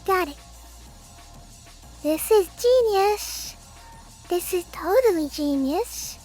Got it. This is genius. This is totally genius.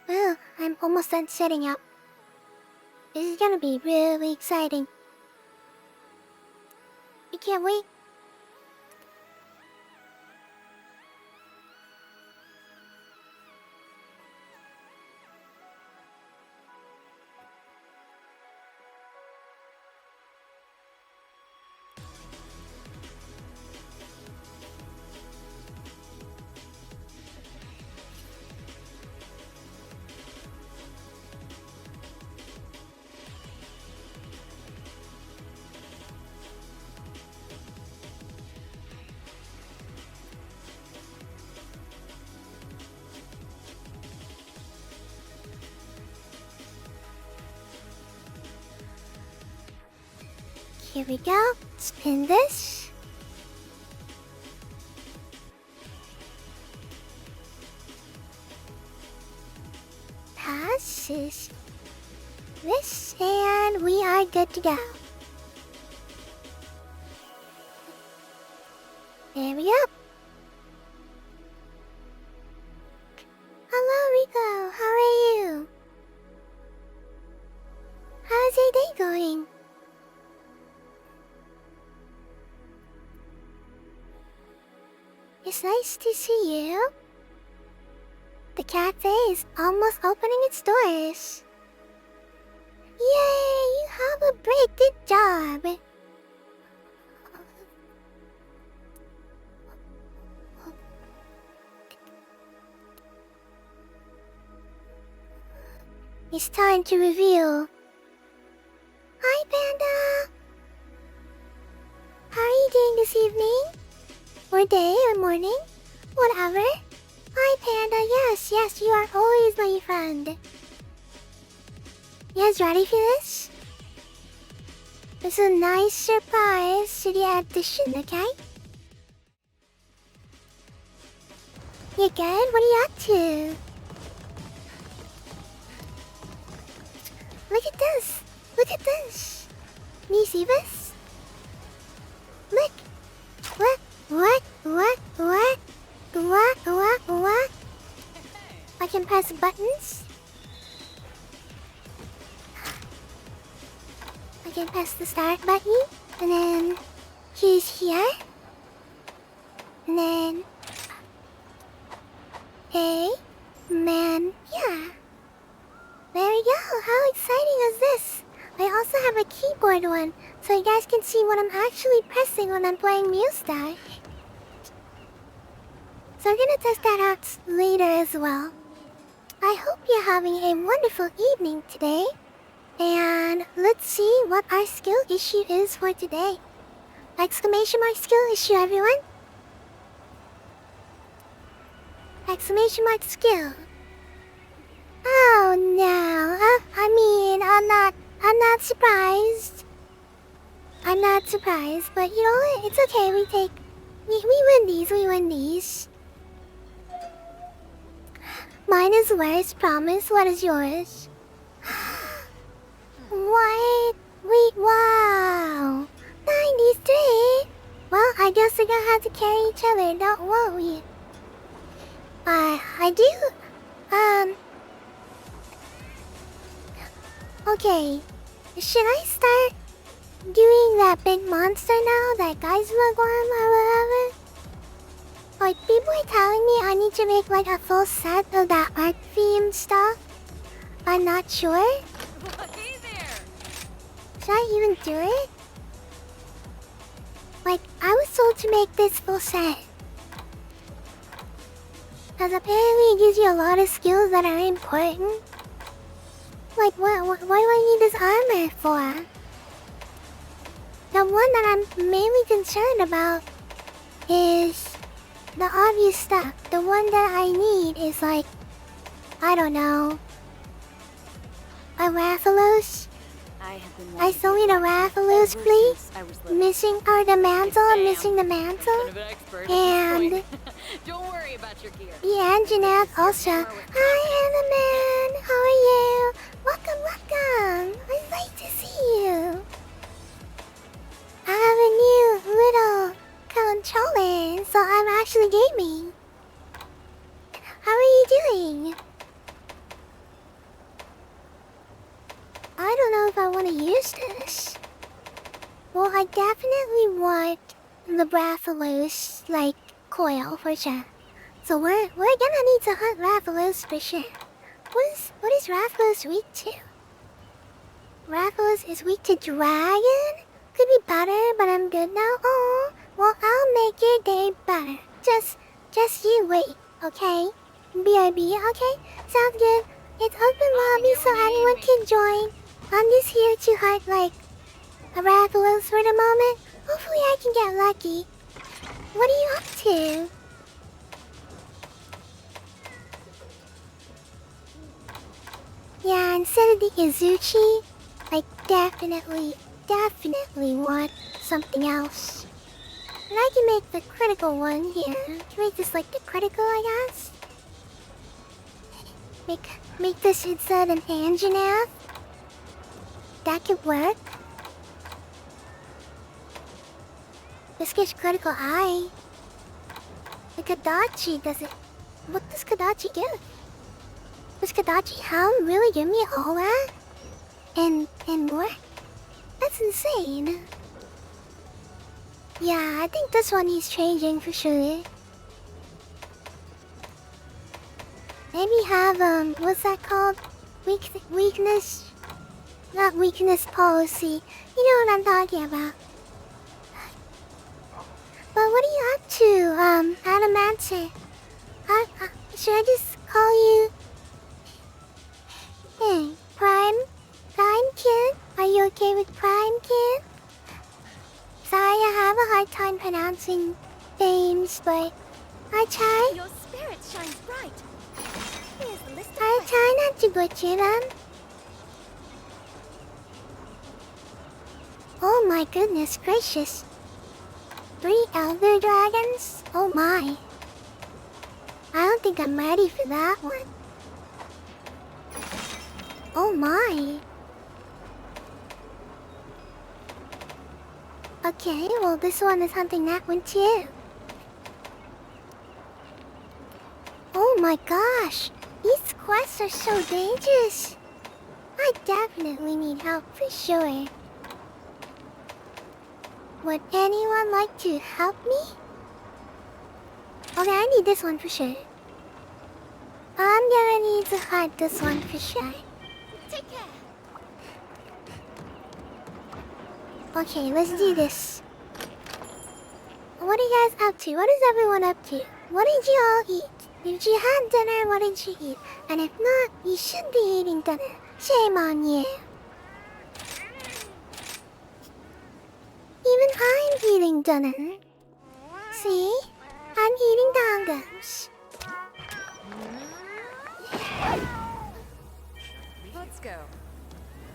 Well, I'm almost done setting up. This is gonna be really exciting. I can't wait. Here we go. Spin this. Pass this, and we are good to go. There we go. Hello, Reiko. How are you? How's your day going? It's nice to see you. The cafe is almost opening its doors. Yay! You have a break. Good job. It's time to reveal. Hi, Panda. How are you doing this evening? Or day or morning? Whatever. Hi, Panda. Yes, you are always my friend. You guys ready for this? It's a nice surprise to the addition, okay? You good? What are you up to? Look at this! Look at this! Can you see this? Look! What? I can press buttons. I can press the start button, and then he's here. And then... Hey, man, yeah. There we go! How exciting is this? I also have a keyboard one, so you guys can see what I'm actually pressing when I'm playing Mustar. So we're gonna test that out later as well. I hope you're having a wonderful evening today. And let's see what our skill issue is for today. Exclamation mark skill issue, everyone. Exclamation mark skill. Oh no, I'm not surprised. I'm not surprised, but you know what? It's okay, we win these. Mine is worse, promise. What is yours? What? Wait, wow. 93? Well, I guess we're gonna have to carry each other, don't worry. I do, Okay, should I start doing that big monster now? That guy's one or whatever? Like, people are telling me I need to make like a full set of that art theme stuff. I'm not sure. Hey there! Should I even do it? Like, I was told to make this full set. Because apparently it gives you a lot of skills that are important. Like, what do I need this armor for? The one that I'm mainly concerned about is the obvious stuff. The one that I need is like, I don't know, a Rathalos. I still need a Rathalos, please. Missing the mantle. I'm missing the mantle. And don't worry about your gear. yeah, and Jeanette also. Hi, Hanaman. How are you? Welcome. It's nice to see you. I have a new little controller, so I'm actually gaming. How are you doing? I don't know if I want to use this. Well, I definitely want the Rathalos, like, coil for sure. So we're gonna need to hunt Rathalos for sure. What is Rathalos weak to? Rathalos is weak to dragon? Could be better, but I'm good now. Oh, well, I'll make your day better. Just you wait, okay? BRB, okay? Sounds good. It's open lobby so anyone can join. I'm just here to hunt, like, a Rathalos for the moment. Hopefully I can get lucky. What are you up to? Yeah, instead of the Izuchi, like, definitely definitely want something else. And I can make the critical one here. Can make this like the critical, I guess? Make this instead an engineer. That could work. This gives critical eye. The Kadachi does it. What does Kadachi give? Does Kadachi Helm really give me all that? And more? That's insane. Yeah, I think this one needs changing for sure. Maybe have what's that called? Weakness? Not weakness policy. You know what I'm talking about. But what are you up to, Adamante? Should I just call you... Hey, Prime Kid? Are you okay with Prime Kid? Sorry, I have a hard time pronouncing names, but I try. Your spirit shines bright. Here's the list of I try not to butcher them. Oh my goodness gracious. 3 Elder Dragons? Oh my. I don't think I'm ready for that one. Oh my. Okay, well this one is hunting that one too. Oh my gosh. These quests are so dangerous. I definitely need help for sure. Would anyone like to help me? Okay, I need this one for sure. I'm gonna need to hide this one for sure. Take care. Okay, let's do this. What are you guys up to? What is everyone up to? What did you all eat? If you had dinner, what did you eat? And if not, you should be eating dinner. Shame on you. Even I'm eating dinner. See? I'm eating dongos. Let's go.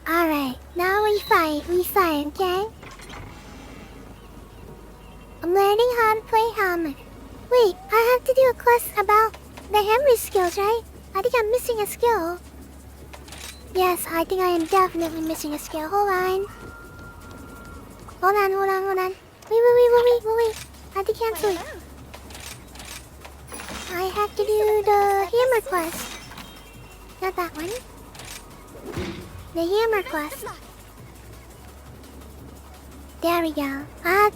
Alright, now we fight, okay? I'm learning how to play hammer. Wait, I have to do a quest about the hammer skills, right? I think I'm missing a skill. Yes, I think I am definitely missing a skill. Hold on. Hold on. Wait. I have to cancel it. I have to do the hammer quest. Not that one. The hammer quest. There we go. I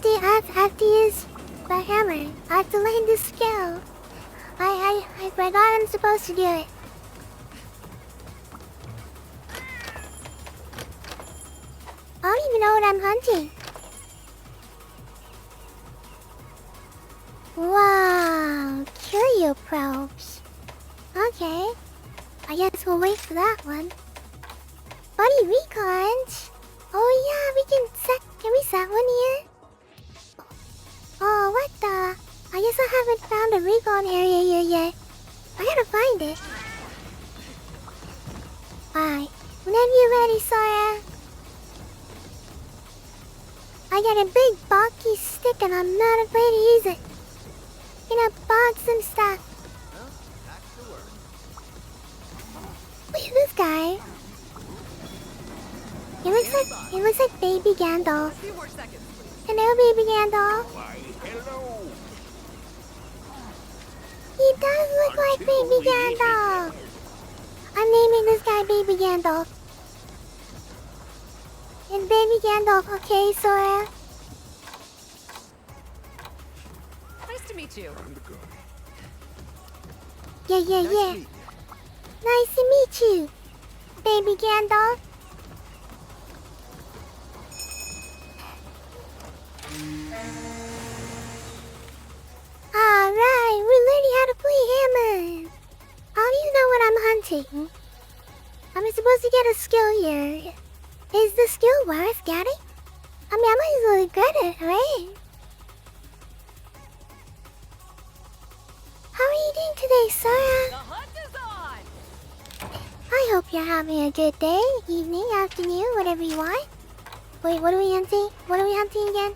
have to use the hammer. I have to learn this skill. I forgot I'm supposed to do it. I don't even know what I'm hunting. Wow, curio probes. Okay, I guess we'll wait for that one. Body recons. Oh yeah, can we set one here? Oh, what the? I guess I haven't found a recon area here yet. I gotta find it. Alright, whenever you're ready, Sora. I got a big bulky stick and I'm not afraid to use it. You know, box and stuff. Well, back to work. Look at this guy. He looks like baby Gandalf. A few more seconds, please. Hello, baby Gandalf. Why, hello. He does look like baby Gandalf. I'm naming this guy baby Gandalf. And baby Gandalf, okay, Sora? Nice to meet you. Time to go. Yeah. Nice to meet you. Nice to meet you, baby Gandalf. Alright, we're learning how to play hammer. I don't even know what I'm hunting. I'm supposed to get a skill here. Is the skill worth getting? I mean, I might as well get it, right? How are you doing today, Sora? The hunt is on! I hope you're having a good day, evening, afternoon, whatever you want. Wait, what are we hunting? What are we hunting again?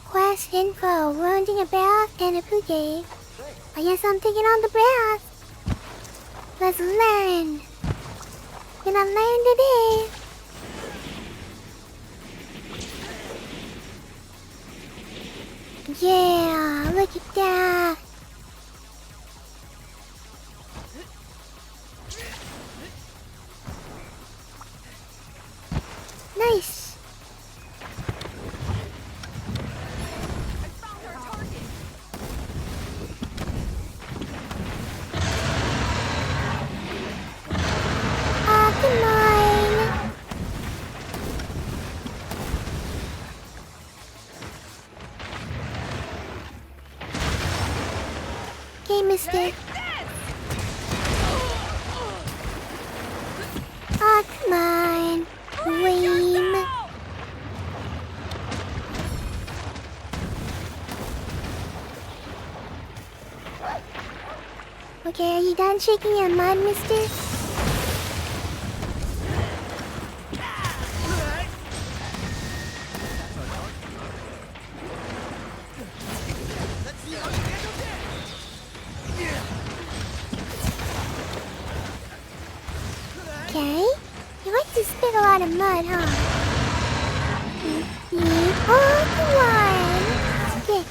Quest info. We're hunting a bath and a pookie. I guess I'm taking on the bath. Let's learn. Gonna learn today. Yeah, look at that. Nice. I found our target. Oh, come on. Okay, mister. Oh, come on. Lame. Okay, are you done shaking your mud, mister? Okay. You like to spit a lot of mud, huh? Oh, come on. Okay.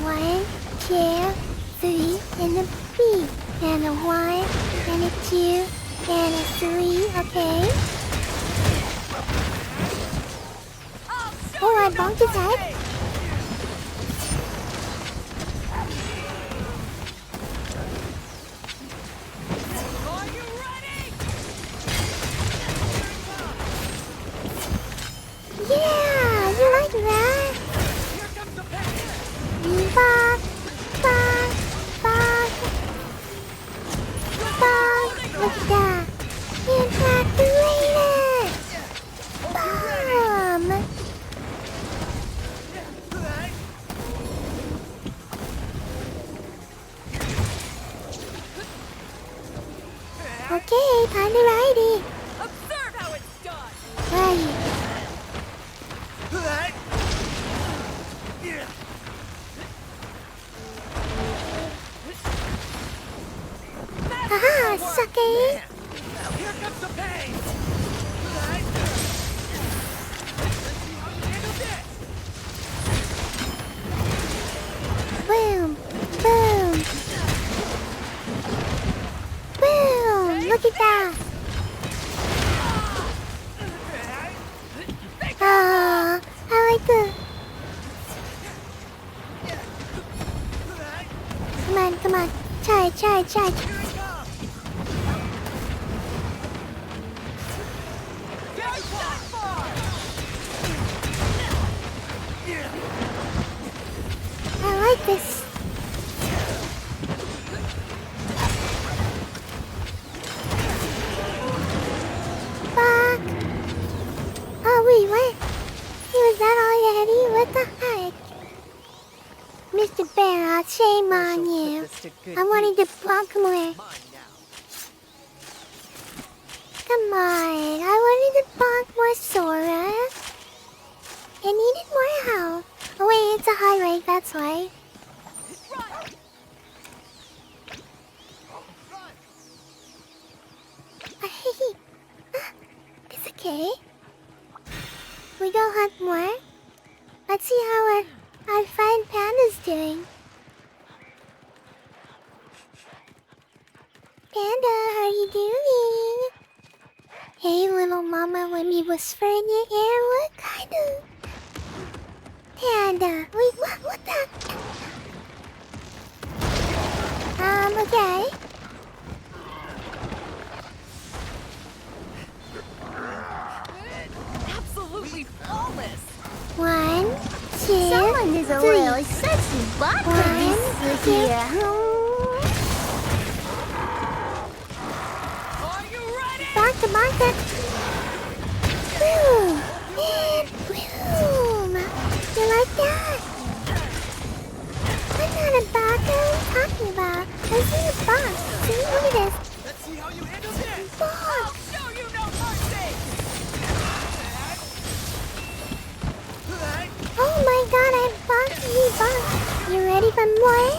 1, 2, 3, and a B. And a 1, and a 2, and a 3. Okay. Oh, I bumped his head. Are you ready? Yeah, you like that? Here comes the pain. Fuck, fuck, fuck, fuck. Look at that. Evacuated. Bomb. Okay, time to ride it. Observe how it's done. Right. Haha, sucker. Now here comes the pain. Handle this. Boom, boom. Boom, look at that. Ah, I like the... Come on, come on. Charge, charge, charge. I like this. Fuck. Oh, wait, what? Was that already? What the heck? Mr. Barrett, shame on you. I wanted to block more. Mine now. Come on, I wanted to block more Sora. I needed more health. Oh wait, it's a high rank, that's why. It's okay. We go hunt more. Let's see how our fine panda's doing. Panda, how are you doing? Hey, little mama, let me whisper in your ear. What kind of panda? Wait, what the? Okay. Absolutely flawless. 1, 2, Someone is a 3. really sexy butt One, here. Are you ready? Bonka. Boom. And boom. You like that? I'm not a bonka. What are you talking about? I see a box. See, look at this. Let's see how you handle this. Box. Show you no mercy. You ready for more?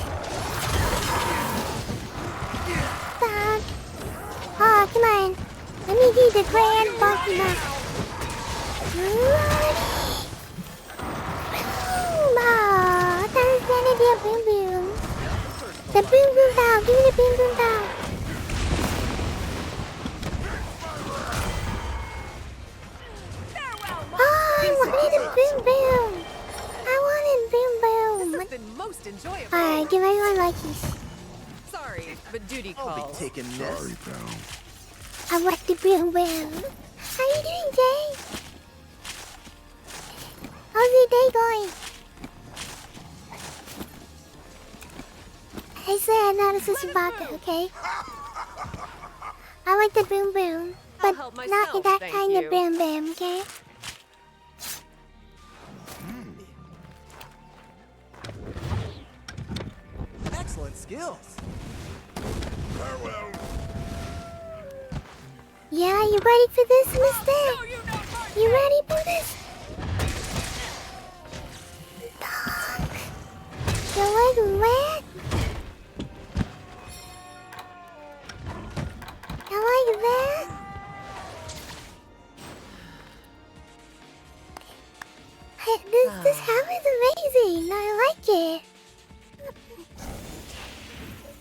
Dog. Oh, come on. Let me do the grand funky back. Ready? Boom! Oh, I thought it was gonna be a boom boom. The boom boom bow. Give me the boom boom bow. Oh, I wanted a boom boom. I wanted boom boom. This has been most enjoyable. Alright, give everyone likes. Sorry, but duty I'll calls. be taking this. Sorry, pal. I want the boom boom. How you doing, Jay? How's your day going? I said I'm not a Susubaka, okay? I like the boom boom, I'll but help not myself, that thank kind you. of boom boom, okay? Excellent skills. Farewell. Yeah, you ready for this, mister? No, you not my You ready for this? Dog. You like red? You like that? Hey, this hammer is amazing. I like it.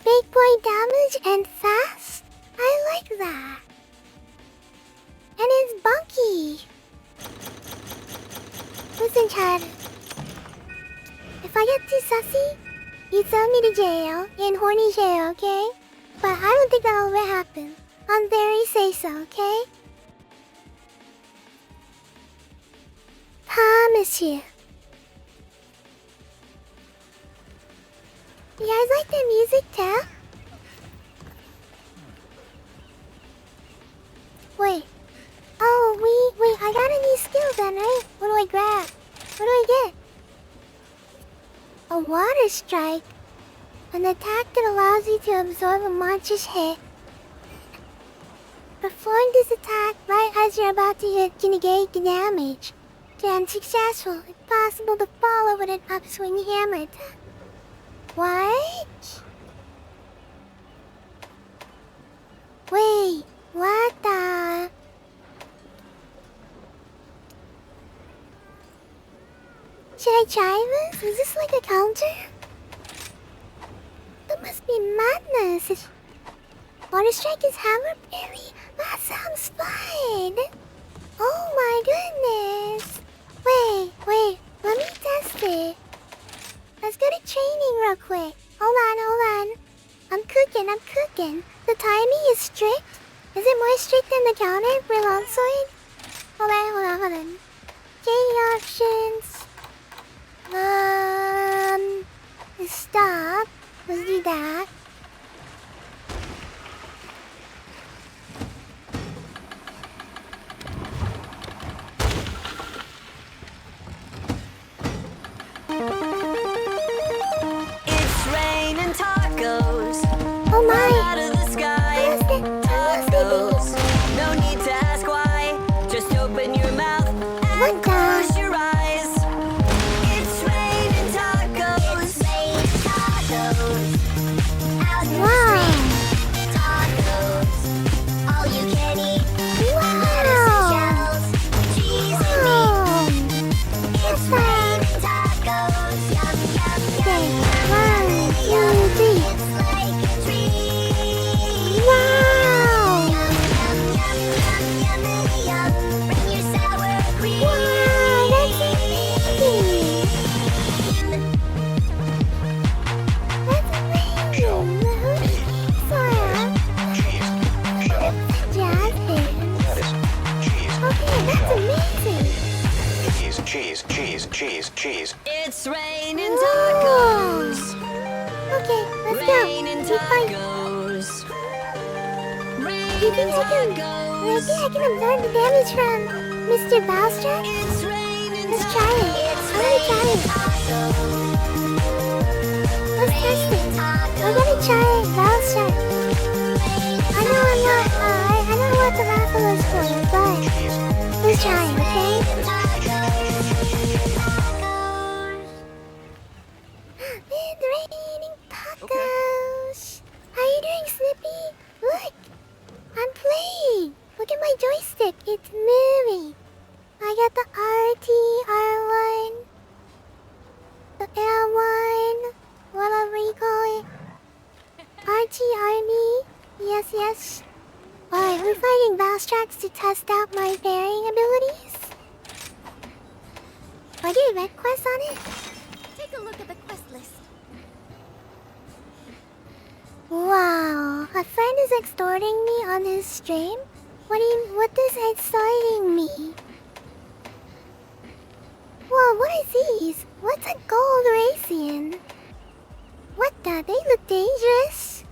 Big boy damage and fast? I like that. And it's bunky. Listen, Chad. If I get too sussy, you throw me to jail, in horny jail, okay? But I don't think that'll ever happen. I'm very say-so, okay? Promise you. You guys like the music too? Wait. Oh, wait, I got a new skill then, right? What do I grab? What do I get? A water strike. An attack that allows you to absorb a monstrous hit. Perform this attack right as you're about to negate the damage. Then successful, it's possible to follow with an upswing hammer attack. What? Wait, what the? Should I try this? Is this like a counter? That must be madness. Water strike is hammer berry. That sounds fun. Oh my goodness. Wait, let me test it. Let's go to training real quick. Hold on. I'm cooking. The timing is strict. Is it more strict than the counter for longsword? Hold on. Game options. Stop. Let's do that. It's raining tacos. Oh my. Out of the sky. Tacos. No need to ask why. Just open your mouth What and the? close your eyes. It's raining tacos. It's raining tacos. Out in the Wow. street. Tacos. All you can eat. Lettuce and shells. Cheese and meat. It's raining tacos. Yum, yum, Okay, yum. 1, 2, 3. It's like a dream. Wow. Yum, yum, yum, yum, yum. Bring your sour cream. Wow, that's amazing. That's amazing. Sora. Jazz hands. That is cheese. Okay, that's amazing. Cheese. It's raining Whoa. tacos. Okay, let's go. Raining We fight. tacos. You think I can absorb the damage from Mr. Bowser? It's raining Let's try it. I'm gonna try it. Let's test it. We're gonna try it. Bowser. I know what the raffle is for, but let's try it, okay? Sash. Alright, we're fighting Valstrax to test out my varying abilities. Are there red quests on it? Take a look at the quest list. Wow, a friend is extorting me on his stream? What does extorting me? Whoa, what is these? What's a gold Racian? What the? They look dangerous.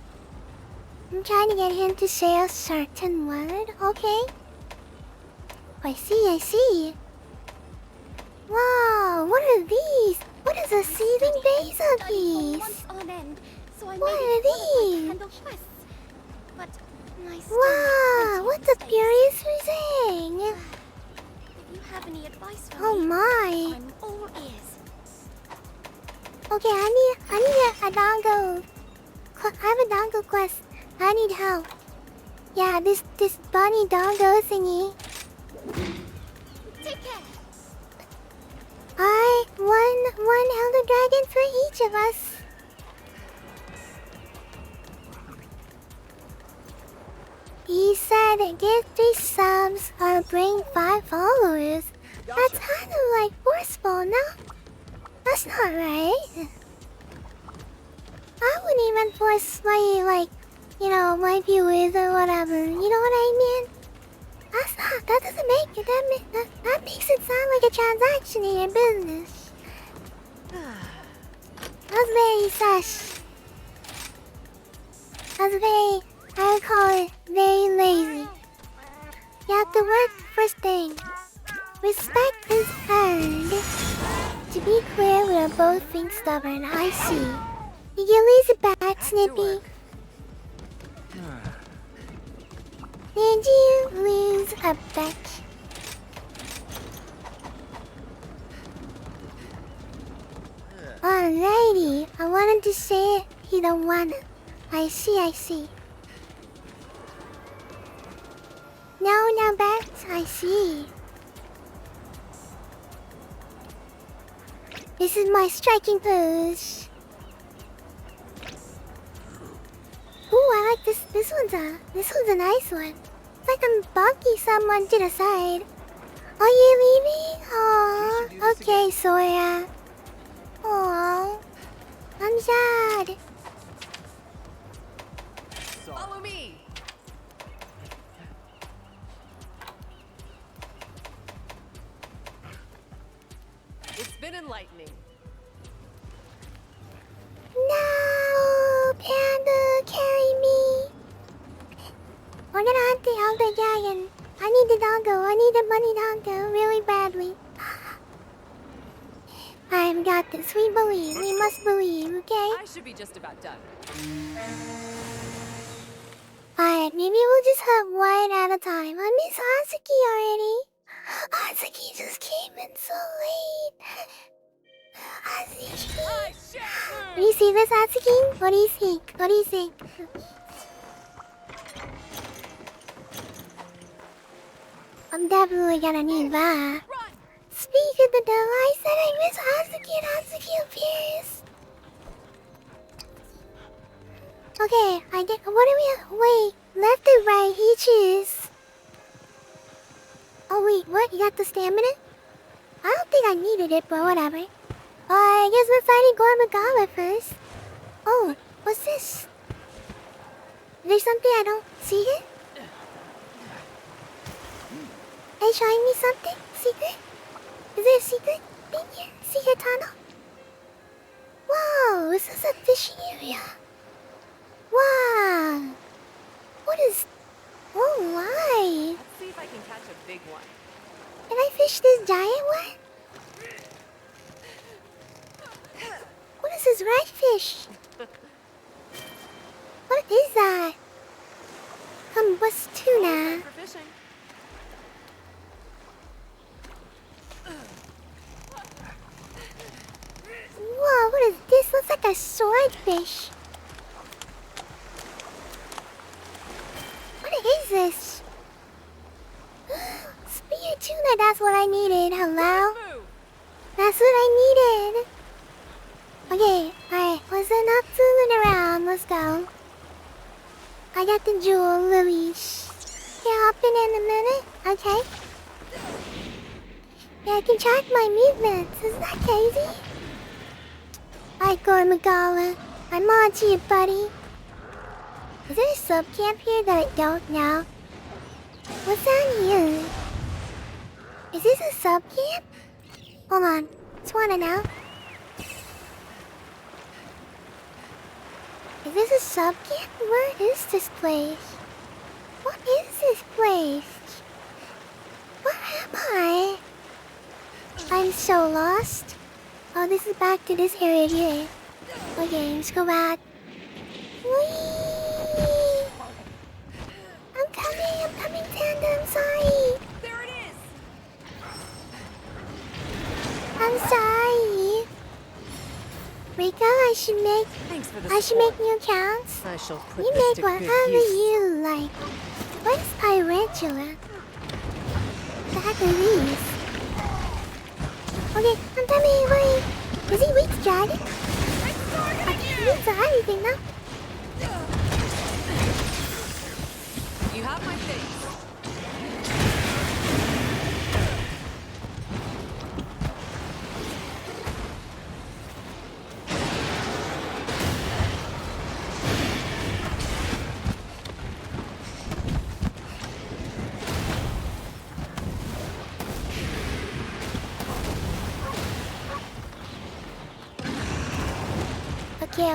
I'm trying to get him to say a certain word, okay? I see. Wow, what are these? What is a seething base of these? Months on end, so I What made are it qualified to these? handle quests. But my Wow, what's a furious thing? If you have any advice for Oh me, my. I'm all ears. Okay, I need a dongo. I have a dongo quest. I need help. Yeah, this bunny dongo thingy. Take care. One elder dragon for each of us. He said give 3 subs or bring 5 followers. That's kind of like forceful, no? That's not right. I wouldn't even force my, my viewers or whatever. You know what I mean? That doesn't make it. That makes it sound like a transaction in your business. That's very sus. That's very, I would call it very lazy. You have to work first thing. Respect is earned. To be clear, we are both being stubborn. I see. Did you lose a bat, Snippy? Did you lose a bet? Alrighty, I wanted to say it, you don't wanna. I see. No bets, I see. This is my striking pose. Ooh, I like this. This one's a nice one. It's like I'm bonking someone to the side. Are you leaving? Aww. Okay, Sora. Aww. I'm sad. Follow me. It's been enlightening. No, Panda, carry me. We're gonna hunt the elder dragon. I need the dongo. I need the bunny dongo really badly. I've got this. We believe. We must believe, okay? I should be just about done. Alright, maybe we'll just have one at a time. I miss Atsuki already. Atsuki just came in so late. Atsuki. I shall Do you see this, Atsuki? What do you think? I'm definitely gonna need that. run. Speak of the devil, I said I miss Atsuki and Atsuki appears. Okay, I get. What do we? Wait, left or right? He choose. Oh wait, what? You got the stamina? I don't think I needed it, but whatever. I guess we're fighting Gormagala first. Oh, what's this? There's something I don't see it. Are you showing me something? Secret? Is there a secret thing here? Secret tunnel? Wow, this is a fishing area. Wow. What is... Oh my. Let's see if I can catch a big one. Can I fish this giant one? What is this red fish? What is that? Combust tuna. For fishing. Whoa, what is this? Looks like a swordfish. What is this? Spear tuna, that's what I needed. Hello? Move. That's what I needed. Okay, alright, let's not fooling around. Let's go. I got the jewelries. Yeah, hop in a minute. Okay. Yeah, I can track my movements. Isn't that crazy? Alright, Gormagala. I'm on to you, buddy. Is there a sub camp here that I don't know? What's down here? Is this a sub camp? Hold on. Just wanna know. Is this a sub camp? Where is this place? What is this place? What am I? I'm so lost. Oh, this is back to this area here. Okay, let's go back. Whee! I'm coming, Tanda, I'm sorry. There it is. I'm sorry. Reiko, I should make new accounts. I shall put You this make to good whatever use. you like. What is Pyrantula? The heck are these? Okay, I'm coming, wait. Is he weak to dragon? Okay, he weak to everything now. You have my face. Okay.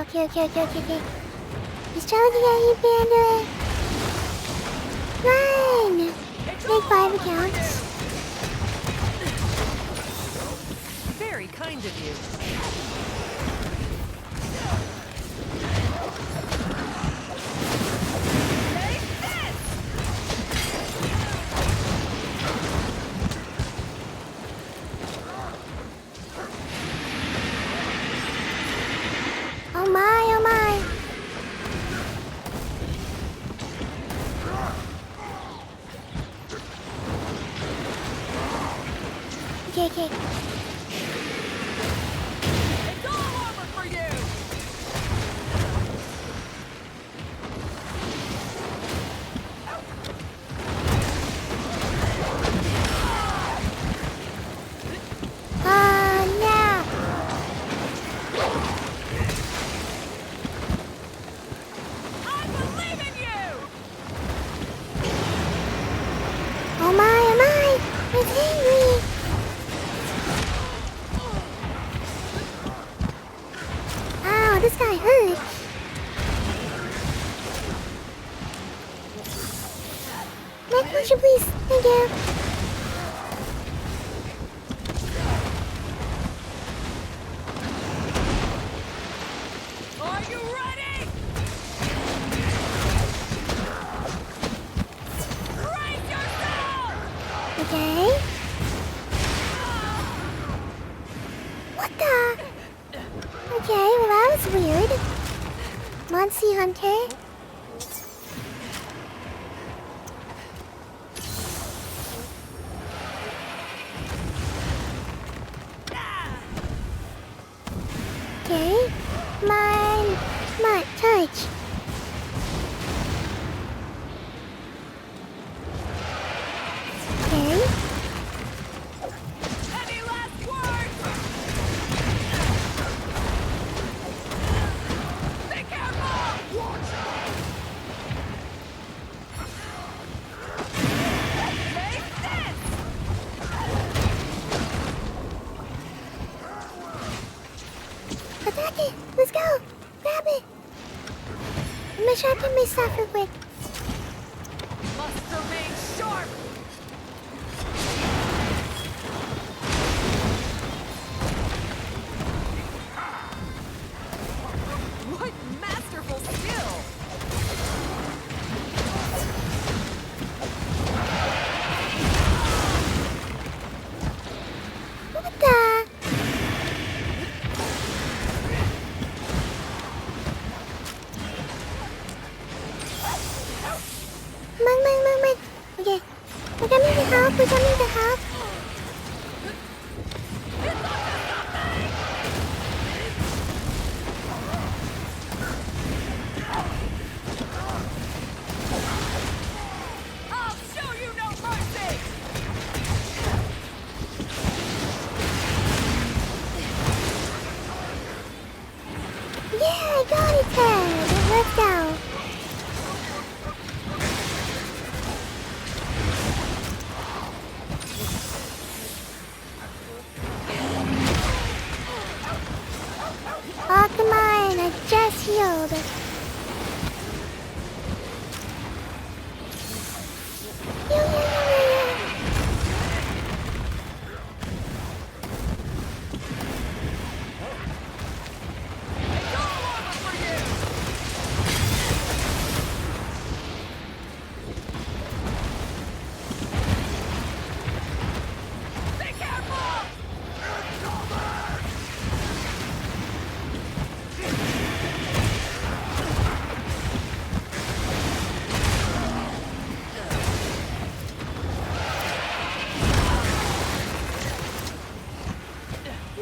He's trying to get you, Panda. Run! Make 5 accounts. Very kind of you. Oh my. Okay. It's all over for you. No. I believe in you. Oh my. It's angry. Ow, this guy hurts. Nick, would you please? Thank you. Are you ready? Brace yourself! Okay. What the? Okay, well that was weird. Mon-Fri Hunter. Okay. Mine. Touch. Okay. Any last words? Be careful! Take this! Attack it! Let's go! Grab it! I'm gonna sharpen my stuff real quick. Must remain sharp! What masterful skill! What the? Mang. Yeah, I got it, Ted. Let's go. Oh, come on. I just healed.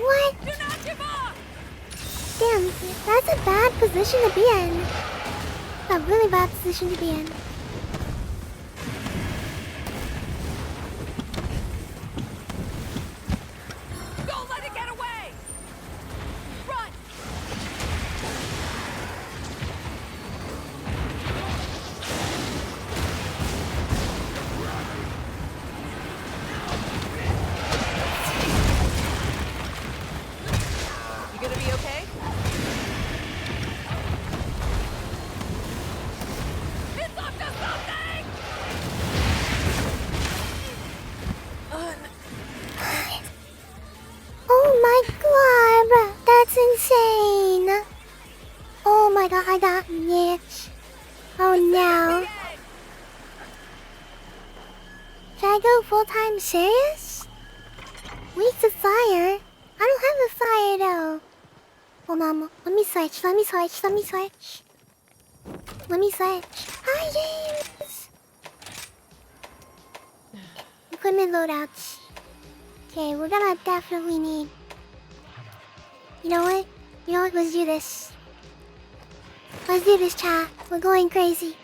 What? Do not give up! Damn, that's a bad position to be in. A really bad position to be in. Don't let it get away! Run! You gonna be okay? It's up to something! Oh my god, that's insane. Oh my god, I got niche. Oh no. Should I go full-time serious? Weak to fire? I don't have a fire though. Hold on, let me switch. Hi James! Equipment loadouts. Okay, we're gonna definitely need... You know what? Let's do this. Let's do this, chat. We're going crazy.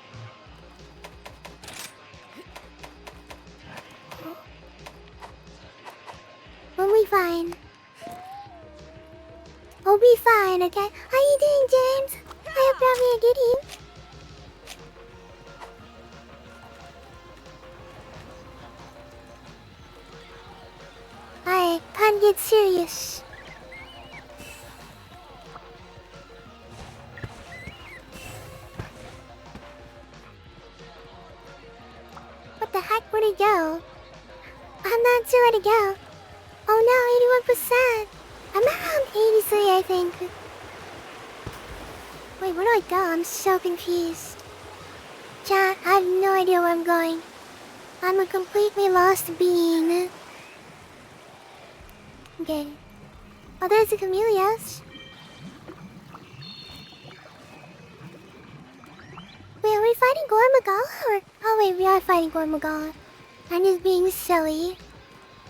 We'll be fine. We'll be fine, okay? How you doing, James? I hope you're having a good evening. Alright, time to get serious. What the heck? Where'd he go? I'm not sure where to go. Oh no, 81%. I'm around 83, I think. Wait, where do I go? I'm so confused. Chat, I have no idea where I'm going. I'm a completely lost being. Okay. Oh, there's the camellias. Wait, are we fighting Gormagala or... Oh wait, we are fighting Gormagala. I'm just being silly.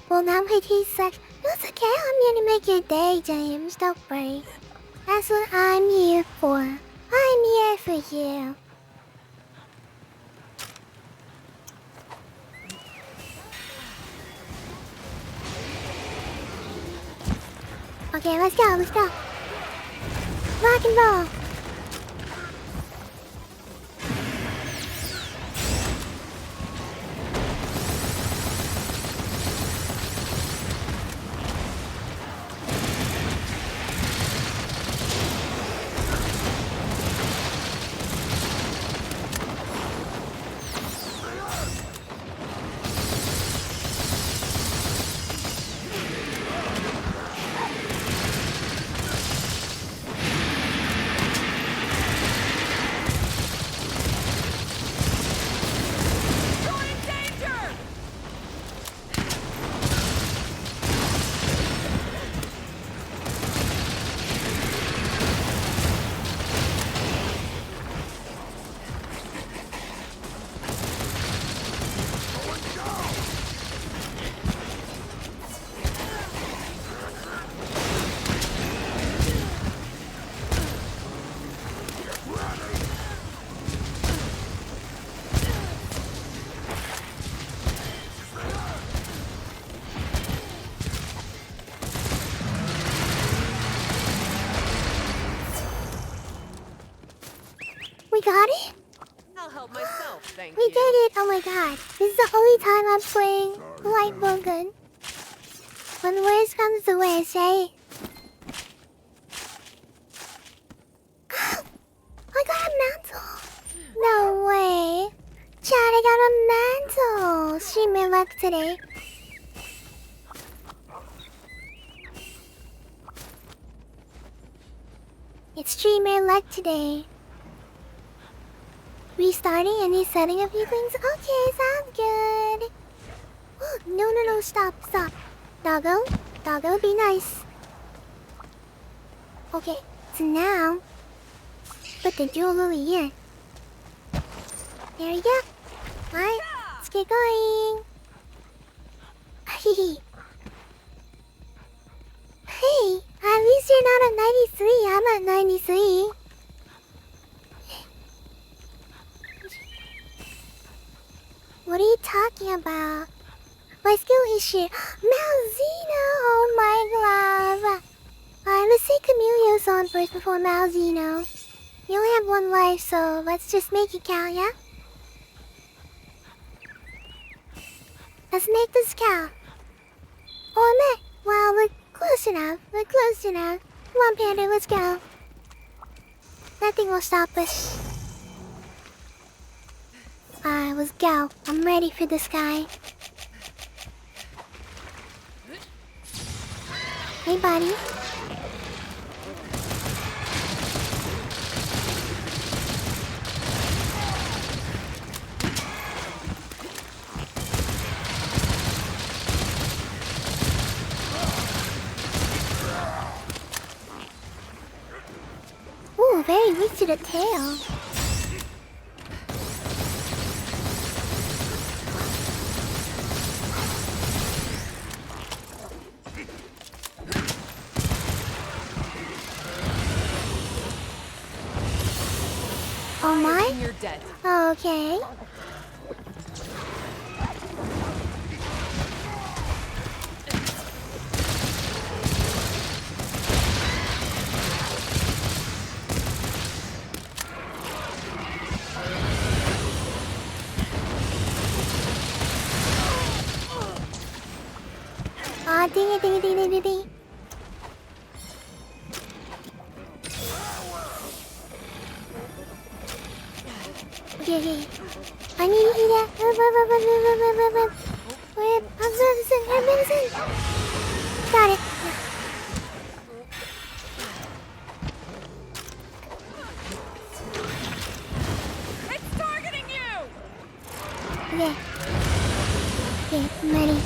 Well, now my teeth suck. That's okay, I'm here to make your day, James. Don't worry. That's what I'm here for. I'm here for you. Okay, let's go. Rock and roll. got it? I'll help myself, thank We you. did it! Oh my god. This is the only time I'm playing Light Bogan. When worst comes to worst, eh? I got a mantle! No way! Chad, I got a mantle! Streamer luck today. It's streamer luck today. Restarting and resetting a few things? Okay, sounds good. Oh, no, stop. Doggo, be nice. Okay, so now, put the jewelry here. There you go. Alright, let's get going. Hey, at least you're not at 93. I'm at 93. What are you talking about? My skill is shit. Malzino! Oh my god. Alright, let's take Camille's on first before Malzino. You only have one life, so let's just make it count, yeah? Let's make this count. Oh, man. Wow, we're close enough. Come on, Panda, let's go. Nothing will stop us. Alright, let's go. I'm ready for this guy. Hey, buddy. Ooh, very weak to the tail. Oh my? You're dead. Okay. Ah, ding it. Okay. I need to eat that. Wait, I'm medicine. Got it. It's targeting you! Okay, I'm ready.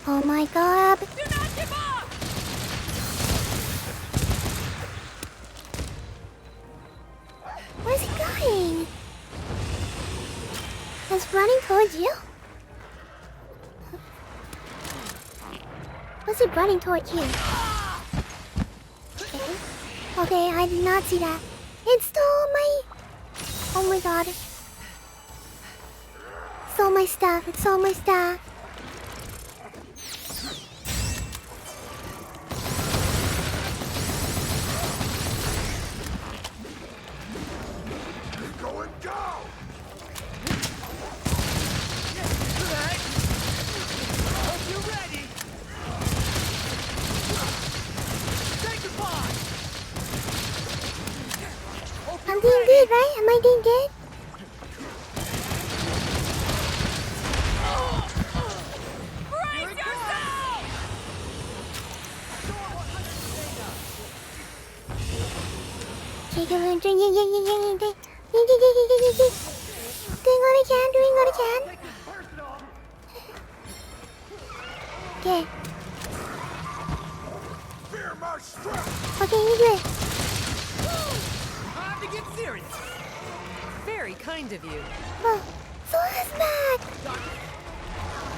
Oh my god. Do not give up! Where's he going? He's running towards you? Was he running towards you? Okay, I did not see that. It stole my... Oh my god. Stole my stuff. It stole my stuff. Go and go! Hope you're ready! Say goodbye! I'm doing good, right? Am I doing good? Brace yourself! Take a look. Doing what I can. Okay. Fear my strength! Okay, you do it. Time to get serious. Very kind of you. Oh, Sora's back.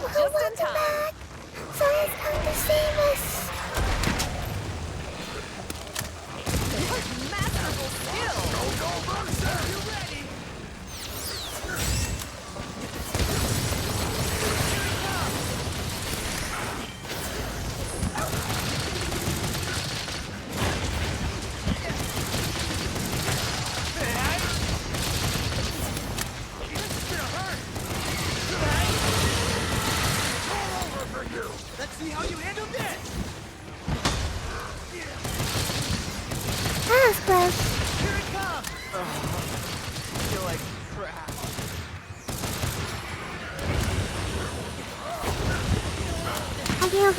Just in Welcome time. back. Sora's come to save us. Masterful skill. Go, Mercer! You ready?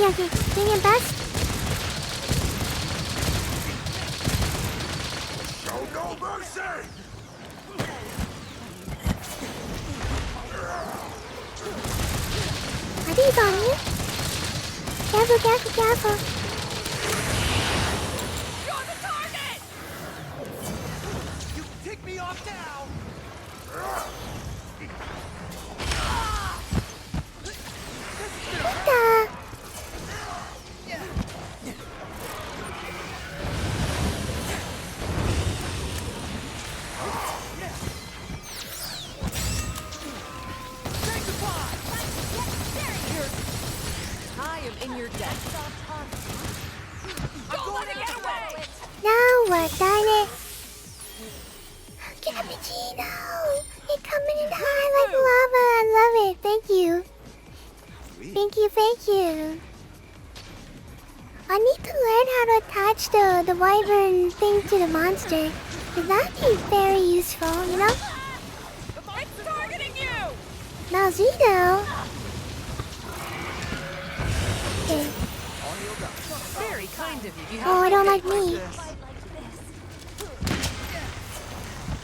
Okay. Doing your best. Show no mercy! I think it's on you. Careful, careful, careful. You're the target! You tick me off now! What the? I am in your debt. Don't let it get away! Now what? Darn it. Cappuccino. You're coming in high like lava. I love it. Thank you. Thank you, thank you. I need to learn how to attach the wyvern thing to the monster. Because that'd be very useful, you know? It's targeting you! Malzito. Okay. Very kind of you. Oh, I don't like me.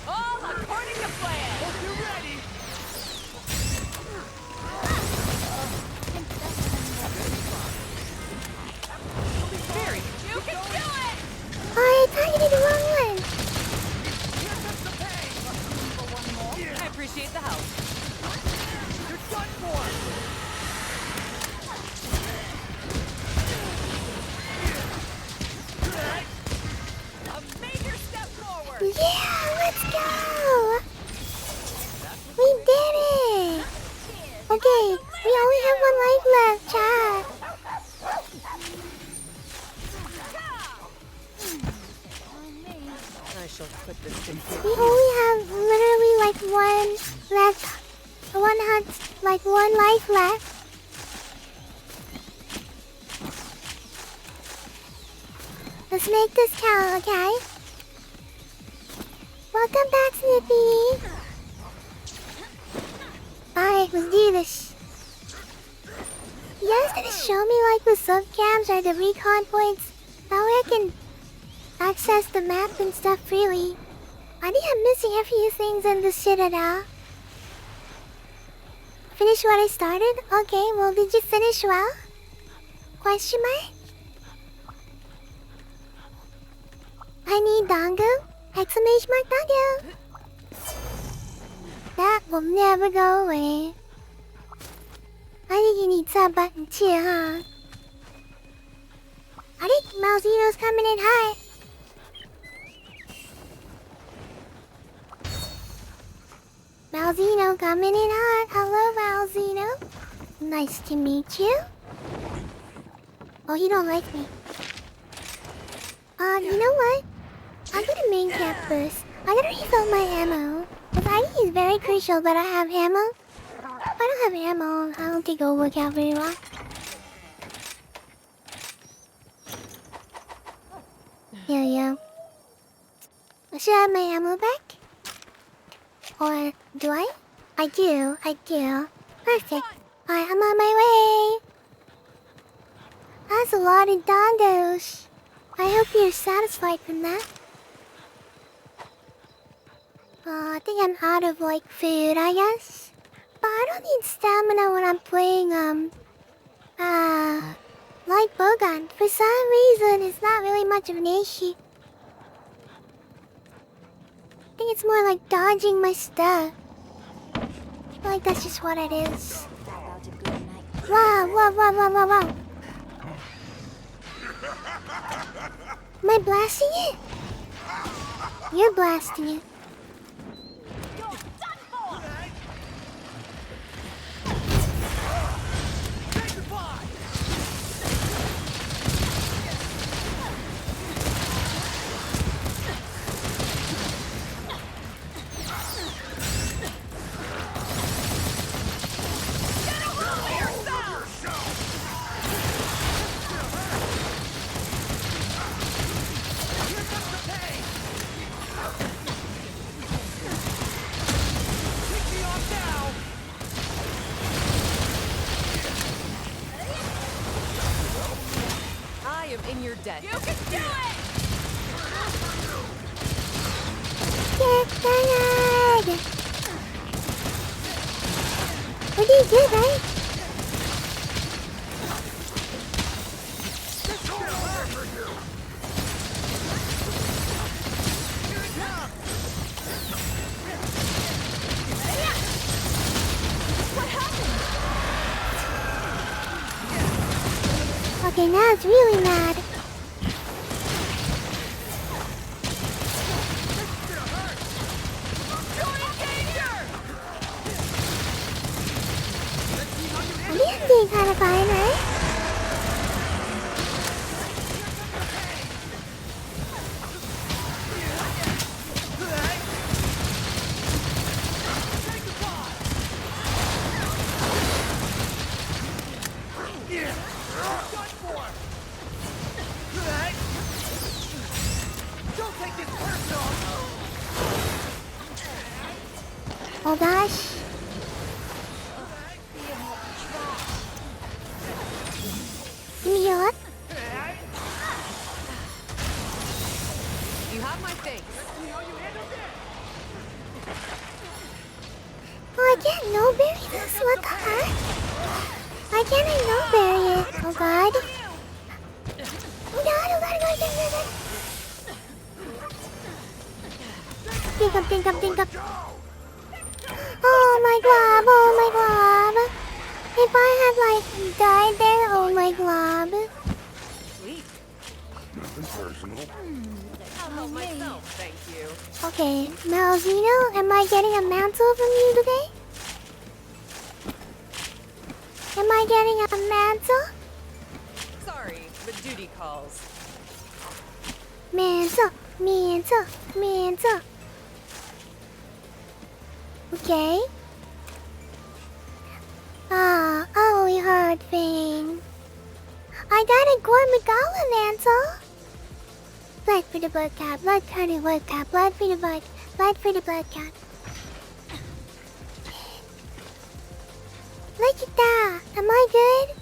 All according to plan. Hope you're ready! Very. You can do it! Oh, I targeted the wrong one. Here comes the pain! I appreciate the help. You're done for! A major step forward. Yeah, let's go. We did it. Okay, we only have one life left, chat. I shall put this in. We only have literally like one left. One has like one life left. Let's make this count, okay? Welcome back, Snippy. Alright, let's do this. You guys gonna show me like the subcams or the recon points? That way I can access the map and stuff freely. I think I'm missing a few things in the Citadel. Finish what I started? Okay, well, did you finish well? Question mark? I need Dongo! Exclamation mark Dongo! That will never go away. I think you need sub button too, huh? I think Malzino's coming in high. Malzino coming in hot. Hello, Malzino. Nice to meet you. Oh, he don't like me. You know what? I'll go to main camp first. I gotta refill my ammo. Because I think it's very crucial that I have ammo. If I don't have ammo, I don't think it'll work out very well. Yeah. Should I have my ammo back? Or do I? I do. Perfect. Alright, I'm on my way. That's a lot of dongos. I hope you're satisfied from that. I think I'm out of like food, I guess. But I don't need stamina when I'm playing light bowgun. For some reason, it's not really much of an issue. I think it's more like dodging my stuff. I feel like that's just what it is. Wow. Am I blasting it? You're blasting it. it. You can do it! Get tired! What do you do, right? Okay, now it's really mad. This being kind of fine, right? Oh gosh. Give me your... You have my face. Oh, I can't no-berry this. What the heck? Why can't I no-berry it? Oh god. Oh god, oh god, oh god, oh god. Think up, think up, think up. Oh my glob, oh my glob. If I had like died there, oh my glob. Sweet. Nothing personal. I'll help myself, thank you. Okay, Malzino, am I getting a mantle from you today? Am I getting a mantle? Sorry, but duty calls. Mantle, mantle, mantle. Okay. Ah, holy hard thing. I got a Gormagala mantle. Blood for the blood cat, blood for the blood cat, blood for the blood for the blood cat. Look at that. Am I good?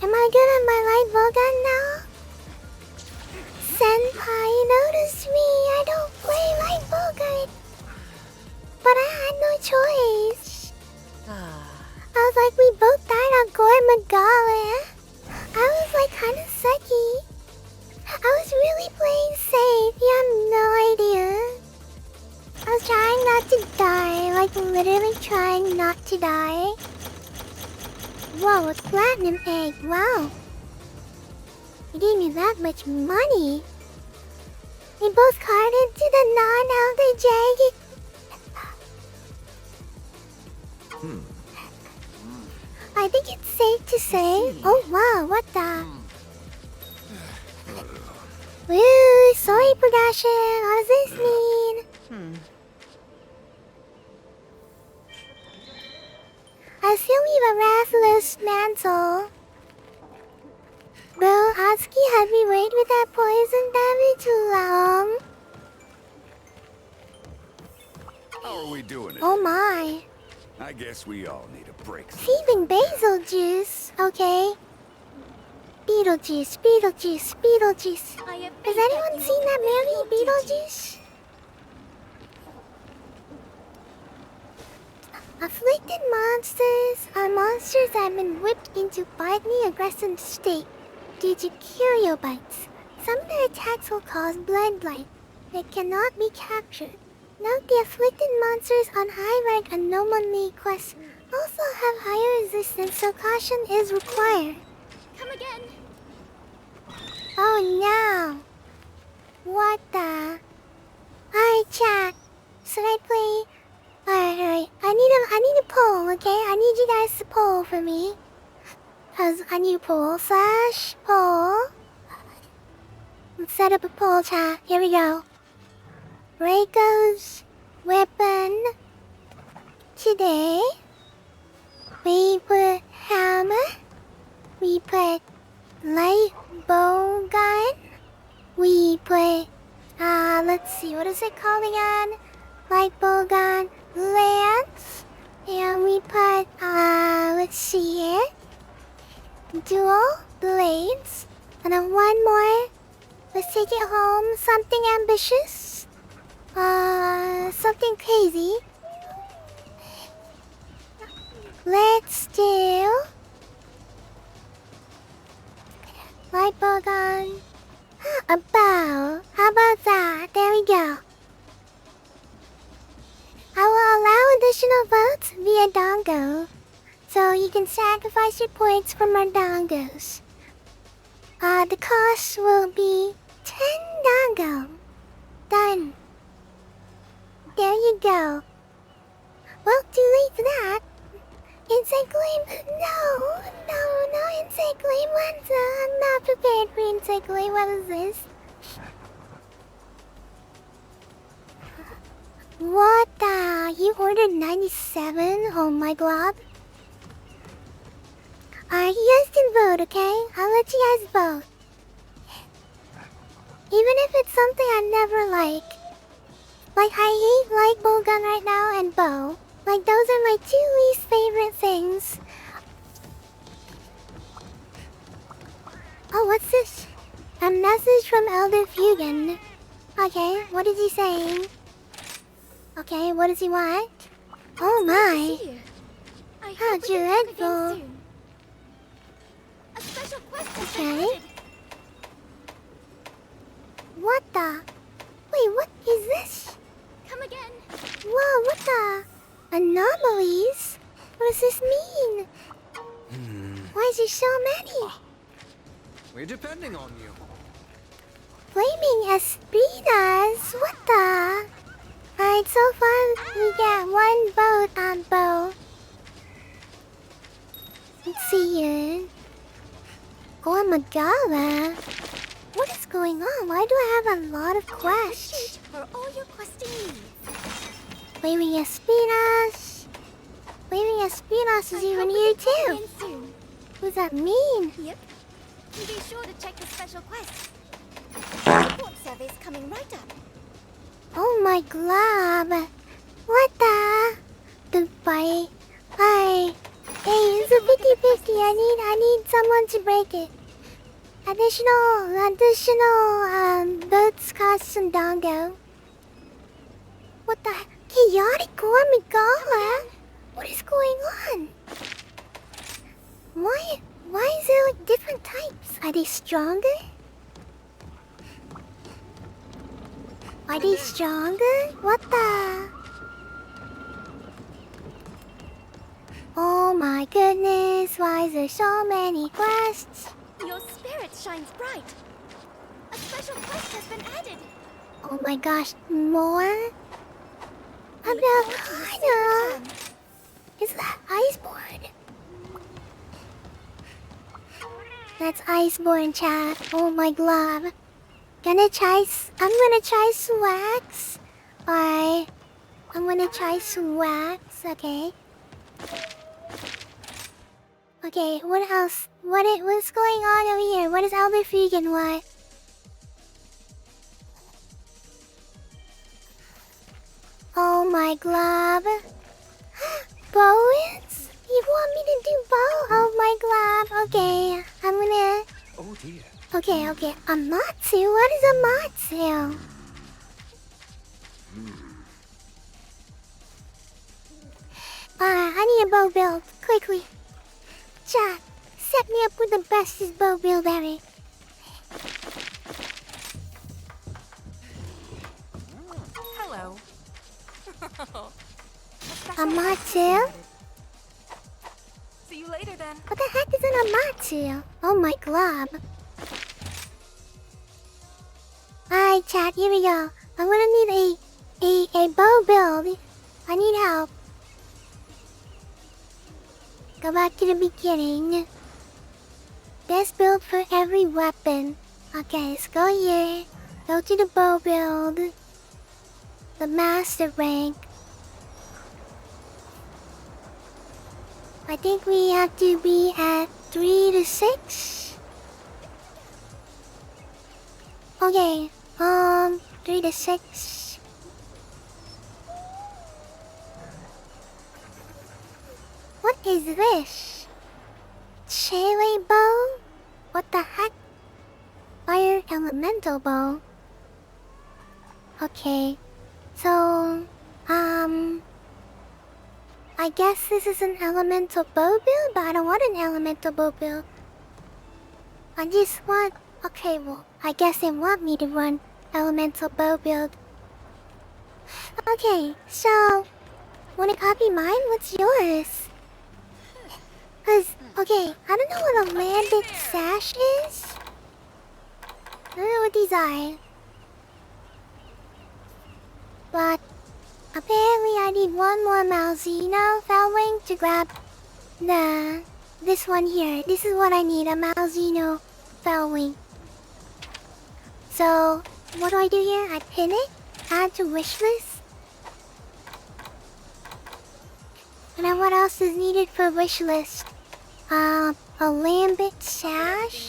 Am I good on my light bowgun now? Senpai noticed me. I don't play light bowgun. But I had no choice. I was like, we both died on Gormagala. I was like kind of sucky. I was really playing safe. You have no idea. I was trying not to die. Like literally trying not to die. Whoa, a platinum egg. Wow. You gave me that much money. We both carded to the non-elder jag. I think it's safe to say. Oh wow, what the? Woo, sorry production. What does this mean? I still leave a wrathless mantle. Bro, Atsuki had me wait with that poison damage too long. How are we doing it? Oh my. I guess we all need a break. Thieving basil juice. Okay. Beetlejuice, Beetlejuice, Beetlejuice. Has anyone seen that movie, Beetlejuice? Afflicted monsters are monsters that have been whipped into violently aggressive state due to curio bites. Some of their attacks will cause bloodline that cannot be captured. Note the afflicted monsters on high rank anomaly quests also have higher resistance, so caution is required. Come again. Oh no! What the? Alright, chat. Should I play? Alright. I need a poll, okay? I need you guys to poll for me. Cause I need a poll / poll. Let's set up a poll, chat. Here we go. Reiko's weapon today. We put hammer. We put light bow gun. We put let's see, what is it called again? Light bow gun, lance, and we put let's see here. Dual blades. And then one more. Let's take it home. Something ambitious. Something crazy. Let's do light bulb on. A bow. How about that? There we go. I will allow additional votes via dongo, so you can sacrifice your points from our dongos. The cost will be 10 dongo. Done. There you go. Well, too late for that. Insect Gleam, no, Insect Gleam, I'm not prepared for Insect Gleam, what is this? What the? You ordered 97? Oh my god. You guys can vote, okay? I'll let you guys vote. Even if it's something I never like. Like, I hate light bulb gun right now and bow. Like, those are my two least favorite things. Oh, what's this? A message from Elder Fugan. Okay, what is he saying? Okay, what does he want? Oh my. How dreadful. A special quest has been Okay. added. What the? Wait, what is this? Come again. Whoa, what the? Anomalies? What does this mean? Why is there so many? We're depending on you. Flaming Espinas? What the? Alright, so far we get one vote on bow. Let's see here. Gormagala? What is going on? Why do I have a lot of quests? For all your questing needs. Flaming Espinas? Flaming Espinas is even here too. Again soon. What does that mean? Yep. And be sure to check the special quest. Support survey's coming right up. Oh my glob. What the? The fight. Hi. Hey, it's a 50-50. I need someone to break it. Additional, votes cost some dongo. What the? Chaotic Gormagala? What is going on? Why is there like different types? Are they stronger? Are they stronger? What the? Oh my goodness, why is there so many quests? Your spirit shines bright. A special quest has been added. Oh my gosh, more? About Hana. Is that Iceborne? That's Iceborne, chat. Oh my glob. I'm gonna try Swax. Alright. I'm gonna try Swax, okay. Okay, what else? What's going on over here? What does Albert Freegan want? Oh my glob. Bowens? You want me to do bow? Oh my glob. Okay, I'm gonna... Oh dear. Okay. Amatsu? What is Amatsu? I need a bow build. Quickly. Chat, set me up with the bestest bow build ever. Hello. Amatsu? See you later then. What the heck is an Amatsu? Oh my glob. Alright chat, here we go. I'm gonna need a bow build. I need help. Go back to the beginning. Best build for every weapon. Okay, let's go here. Go to the bow build. The master rank. I think we have to be at 3 to 6. Okay, 3 to 6. What is this? Chalet bow? What the heck? Fire elemental bow. Okay. So, I guess this is an elemental bow build, but I don't want an elemental bow build. I just want... Okay, well, I guess they want me to run elemental bow build. Okay, so... Wanna copy mine? What's yours? Cause, okay, I don't know what a landed sash is. I don't know what these are. But apparently I need one more Malzeno Felwing to grab this one here. This is what I need, a Malzeno Felwing. So what do I do here? I pin it, add to wishlist. And then what else is needed for wishlist? A lambit sash?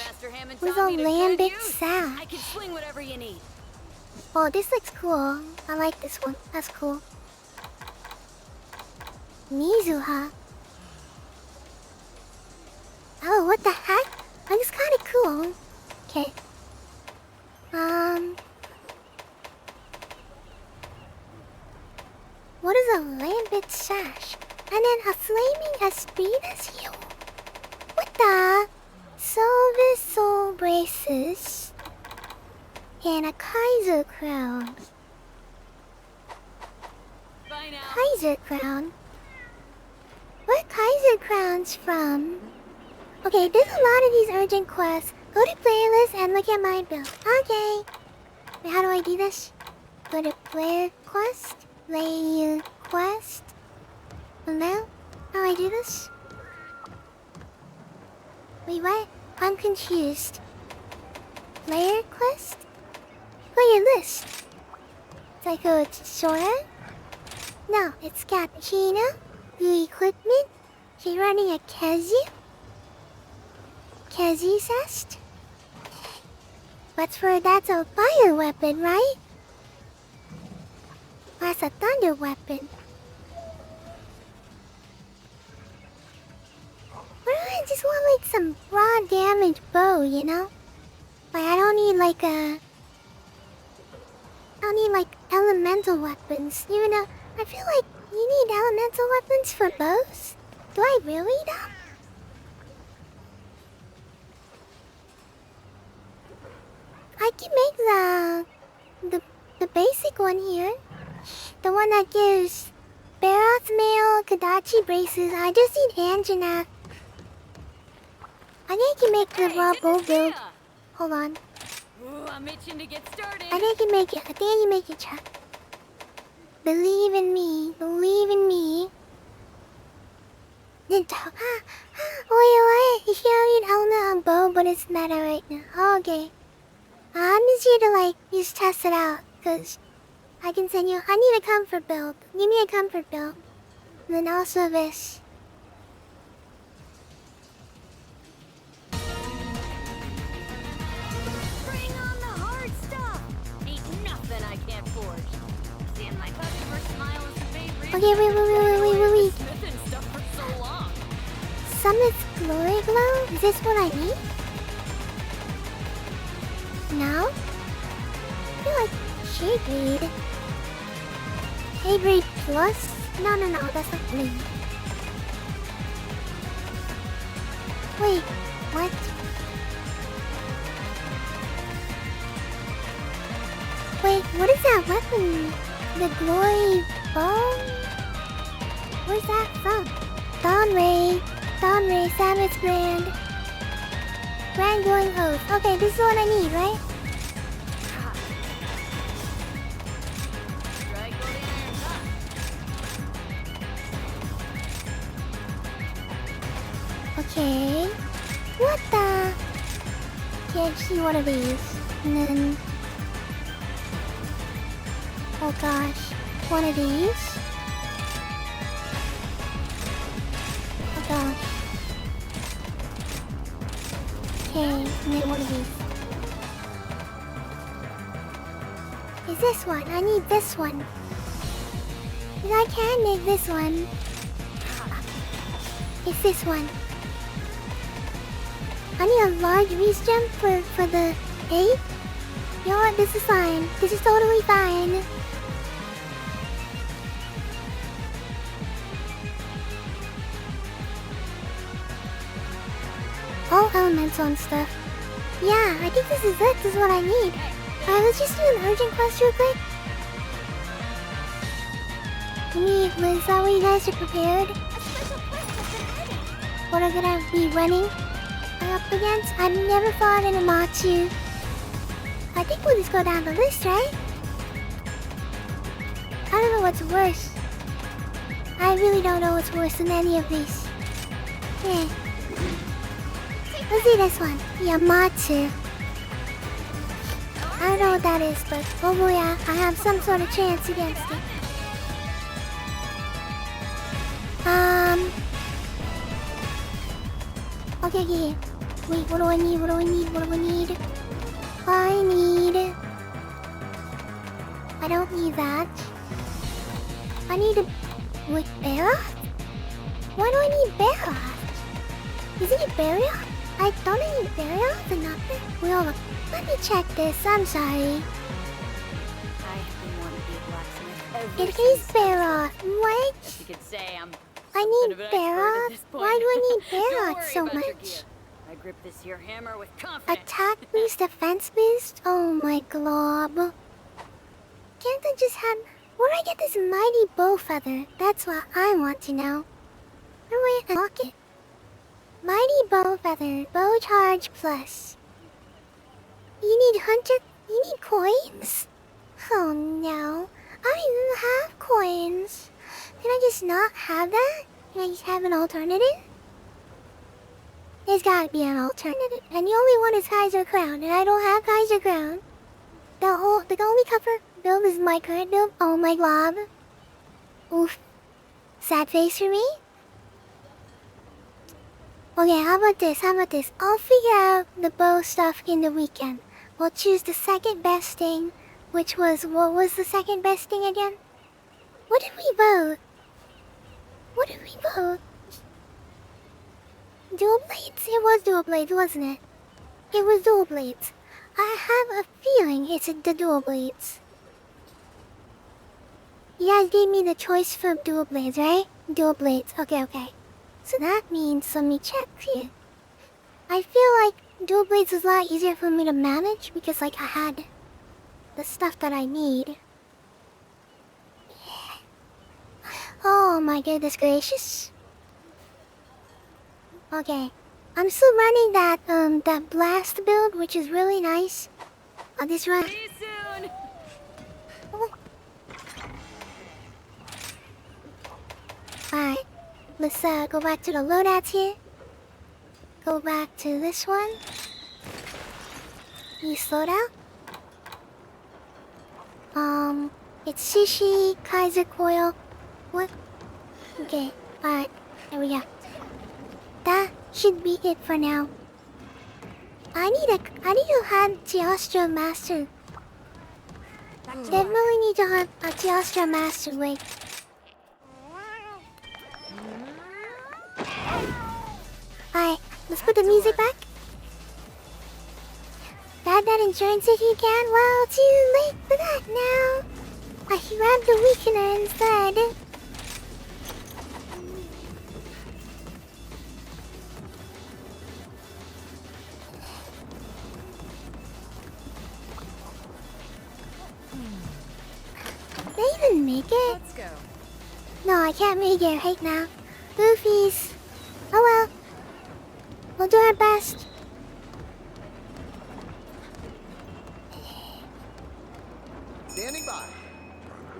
Where's a lambit sash? I can swing whatever you need. Oh, this looks cool. I like this one. That's cool. Mizuha. Oh, what the heck? Looks kinda cool. Okay. What is a lambit sash? And then a flaming Aspidas heal. What the? Silver soul braces. And a Kaiser crown. Bye now. Kaiser crown? Where are Kaiser crowns from? Okay, there's a lot of these urgent quests. Go to playlist and look at my build. Okay. Wait, how do I do this? Go to player quest. Player quest. Hello? How do I do this? Wait, what? I'm confused. Player quest? Player list. So I go to Sora? No, it's Cappuccino. New equipment. She's running a Kazu. Kazu zest. That's a fire weapon, right? That's a thunder weapon. What do I just want like some raw damage bow, you know? Like I don't need like elemental weapons. Even though I feel like you need elemental weapons for bows. Do I really though? I can make the basic one here. The one that gives Barroth's mail Kadachi braces. I just need Anjanath. I think I can make the raw bow build. Hold on. Ooh, I'm itching to get started. I think I can make it. I think I can make it, Chuck. Believe in me. Believe in me. Wait, what? You don't need element on bow, but it's meta right now. Okay. I'm just here to like just test it out, cause I can send you. I need a comfort build. Give me a comfort build, and then also this. Bring on the hard stuff. Ain't nothing I can't forge. Seeing my customer smile is the main reason. Okay, wait. Smithing stuff for so long. Summit's glory glow. Is this what I need? No? I feel like Shade Shade Plus? No, that's not me. Wait, what? Wait, what is that weapon? The glory bow? Where's that from? Dawnray, Sabbath brand. Grand glowing hose. Okay, this is what I need, right? Reiko the Iron Top. Okay. What the? Can't see one of these. And then... Oh gosh. One of these. Oh gosh. Okay, make one of these. Is this one? I need this one. Because I can make this one. It's this one. I need a large reach jump for the Hey? You know what? This is fine. This is totally fine. All elemental and stuff. Yeah, I think this is it. This is what I need. Alright, let's just do an urgent quest real quick. Is that what you guys are prepared? What are gonna be running up against? I've never fought an Amatsu. I think we'll just go down the list, right? I don't know what's worse. I really don't know what's worse than any of these. Yeah. Let's see this one. Yamatsu. I don't know what that is, but oh boy, I have some sort of chance against it. Okay. Wait, what do I need? I don't need that. I need a... Wait, Barroth? Why do I need Barroth? Is it Barroth? I thought I need Barroth or nothing. Well, let me check this. I'm sorry. I've been wanting to be a blacksmith ever It is since. Barroth. What? You could say I'm I something need of an expert at Barroth? this point. Why do I need Don't Barroth worry so about your much? gear. I grip this here hammer with confidence. Attack boost, defense boost? Oh my glob. Can't I just have... Where do I get this mighty bow feather? That's what I want to know. Where do I unlock it? Mighty bow feather, bow charge plus. You need 100... You need coins? Oh no. I don't even have coins. Can I just not have that? Can I just have an alternative? There's gotta be an alternative. And the only one is Kaiser Crown, and I don't have Kaiser Crown. The only cover build is my current build. Oh my glob. Oof. Sad face for me? Okay, how about this? I'll figure out the bow stuff in the weekend. We'll choose the second best thing, which was... What was the second best thing again? What did we vote? Dual blades? It was dual blades, wasn't it? It was dual blades. I have a feeling it's the dual blades. You guys gave me the choice for dual blades, right? Dual blades. Okay. So that means, let me check here. I feel like dual blades is a lot easier for me to manage because, like, I had the stuff that I need. Oh my goodness gracious. Okay. I'm still running that blast build, which is really nice. I'll just run. See you soon. Alright. Let's go back to the loadouts here. Go back to this one. East loadout. It's sushi, Kaiser coil. What? Okay, alright. There we go. That should be it for now. I need to have Geostra Master. Definitely need to have a Geostra Master wig. Alright, let's put the music back. Add that insurance if you can. Well, too late for that now. I grabbed the weakener instead. Did they even make it? Let's go. No, I can't make it right now. Goofies. Oh well. We'll do our best. Standing by.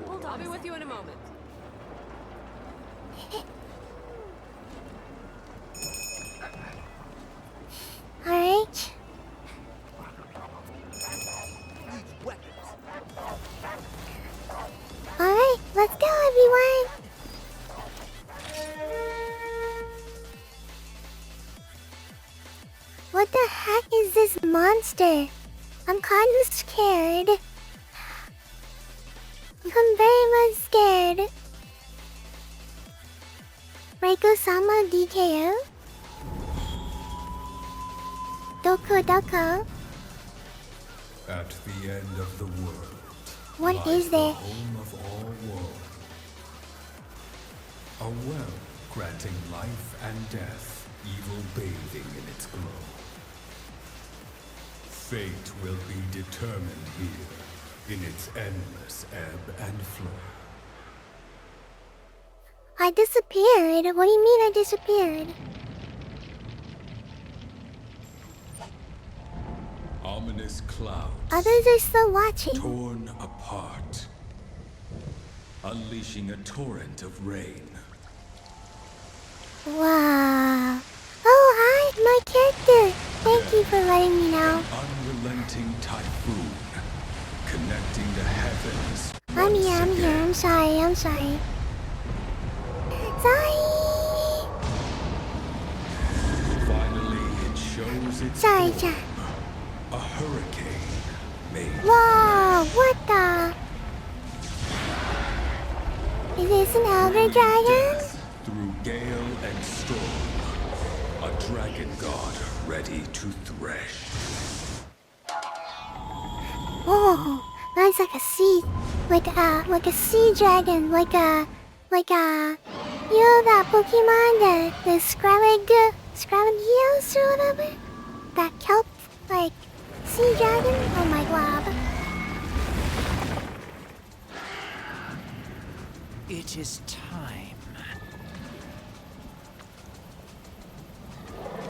Hold on. I'll be with you in a moment. Alright. Alright, let's go everyone. What the heck is this monster? I'm kind of scared. I'm very much scared. Reiko-sama DKO? Doko. At the end of the world, What lies is the there? home of all worlds. A well granting life and death, evil bathing in its glow. Fate will be determined here, in its endless ebb and flow. I disappeared. What do you mean I disappeared? Ominous clouds, Others are still watching. torn apart, unleashing a torrent of rain. Wow. Oh, hi, my character. Thank you for letting me know. Unrelenting typhoon, connecting the heavens. I'm once here, I'm here. again. I'm sorry, I'm sorry. Sorry. Finally, it shows its Sorry, form. Jack. A hurricane made. Whoa, what the? Is this an elder dragon? Death through gale and storm. A dragon god ready to thresh. Oh, that's like a sea, like a sea dragon, like a, you know that Pokemon, the Scramagios or whatever? That kelp, like, sea dragon? Oh my god. It is time.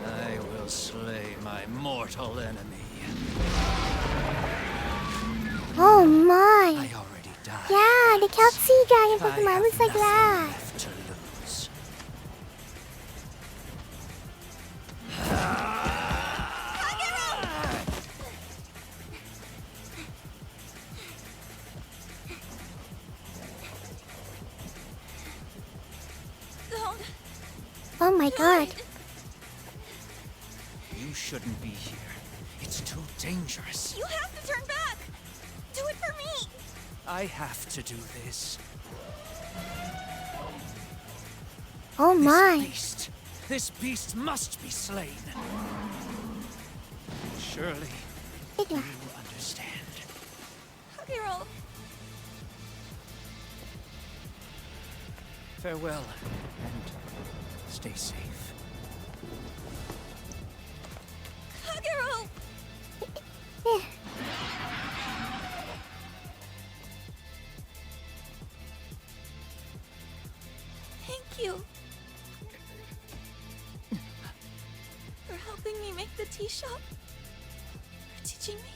I will slay my mortal enemy. Oh my. I already died. Yeah, the kelp sea dragon I Pokemon have looks like nothing that. left to lose. Don't. Oh my god. You shouldn't be here. It's too dangerous. You have to turn back. Do it for me. I have to do this. Oh my. This beast must be slain. Surely you understand. Hero. Farewell, and stay safe. Hero. Yeah. Thank you. For helping me make the tea shop. For teaching me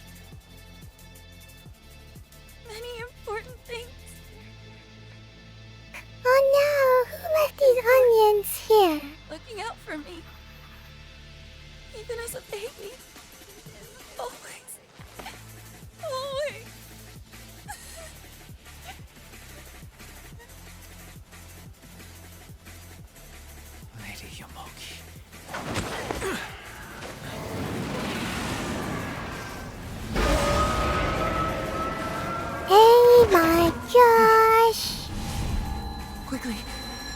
many important things. Oh no, who left these onions here? Looking out for me. Even as a baby. Always. Always. Lady Yamoki. Hey my gosh. Quickly,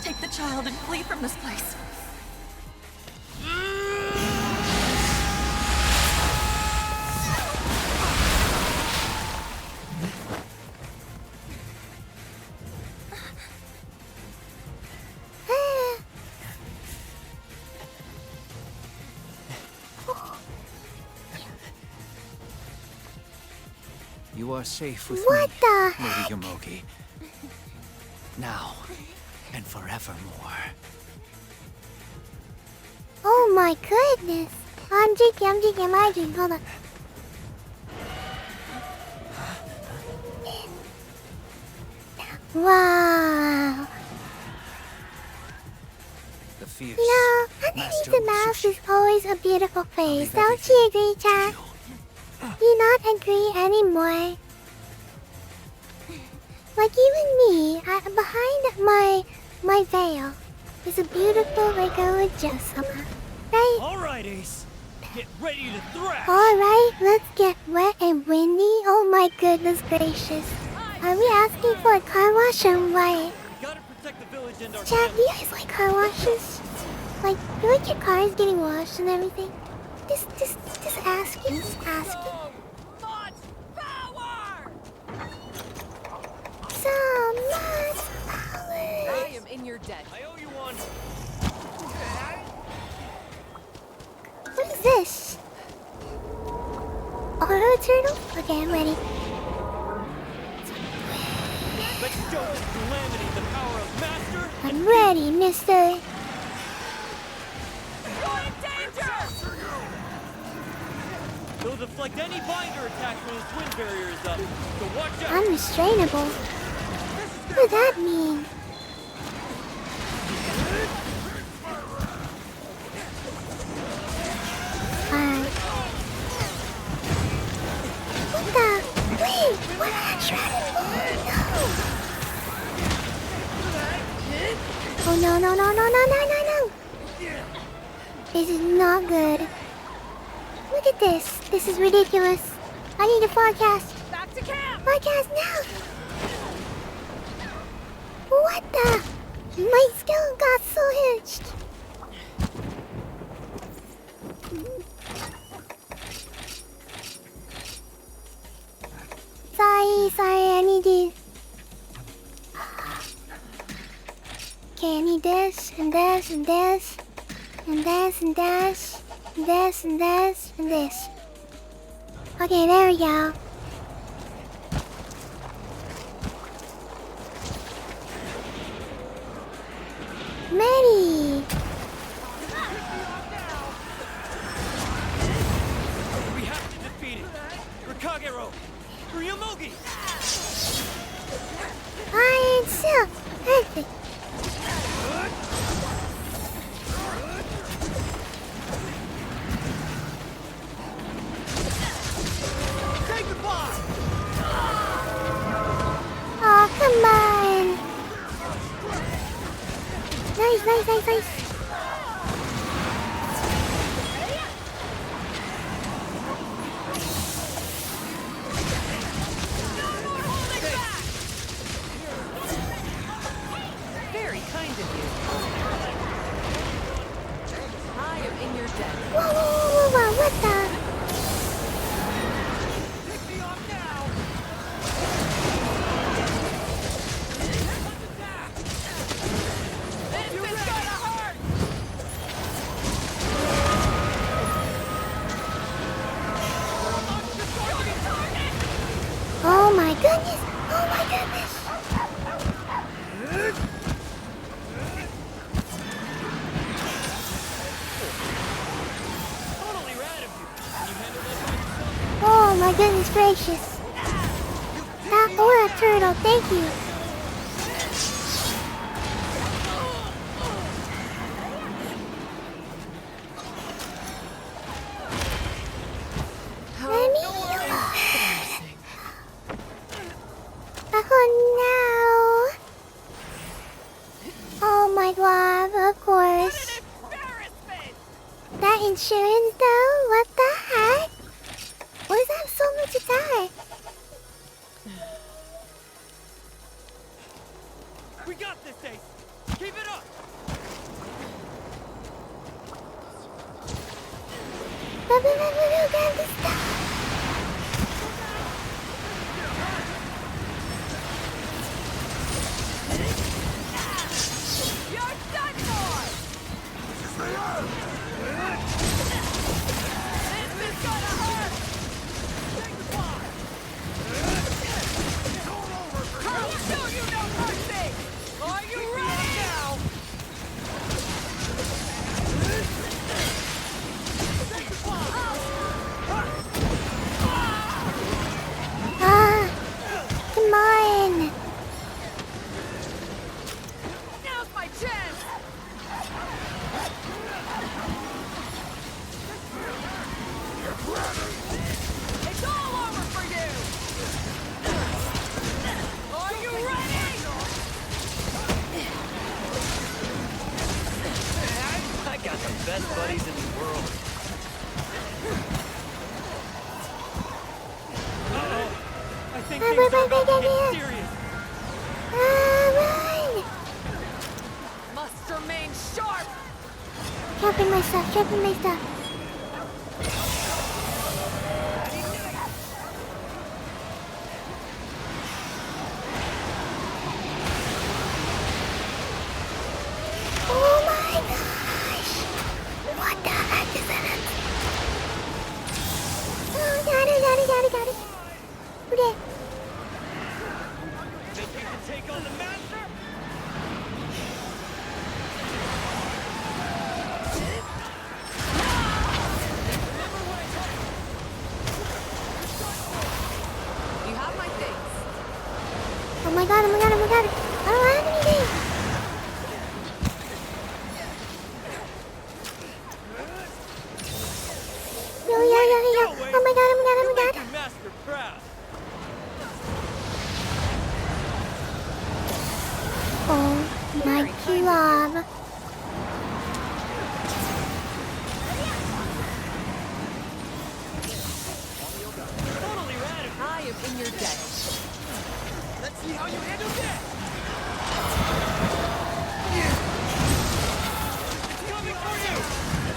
take the child and flee from this place. You are safe with What me, the Lady heck? Yamoki. Now and forevermore. Oh my goodness. I'm jigging, hold on. Wow. The fierce. You know, Master underneath the mask Utsushi. is always a beautiful face. leave Don't everything you agree, Chad? Do you not agree anymore? Like even me, behind my veil is a beautiful Reiko Jessamma. Right? All right, Ace. Get ready to thrash. Alright, let's get wet and windy. Oh my goodness gracious. Are we asking for a car wash or what? Gotta protect the village and our Chad, do you guys like car washes? Like, you like your cars getting washed and everything? Just asking, just asking. your debt. I owe you one. What is this? Auto turtle? Okay, I'm ready. Let's show this calamity the power of master. I'm ready, mister. You're in danger! They'll deflect any binder attacks when his wind barrier is up. So watch out. Unrestrainable. What does that mean? What the? Wait! What am I trying for? No! Oh no no no no no no no no! This is not good. Look at this. This is ridiculous. I need a forecast. Back to camp! Forecast now! What the? My skill got so hitched. Sorry, I need it. Okay, I need this, and this, and this, and this, and this, and this, and this, and this. Okay, there we go. Ready. We have to defeat it. Rikagero. Ryumogi. Iron Silk. Perfect. Say goodbye. Oh, come on. Nice. Very kind of you. I am in your debt. Whoa, what the? Pick me up now. This is gonna hurt! Oh my goodness. Oh my goodness. Totally rad of you. Can you handle that by yourself? Oh my goodness gracious. That aura turtle, thank you. Oh no! Oh my god, of course. That insurance though? What the heck? Why does that have so much attack? We got this, Ace. Keep it up. Grab this stuff. You're done for! This is gonna hurt! I'll show you no mercy! Are you ready now? Come on. Now's my chance! It's all over for you! Are you ready? I got the best buddies in the world. Uh-oh. I think things are about to get serious. Run! Must remain sharp! Dropping my stuff. my god, oh my god, oh my god. I don't have anything. Yo. Oh my god, oh my god, oh my god. Your master proud. Oh my god. Totally rad. I am in your debt. Let's see how you handle this. It's coming for you.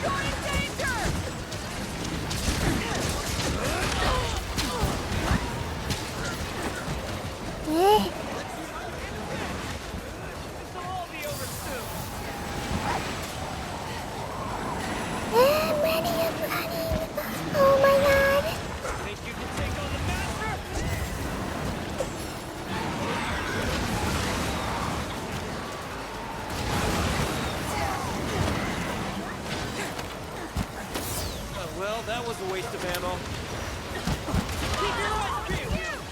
You're in danger! Eh. This'll all be over soon. I'm running. Oh my god. Think you can take on the master? Well, that was a waste of ammo. Keep your eyes peeled.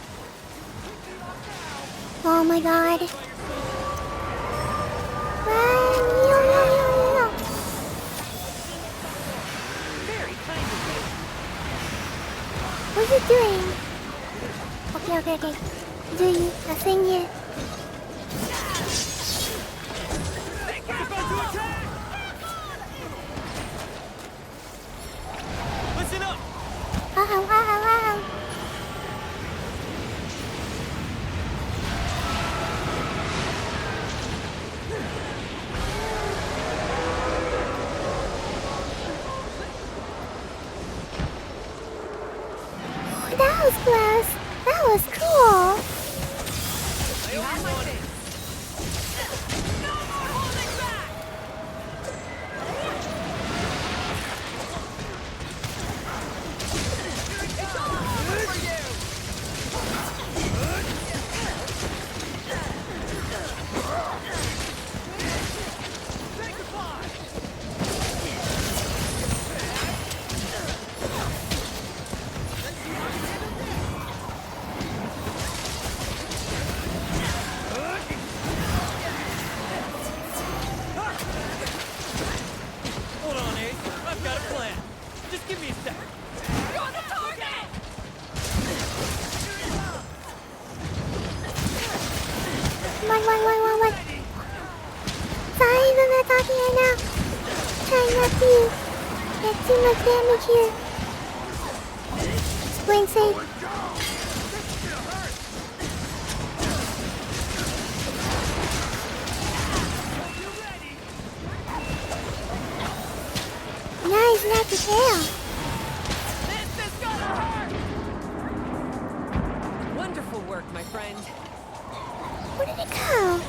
Oh my god. Run. Yo. Very kind of you. What's it doing? Okay. Doing a thing here. It's about to attack! Listen up! Uh-oh. That was close. That was cool. I only want it. No more holding back! It's all over for you! Say goodbye! Hold on, Ace. I've got a plan. Just give me a sec. You're the target! Come on. Sorry, I'm not talking right now. Trying not to get too much damage here. Just playing safe. Nice, not the tail. This is gonna hurt! Wonderful work, my friend. Where did it go?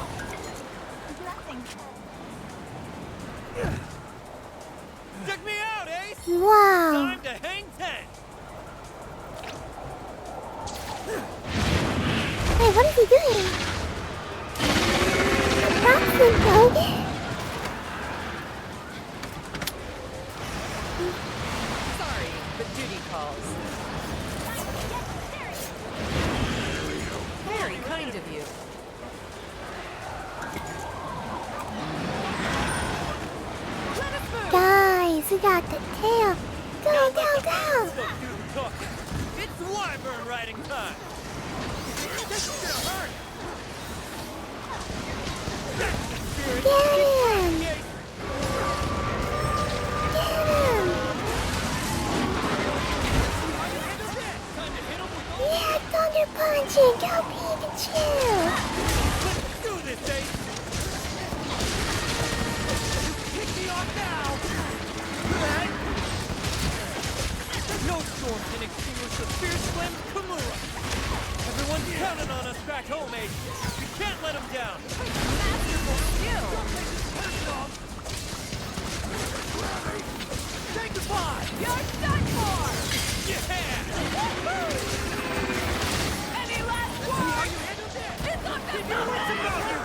Check me out, Ace! Wow. Time to hang ten! Hey, what is he doing? Boxing dog? Sorry, but duty calls. Very kind of you. Let us move! Guys, we got the tail. Go. Stop do the talking. It's wyvern riding time! This is gonna hurt! That's the spirit! Get him. Yes. Get him. Time to hit him with all Yeah, thunder punching. Go Pikachu. Let's do this, Ace! Kick me off now! No storm can extinguish the fierce flame of Kimura! Everyone's counting on us back home, Ace! We can't let them down! Masterful skill! Say goodbye! You're done for! Yeah! Any last See how words? you handle this! It's up to Keep your wits about you!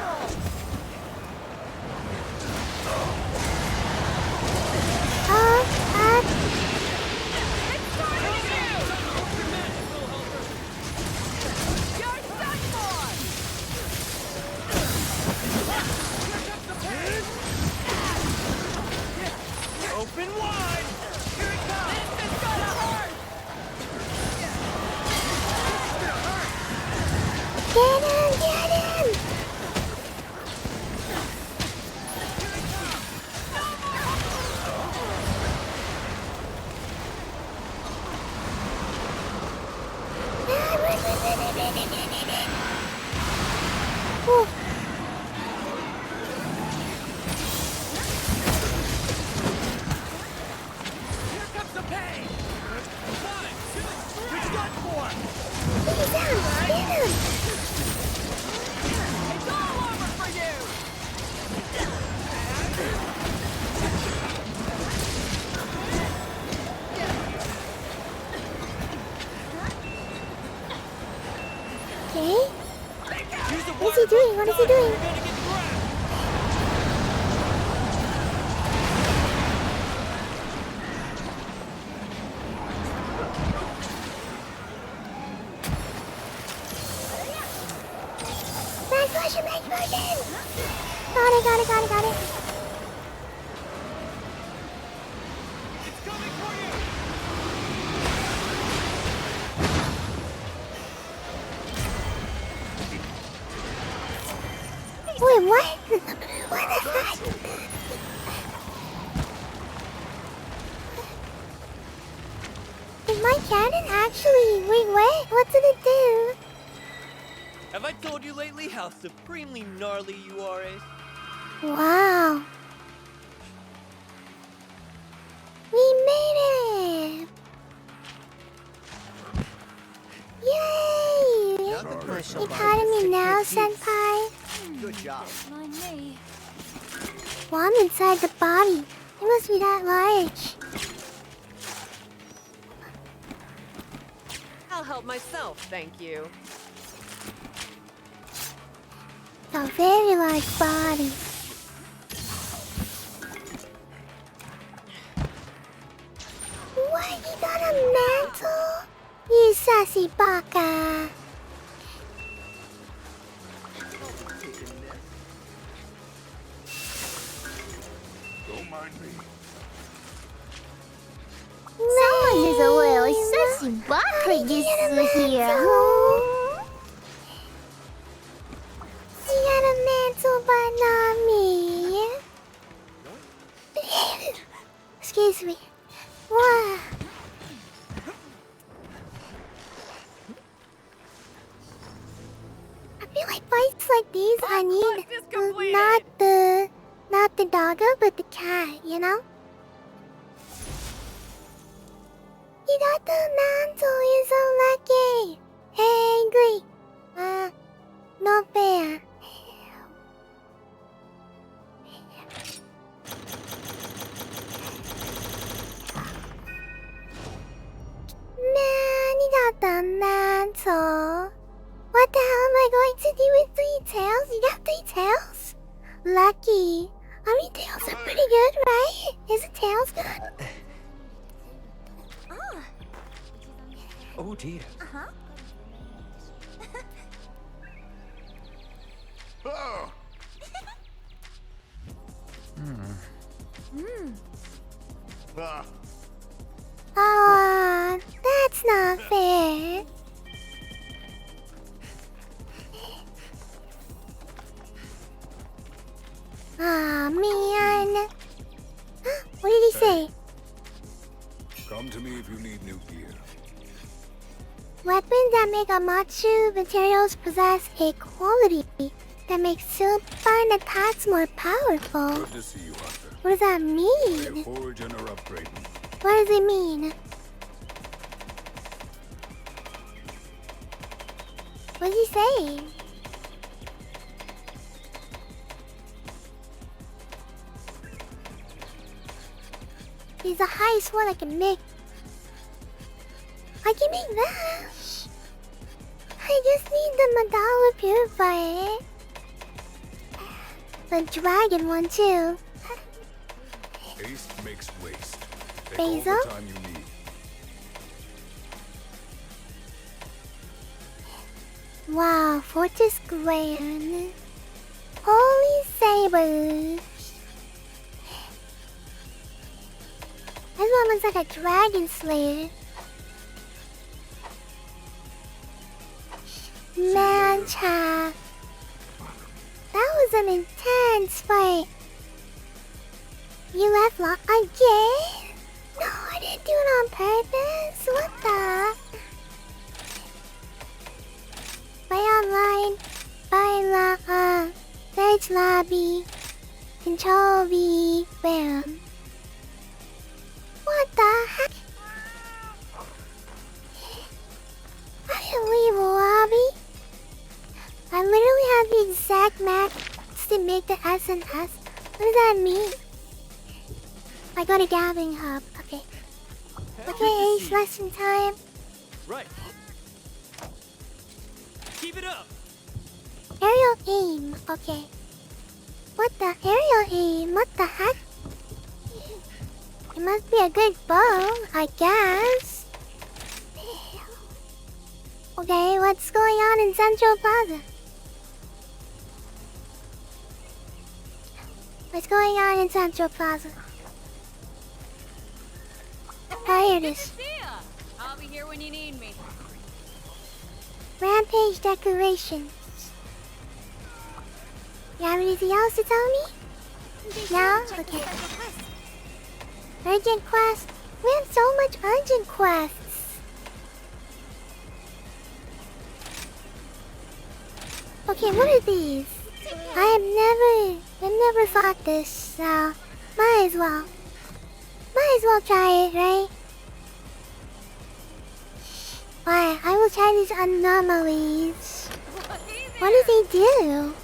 It's starting you! You're done for! Get him! Get him! Ooh. Here comes the pain! 1, 2, 3, which one more? He's down! Get him! It's all over for you! Okay. Use the What is he doing? What is he doing? You're gonna get grabbed! Backslash and backslash! Got it, got it, got it, got it. It's coming for you! Wait, what? What the heck? Is my cannon actually... Wait, what? What did it do? Have I told you lately how supremely gnarly you are, Ace? Wow. We made it! Yay! Nothing personal. You proud of me now, Senpai? Good job. Mind me. Well, I'm inside the body. It must be that large. I'll help myself, thank you. A very large body. What? You got a mantle? You sassy baka. Don't mind me. Someone is a little sassy baka this here. You got a mantle, but not me. Excuse me. What? I feel like fights like these, I need quest is completed. not the doggo, but the cat, you know? You got the mantle, you're so lucky. Angry. Not fair. Man, you got the mantle. What the hell am I going to do with 3 tails? You got 3 tails? Lucky. I mean, tails are pretty good, right? Is it tails good? Oh dear. Oh, ah, Oh, that's not fair. Aw, man. What did he say? come to me if you need new gear. Weapons that make Amatsu materials possess a quality that makes silver attacks more powerful. Good to see you, Arthur. What does that Are you mean? foraging or upgrading? What does it mean? What's he saying? He's a highest one I can make. I can make that. I just need the Madala Purifier. The dragon one too. Haste makes waste. Take all Basil? the time you need. Wow, Fortress Grand. Holy Sabers. This one looks like a dragon slayer. Man, chat. That was an intense fight. You left lock again? No, I didn't do it on purpose. What the? Buy online. Buy search lobby. Control V. Bam. What the heck? I didn't leave a lobby. I literally have the exact max to make the S and S. What does that mean? I got a gathering hub. Okay. Okay, Ace, lesson time. Right. Keep it up. Aerial aim. Okay. What the aerial aim? What the heck? It must be a good bow, I guess. Okay, what's going on in Central Plaza? What's going on in Central Plaza? Fire this. I'll be here when you need me. Rampage decorations. You have anything else to tell me? No? Okay. Urgent quest? We have so much urgent quests. Okay, what are these? I've never fought this, so might as well try it, right? Alright, I will try these anomalies. What does he do?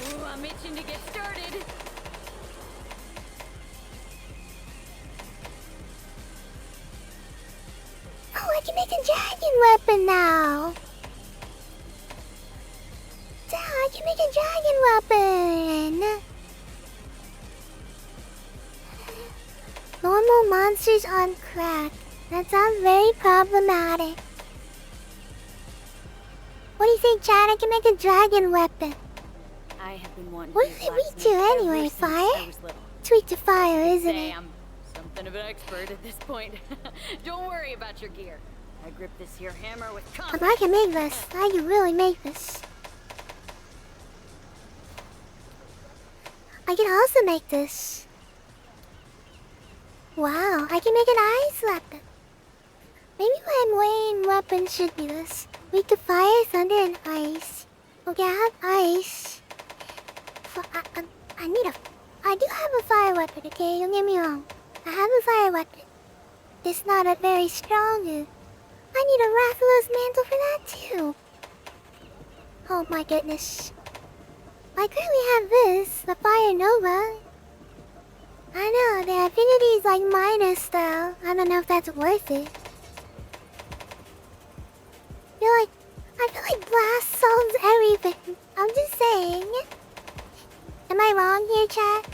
Ooh, I'm itching to get started. Oh, I can make a dragon weapon now. Yeah, I can make a dragon weapon. Normal monsters on crack. That sounds very problematic. What do you think, Chad? I can make a dragon weapon. I have been wanting What to is it blacksmith weak to ever anyway? since Fire? I was little. Tweak to fire, isn't Say it? I'm something of an expert at this point. Don't worry about your gear. I grip this here hammer with confidence. I can make this. I can really make this. I can also make this. Wow, I can make an ice weapon. Maybe my main weapon should be this. We could fire, thunder, and ice. Okay, I have ice. I do have a fire weapon, okay? Don't get me wrong. I have a fire weapon. It's not a very strong one. I need a Rathalos mantle for that too. Oh my goodness. I currently have this, the Fire Nova. I know, the affinity is like minus though. I don't know if that's worth it. I feel like blast solves everything. I'm just saying. Am I wrong here, chat?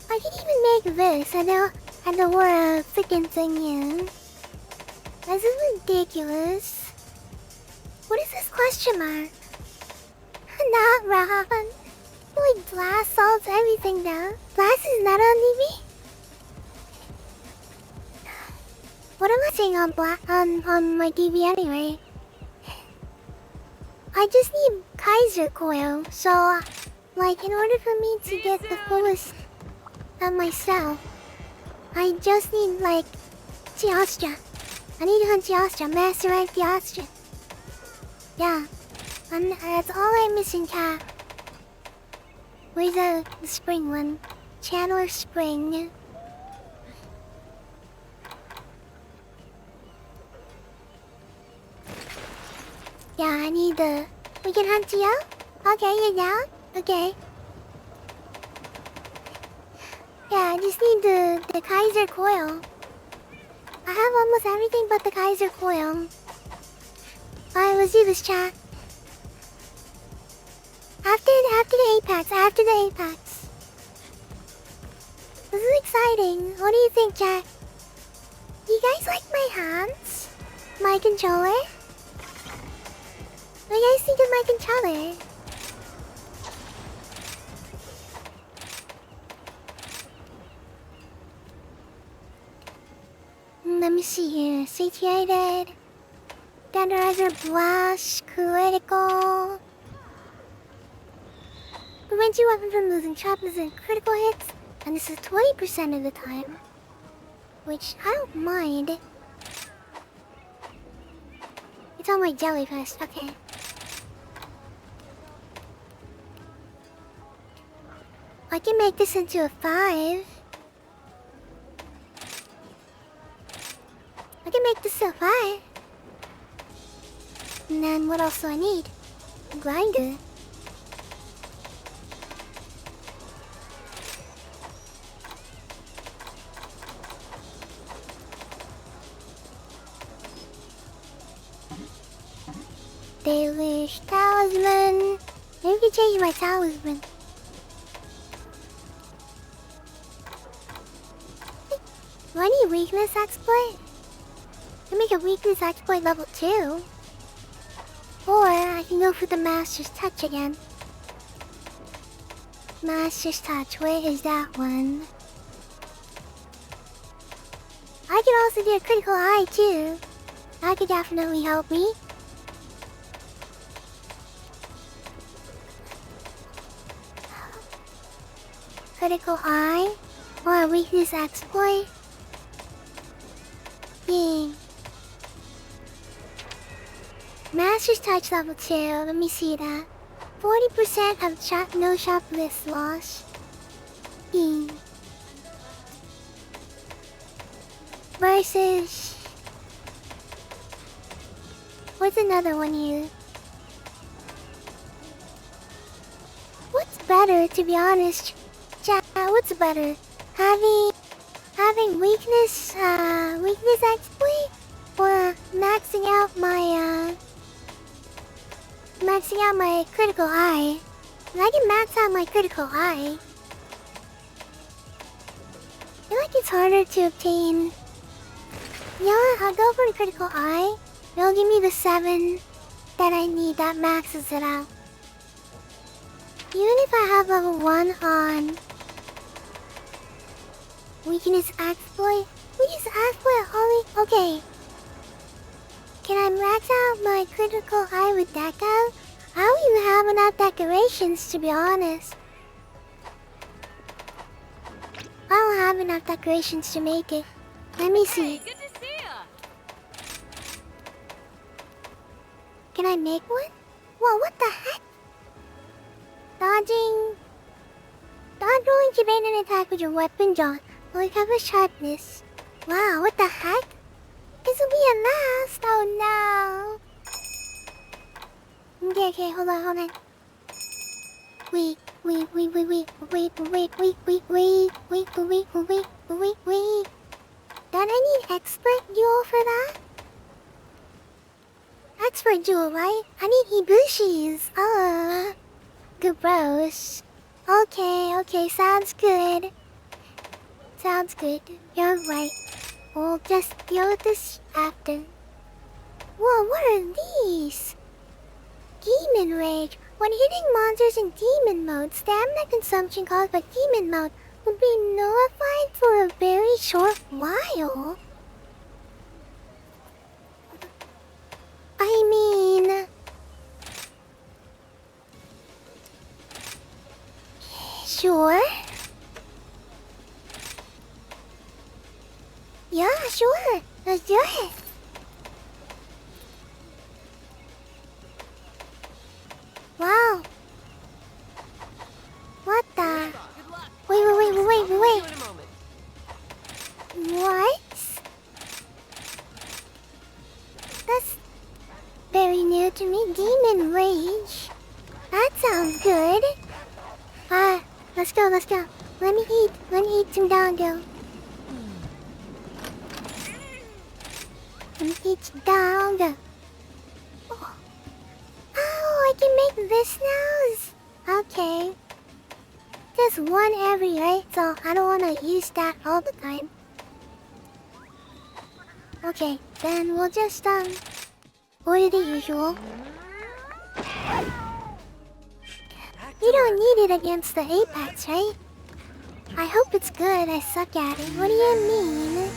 I can even make this. I don't want a freaking thing in. This is ridiculous. What is this question mark? Not wrong. I feel like blast solves everything now. Blast is not on TV? What am I saying on my TV anyway? I just need Kaiser coil, so like in order for me to get the fullest of myself, I just need like Geostra. I need to hunt Geostra, master rank Geostra. Yeah, and that's all I'm missing, cat. Where's the spring one? Channeler Spring. Yeah, I need the... We can hunt you? Okay, you're down? Okay. Yeah, I just need the Kaiser coil. I have almost everything but the Kaiser coil. Alright, let's do this, chat. After the Apex, after the Apex. This is exciting. What do you think, chat? You guys like my hands? My controller? What do you guys think of my controller? Let me see here. Satiated. Tenderizer Blast, critical. Prevents your weapon from losing sharpness and critical hits, and this is 20% of the time. Which I don't mind. It's on my jellyfish, okay. I can make this into a 5. I can make this a 5. And then what else do I need? A grinder. Deluge talisman. Maybe we can change my talisman. Do I need weakness exploit? I make a weakness exploit level 2. Or I can go for the Master's Touch again. Master's Touch, where is that one? I could also do a critical eye too. That could definitely help me. Critical eye or a weakness exploit. Dang. Master's Touch level 2. Let me see that. 40% of no sharpness loss. Dang. Versus. What's another one here? What's better, to be honest? Chat, what's better? Having weakness exploit, or maxing out my critical eye. And I can max out my critical eye. I feel like it's harder to obtain. You know what? I'll go for the critical eye. It'll give me the 7 that I need. That maxes it out. Even if I have level 1 on weakness exploit. Weakness exploit, Holly. Okay. Can I max out my critical eye with Deco? I don't even have enough decorations, to be honest. I don't have enough decorations to make it. Let me see. Good to see ya. Can I make one? Whoa, what the heck? Dodging. Dodge rolling to evade an attack with your weapon, John. Only cover sharpness. Wow, what the heck? This will be a last. Oh no. Okay, hold on. Wait. Don't I need expert duel for that? Expert duel, right? I need Ibushi's. Good bros. Okay, sounds good. Sounds good. You're right. We'll just deal with this after. Whoa, what are these? Demon Rage. When hitting monsters in demon mode, stamina consumption caused by demon mode will be nullified for a very short while. I mean... Sure. Yeah, sure. Let's do it. Wow. What the? Wait. What? That's very new to me. Demon Rage. That sounds good. Let's go. Let me eat some dango. Let me eat some dango. Oh, I can make this now? Okay. Just one every, right? So I don't want to use that all the time. Okay, then we'll just, order the usual. You don't need it against the Apex, right? I hope it's good. I suck at it. What do you mean?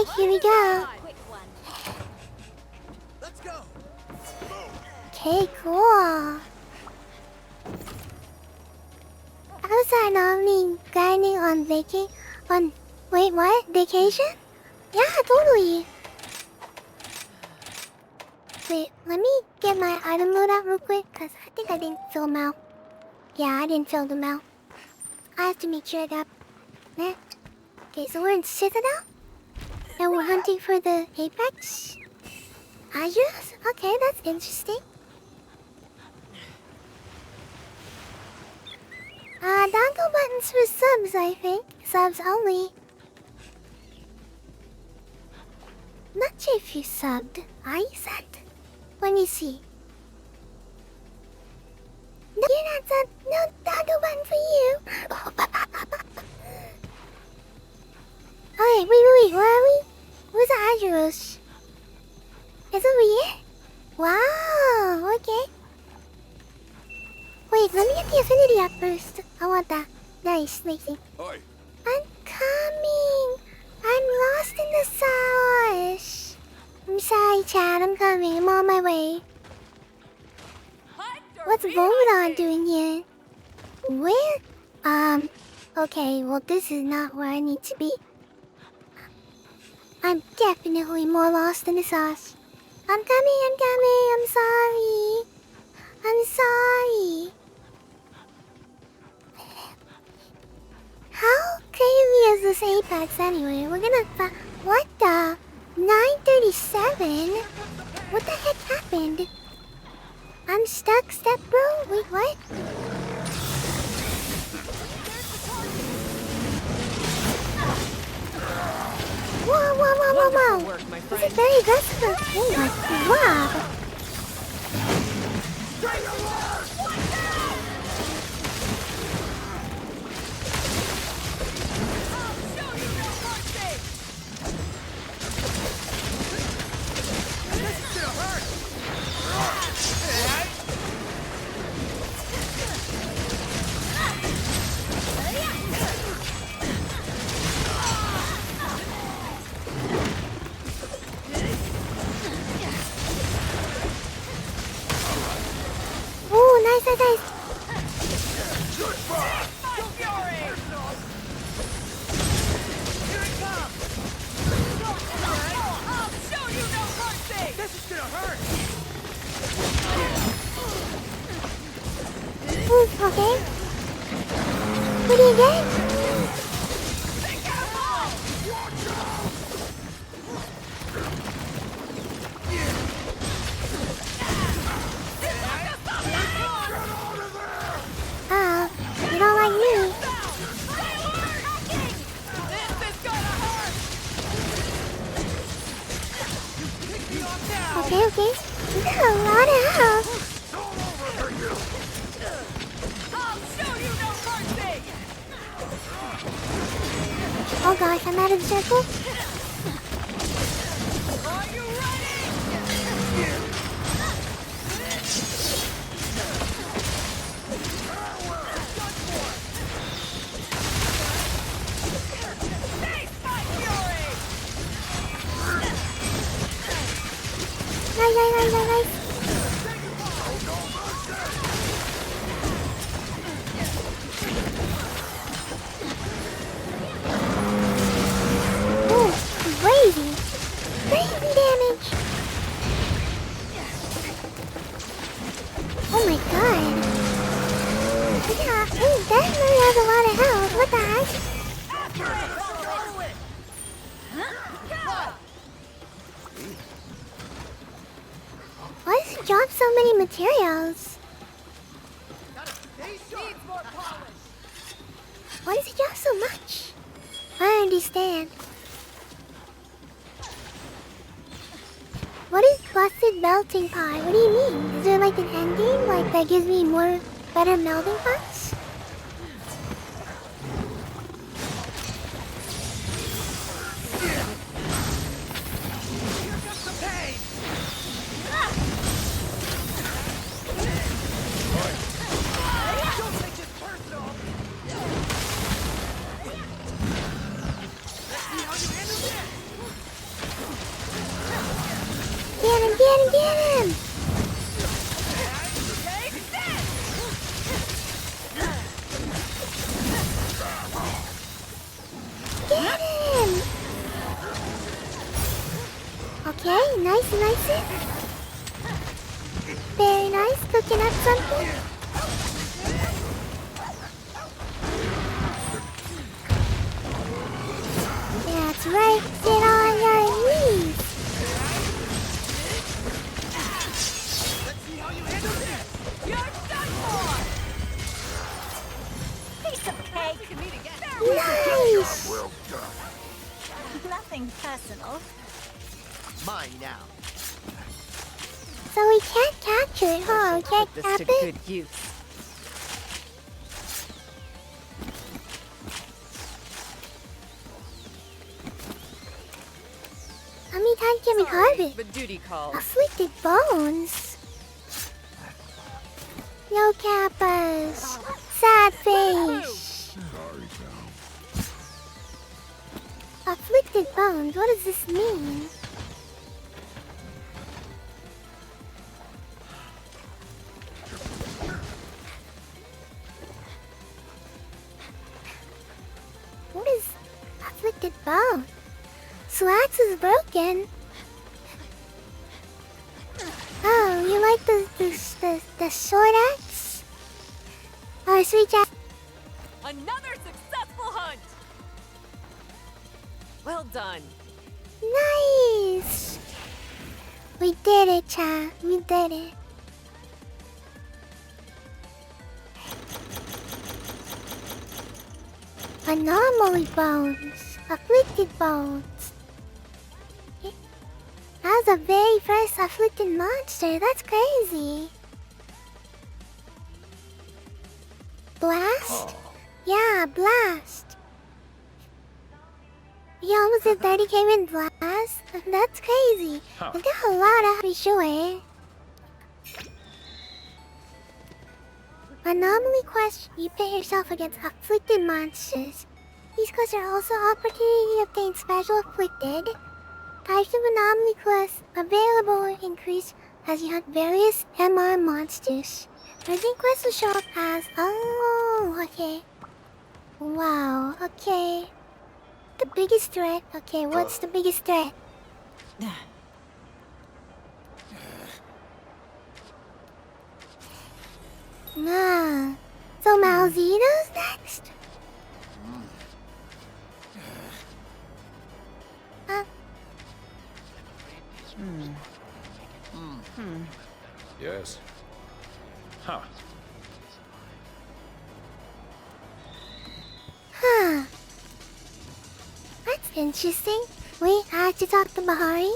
Okay, here we go. Quick one. Let's go. Okay, cool. How's that normally grinding on wait, what? Vacation? Yeah, totally. Wait, let me get my item load out real quick, cause I think I didn't fill them out. Yeah, I didn't fill them out. I have to make sure I got that. Okay, so we're in Citadel. And we're hunting for the Apex. Ayus? Okay, that's interesting. Don't go buttons for subs, I think. Subs only. Not sure if you subbed. Are you subbed? Let me see. No, you're not subbed. No, don't button for you. Okay, wait, where are we? Where's the Azuros? It's over here? Wow, okay. Wait, let me get the affinity up first. I want that. Nice, amazing. Oi. I'm coming. I'm lost in the sauce. I'm sorry, Chad. I'm coming. I'm on my way. What's Volodon doing here? Where? Okay, well, this is not where I need to be. I'm definitely more lost in the sauce. I'm coming. I'm sorry. I'm sorry. How crazy is this Apex anyway? We're gonna what the? 9:37? What the heck happened? I'm stuck, step bro? Wait, what? Whoa. Work, my This friend. is very aggressive. Oh my god. Oh, nice. Ooh, okay. What do you get? You don't like me. Okay. You got a lot of health. Oh gosh, I'm out of the circle. Are you ready? Nice. Ooh, crazy damage. Oh my god. Yeah, he definitely has a lot of health. What the heck? Why does he drop so many materials? Why does he drop so much? I don't understand. What is busted melting pot? What do you mean? Is there like an ending? Like that gives me better melting pots? Get him! Get him! Okay, nice. Very nice, cooking up something. That's right, get on your knees. Let's see how you handle this. You're done for! Piece of cake! To meet again. Nice! Well done. Nothing personal. Mine now. So we can't capture it, huh? We can't This cap to it? good use. How many times can we carve it? But duty calls. Afflicted bones. No kappas. Sad face. Sorry, pal. Afflicted bones. What does this mean? What is afflicted bone? Slacks is broken. Oh, you like the sword axe? Oh, sweet jack. Another successful hunt! Well done. Nice. We did it, chat. We did it. Anomaly bones. Afflicted bones. That was the very first afflicted monster. That's crazy. Blast? Yeah, blast. You almost did 30k in blast? That's crazy. We got a lot of be sure. Anomaly quest, you pit yourself against afflicted monsters. These quests are also opportunity to obtain special afflicted. Types of anomaly quests available will increase as you hunt various MR monsters. Urgent quests will show up as... Oh, okay. Wow, okay. The biggest threat? Okay, what's the biggest threat? Nah. So Malzito's next? Yes. Huh. Huh. That's interesting. Wait, I have to talk to Bahari?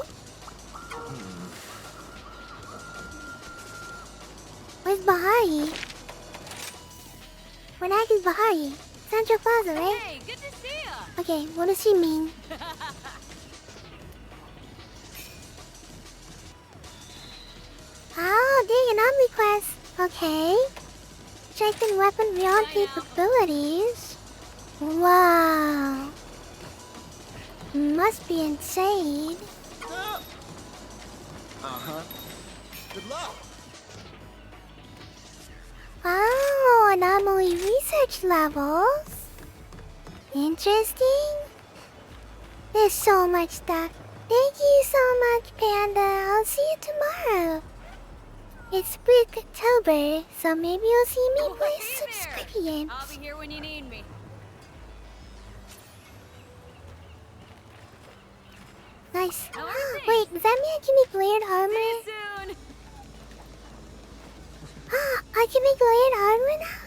Where's Bahari? Where the heck is Bahari? Central Plaza, right? Hey, good to see ya! Okay, what does she mean? Oh, dang, anomaly quest. Okay. Strengthen weapon beyond capabilities. Wow. Must be insane. Uh-huh. Good luck. Wow, anomaly research levels. Interesting. There's so much stuff. Thank you so much, Panda. I'll see you tomorrow. It's Vtuber, so maybe you'll see me play some Squid games. I'll be here when you need me. Nice. I wanna Wait, does that mean I can make layered See armor? you soon! I can make layered armor now?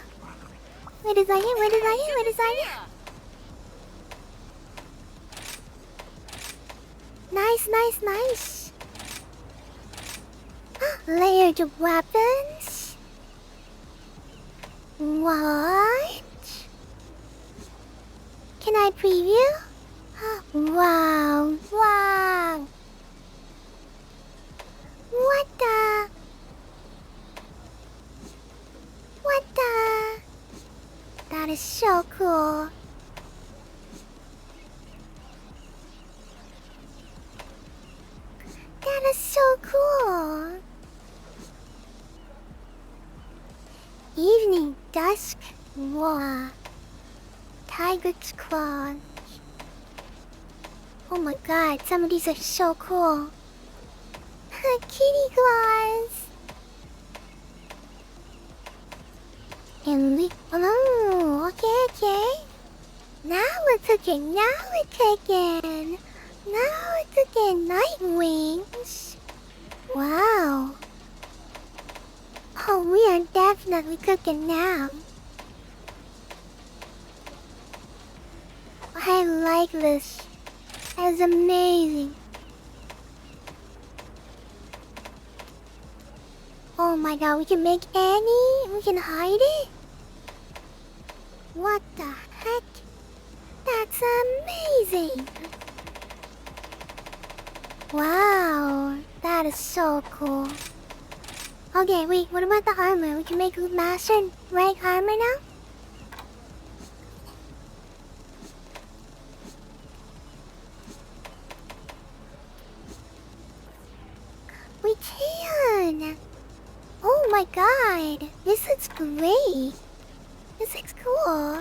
Wait a second, wait a second, wait a second. Yeah. Nice, nice, nice. Layered weapons? What? Can I preview? Wow, wow. What the? What the? That is so cool. That is so cool. tiger's claws. Oh my god, some of these are so cool. Kitty claws. And we... Oh, okay. Now we're cooking, now we're cooking. Now we're cooking night wings. Wow. Oh, we are definitely cooking now. I like this. That's amazing. Oh my god, we can make any? We can hide it? What the heck? That's amazing! Wow, that is so cool. Okay, wait, what about the armor? We can make master and rank armor now? We can! Oh my god, this looks great. This looks cool.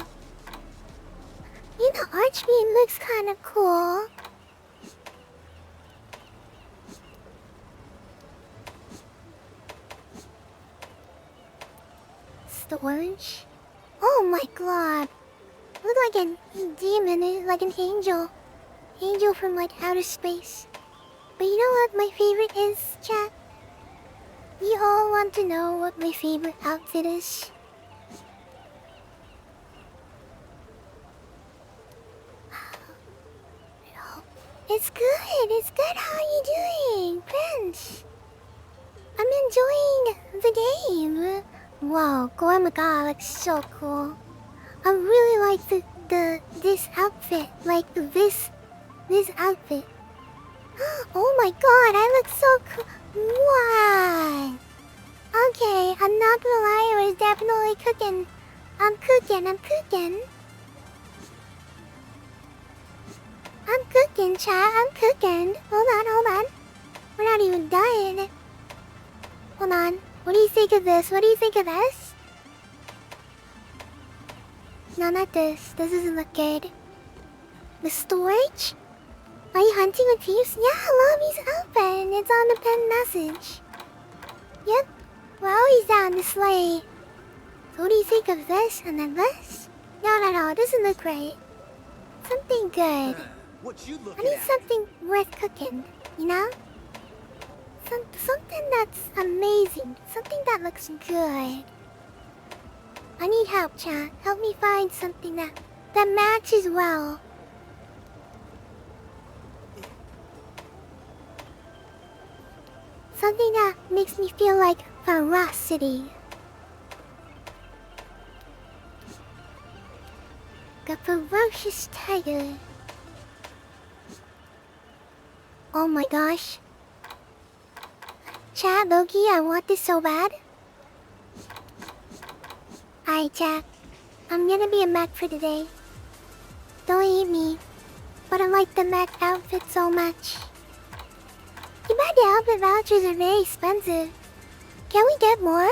You know, Archbeam looks kind of cool. Storage? Oh my god. Look like a demon, like an angel. Angel from like outer space. But you know what my favorite is, chat? You all want to know what my favorite outfit is? It's good, it's good. How are you doing, Prince? I'm enjoying the game. Wow, oh my god, looks so cool. I really like this outfit, like this outfit. Oh my god, I look so cool. What? Okay, I'm not gonna lie, I was definitely cooking. I'm cooking. I'm cooking, chat. I'm cooking. Hold on. We're not even done. Hold on. What do you think of this? No, not this. This doesn't look good. The storage? Are you hunting with thieves? Yeah, lobby's open. It's on the pinned message. Yep. We're always down to slay. So what do you think of this and then this? No. It doesn't look right. Something good. What you I looking need at? something worth cooking, you know? Something that's amazing. Something that looks good. I need help, chat. Help me find something that matches well. Something that makes me feel like ferocity. A ferocious tiger. Oh my gosh. Chat, Loki, I want this so bad. Alright, chat. I'm gonna be a mech for today. Don't hate me. But I like the mech outfit so much. Too bad the outfit vouchers are very expensive. Can we get more?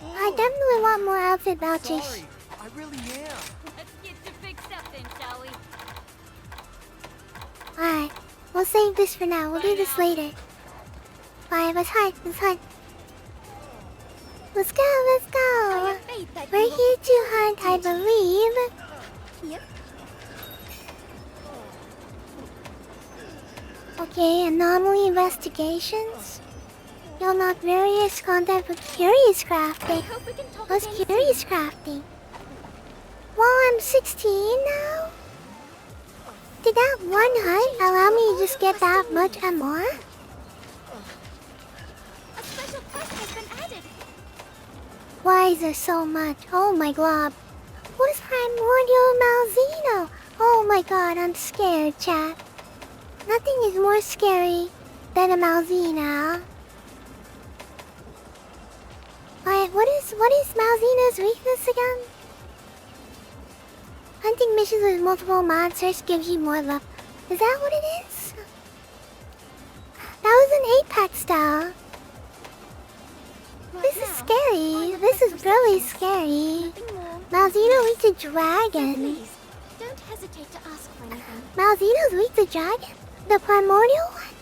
I definitely want more outfit vouchers. Sorry, I really am. Let's get you fixed up then, shall we? Alright, we'll save this for now. We'll do this later. Alright, let's hunt. Let's go. We're here to hunt, I believe. Yep. Okay, anomaly investigations. You'll not various content for curious crafting. Hope we can talk What's again curious soon. crafting? Well, I'm 16 now. Did that one hunt allow me to just get that much and more? A special quest has been added. Why is there so much? Oh my god. What is Primordial Malzeno? Oh my god, I'm scared, chat. Nothing is more scary than a Malzeno. Alright, what is Malzeno's weakness again? Hunting missions with multiple monsters gives you more luck. Is that what it is? That was an Apex style. This is scary. This is really scary. Malzeno eats a dragon. Please, don't Don't hesitate to ask for anything. Malzino's weak to dragon? The primordial one?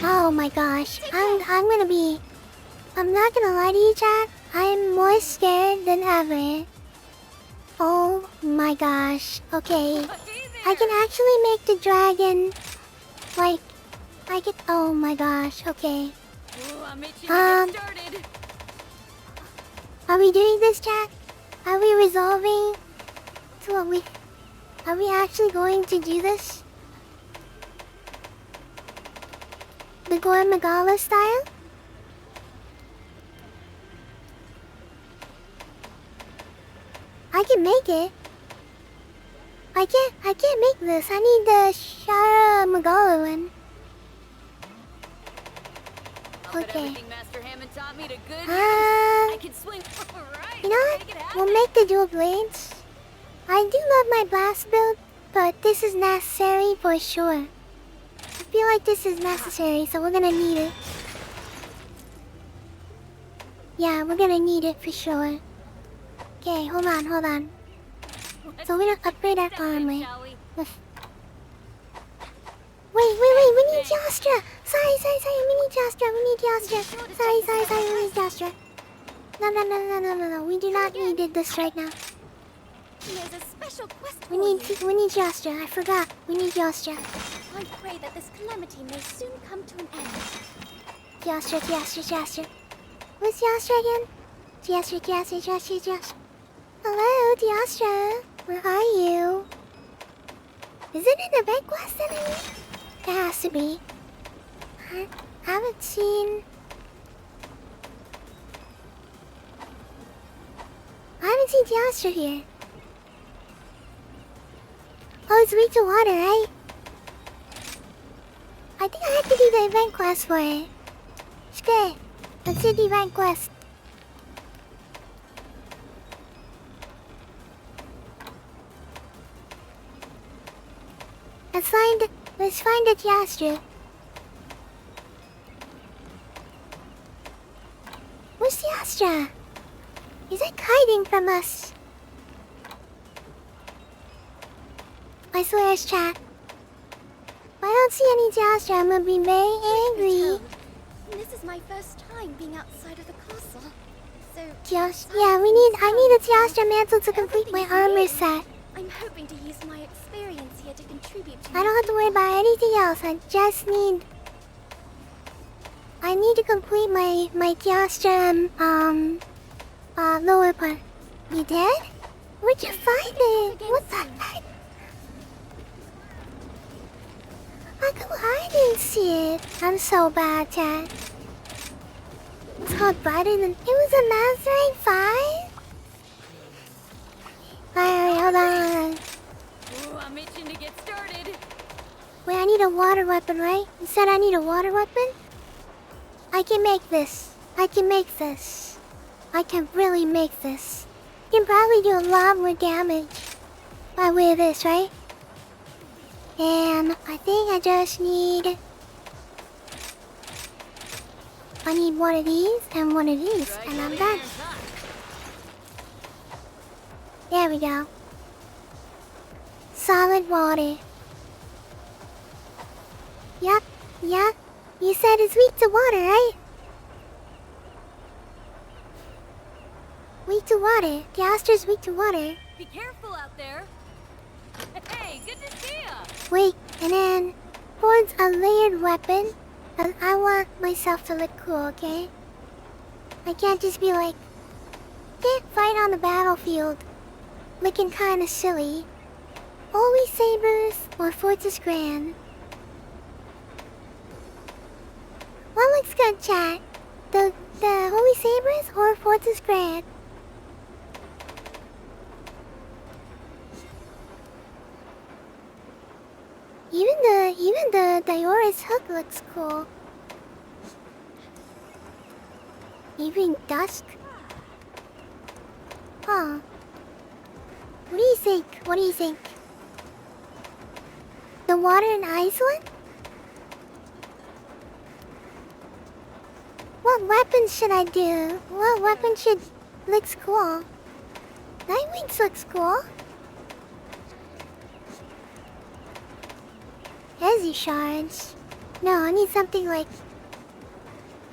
Oh my gosh. I'm gonna be... I'm not gonna lie to you, chat. I'm more scared than ever. Oh my gosh. Okay. I can actually make the dragon... Like... I can... Oh my gosh. Okay. Ooh, I'm itching to get started. Are we doing this, chat? Are we resolving to what we... Are we actually going to do this? The Gore Magala style? I can make it. I can't make this. I need the Shara Magala one. I'll bet Okay. everything Master Hammond taught me to good use. I can swing. Right. You know what? Make it happen. We'll make the dual blades. I do love my blast build, but this is necessary for sure. I feel like this is necessary, so we're gonna need it. Yeah, we're gonna need it for sure. Okay, hold on. So we're gonna upgrade our armor. Shall we? Wait, we need Jastra! Sorry, we need Jastra. Sorry, we need Jastra. No, we do not need this right now. There's a special quest We for need you. Jastra, I forgot. We need Jastra. I pray that this calamity may soon come to an end. Jastra. Where's Jastra again? Jastra. Hello, Jastra. Where are you? Is it in the bed quest enemy? It has to be. I haven't seen... Jastra here. Oh, it's weak to water, right? I think I have to do the event quest for it. It's good. Let's do the event quest. Let's find the Jastra. Where's Jastra? He's like hiding from us. I swear it's chat. If I don't see any Jastra, I'm gonna be very angry. This is my first time being outside of the castle. So Yeah, I need a Jastra mantle to complete my armor set. I'm hoping to use my experience here to contribute to I don't have to worry about anything else. I need to complete my Jastra lower part. You did? Where'd you find it? What the heck? How come I didn't see it? I'm so bad, chat. It's called brighter than... It was a Master Rank 5? Alright, hold on. Ooh, I'm itching to get started. Wait, I need a water weapon, right? You said I need a water weapon? I can make this. I can really make this. I can probably do a lot more damage by way of this, right? And I think I just need... I need one of these and one of these, and I'm done. There we go. Solid water. Yep. You said it's weak to water, right? Weak to water. The Astra's weak to water. Be careful out there. Hey, good to see ya. Wait, and then towards a layered weapon, I want myself to look cool, okay? I can't just be like, can't fight on the battlefield, looking kinda silly. Holy Sabers or Fortress Grand? What looks good, chat? The Holy Sabers or Fortress Grand? Even the Diora's hook looks cool. Even Dusk? Huh. What do you think? The water and ice one? What weapon should I do? What weapon looks cool? Nightwings looks cool. Resi shards. No, I need something like...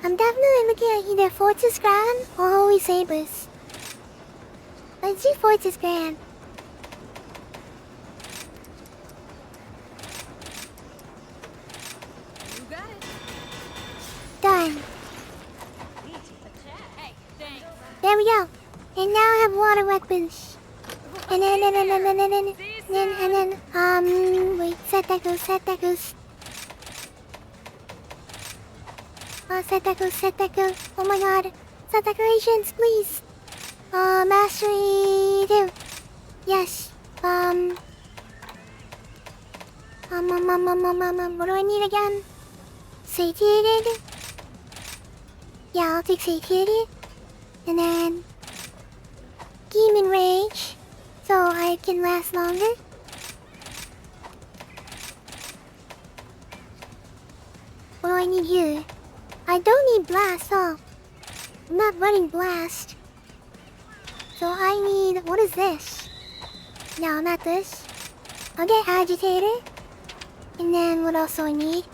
I'm definitely looking at either Fortress Grand or Holy Sabers. Let's do Fortress Grand. You got it. Done. Hey, thanks. There we go. And now I have water weapons. And then, wait, set that goes. Set that goes. Oh my god. Set decorations, please. Mastery 2. Yes. What do I need again? Satiated? Yeah, I'll take satiated. And then... Demon Rage. So I can last longer. What do I need here? I don't need Blast, oh. I'm not running Blast. So I need... What is this? No, not this. I'll get Agitator. And then what else do I need?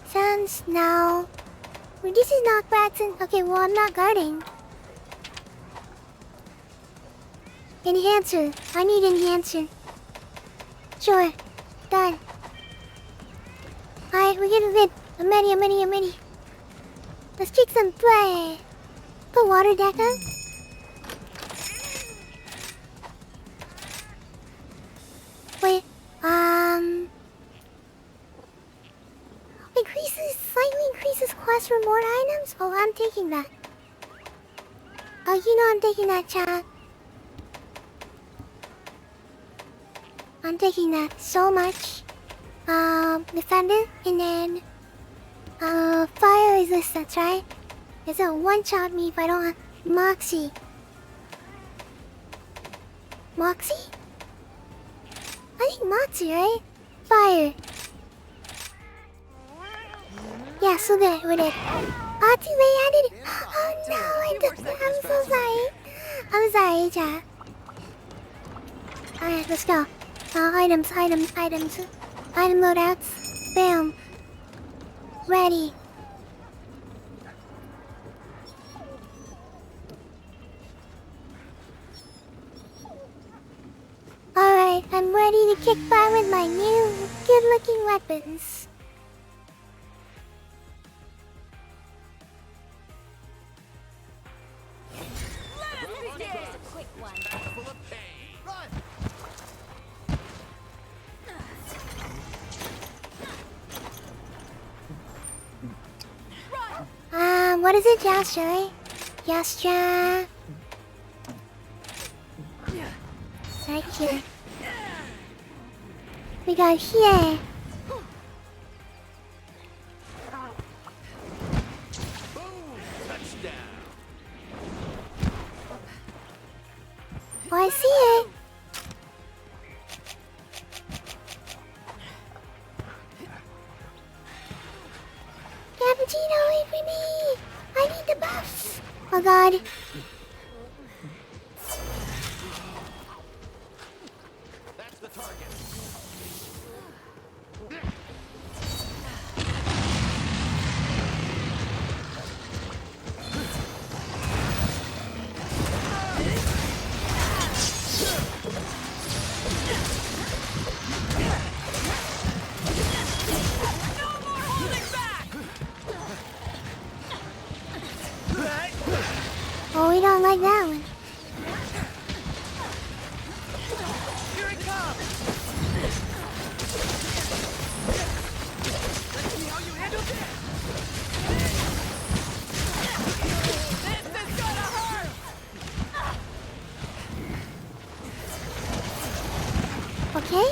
Sense, no. Reduces knockbacks and... Okay, well I'm not guarding. Enhancer. I need Enhancer. Sure. Done. Alright, we're getting rid. I'm ready. Let's kick some play. Put water deck on. Wait, slightly increases quest for more items? Oh, I'm taking that. Oh, you know I'm taking that, chat. I'm taking that so much. Defender, and then, fire resistance, right? It's a one-shot me if I don't have Moxie. Moxie? I think Moxie, right? Fire. Yeah, so good, we did. Oh, too late, I did it. Oh no, I'm so sorry. I'm sorry, chat. Alright, let's go. Items. Item loadouts. Bam. Ready. Alright, I'm ready to kick butt with my new good-looking weapons. What is it, Yasha? Yasha. Right here. We got here. Oh, I see it. Cappuccino, wait for me! I need the buffs! Oh god. That's the target. Oh, we don't like that one. Here it comes. Let's see how you handle this. This is gonna hurt! Okay?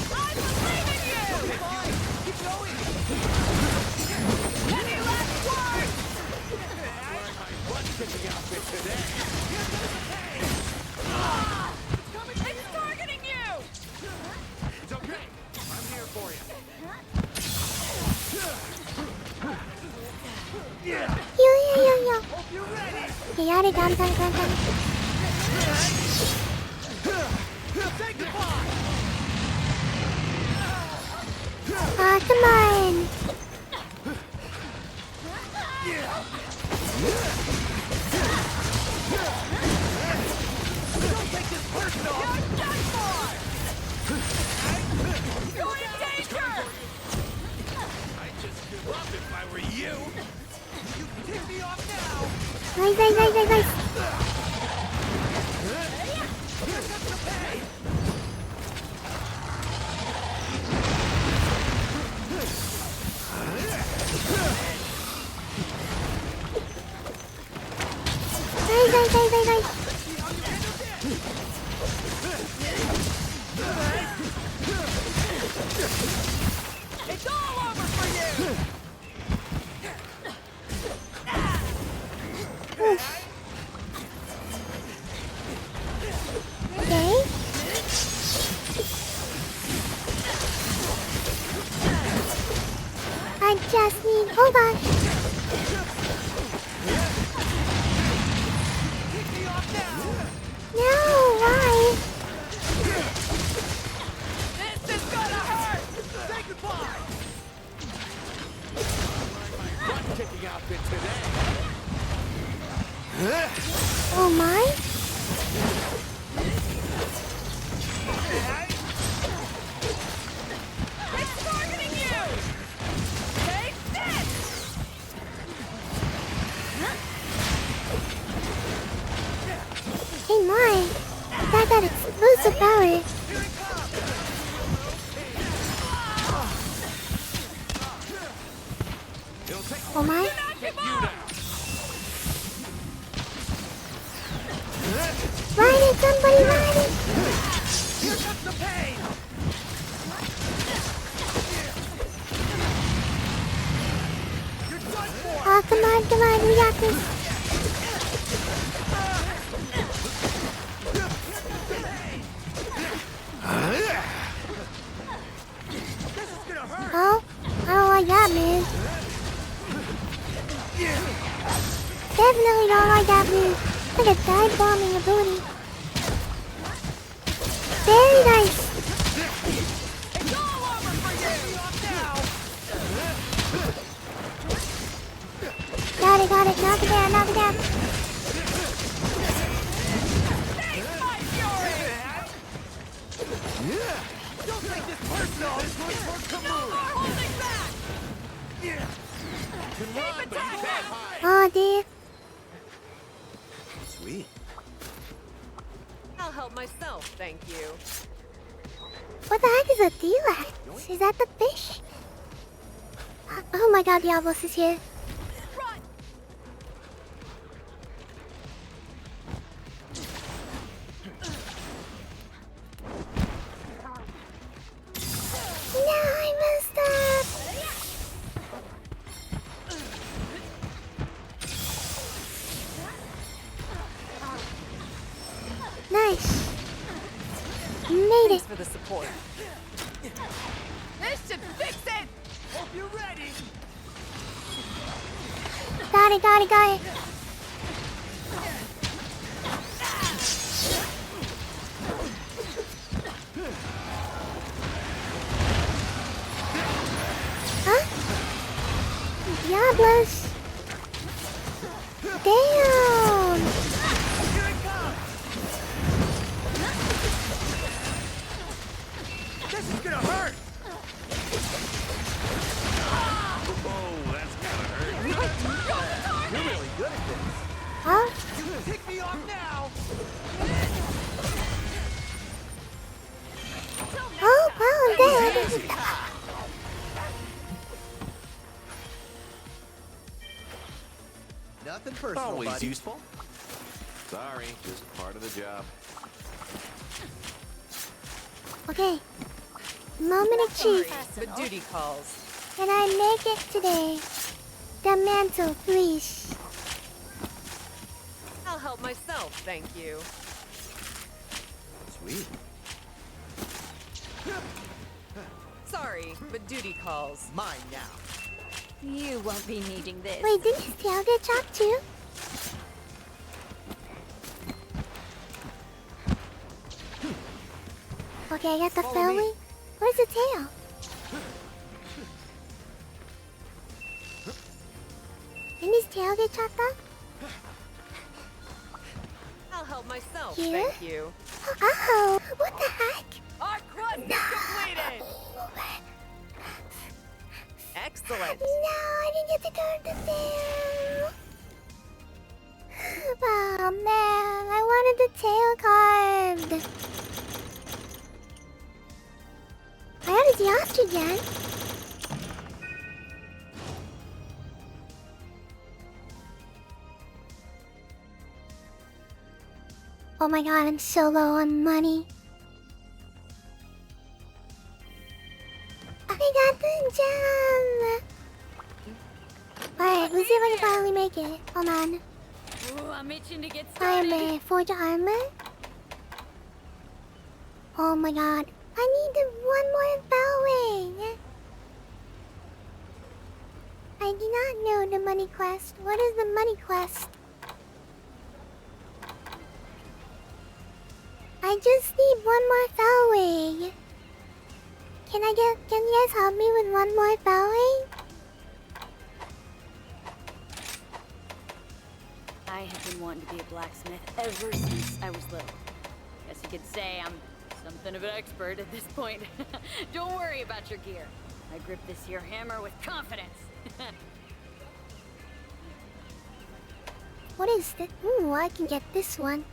I believe in you! Keep going. Any last words? Wearing my butt-kicking outfit today. It's targeting you! It's okay. I'm here for you. Yo. Hope you're ready. Okay, got it, done. Say goodbye! Ah, come on. Don't take this personal! You're done for! You're in danger! I'd just give up if I were you. You kick me off now! Nice, nice, nice, nice, nice. Here comes the pay! Nice, nice, nice, nice, nice. It's all over for you! Okay. I just need. Oh gosh. Kick me off now! No, why? This is gonna hurt! Say goodbye! Butt kicking outfit today. Oh my? It's targeting you! Take this! Hey, my. Got that explosive power. Here it comes! It'll take Oh my. Knock him off! Ride it, somebody ride it. Here comes the pain! You're done for! Oh, come on, come on. We got this. This is gonna hurt! Oh, oh, I got me. Definitely don't like that move. Like a dive bombing ability. Very nice. It's all over for you! Got it. Knock it down, knock it down. Face my fury! Don't take this personal! This one's for Kimura! Holding back! can run, but you can't hide. Oh, dear. Sweet. I'll help myself, thank you. What the heck is a Delax? Is that the fish? Oh my god, Diablos is here. Run! No, I messed up. Nice. Made it. For the support. This should fix it! Hope you're ready! Got it. Huh? Diablos. Damn. Here it comes! This is gonna hurt! Oh, that's gotta hurt. You're really good at this. Huh? You can pick me off now! Oh, well, I'm dead. Nothing personal, Always buddy. useful. Sorry, just part of the job. Okay. Moment of truth. The duty calls. Can I make it today? The mantle, please. I'll help myself, thank you. Sweet. Sorry, but duty calls. Mine now. You won't be needing this. Wait, didn't his tail get chopped too? Okay, I got the Follow me. belly. Where's the tail? Didn't his tail get chopped off? I'll help myself, Here? thank you. Oh, what the heck? Our quest is completed! Excellent. No, I didn't get to turn the tail. Oh man, I wanted the tail carved. Where is the ostrich again? Oh my god, I'm so low on money. I got the gem! Alright, let's see if I can finally make it. Hold on. Ooh, I'm itching to get started. Armor, forge armor. Oh my god. I need one more bell ring. I do not know the money quest. What is the money quest? I just need one more bell ring. Can you guys help me with one more bell ring? I have been wanting to be a blacksmith ever since I was little. Guess you could say I'm something of an expert at this point. Don't worry about your gear. I grip this here hammer with confidence. What is this? Ooh, I can get this one.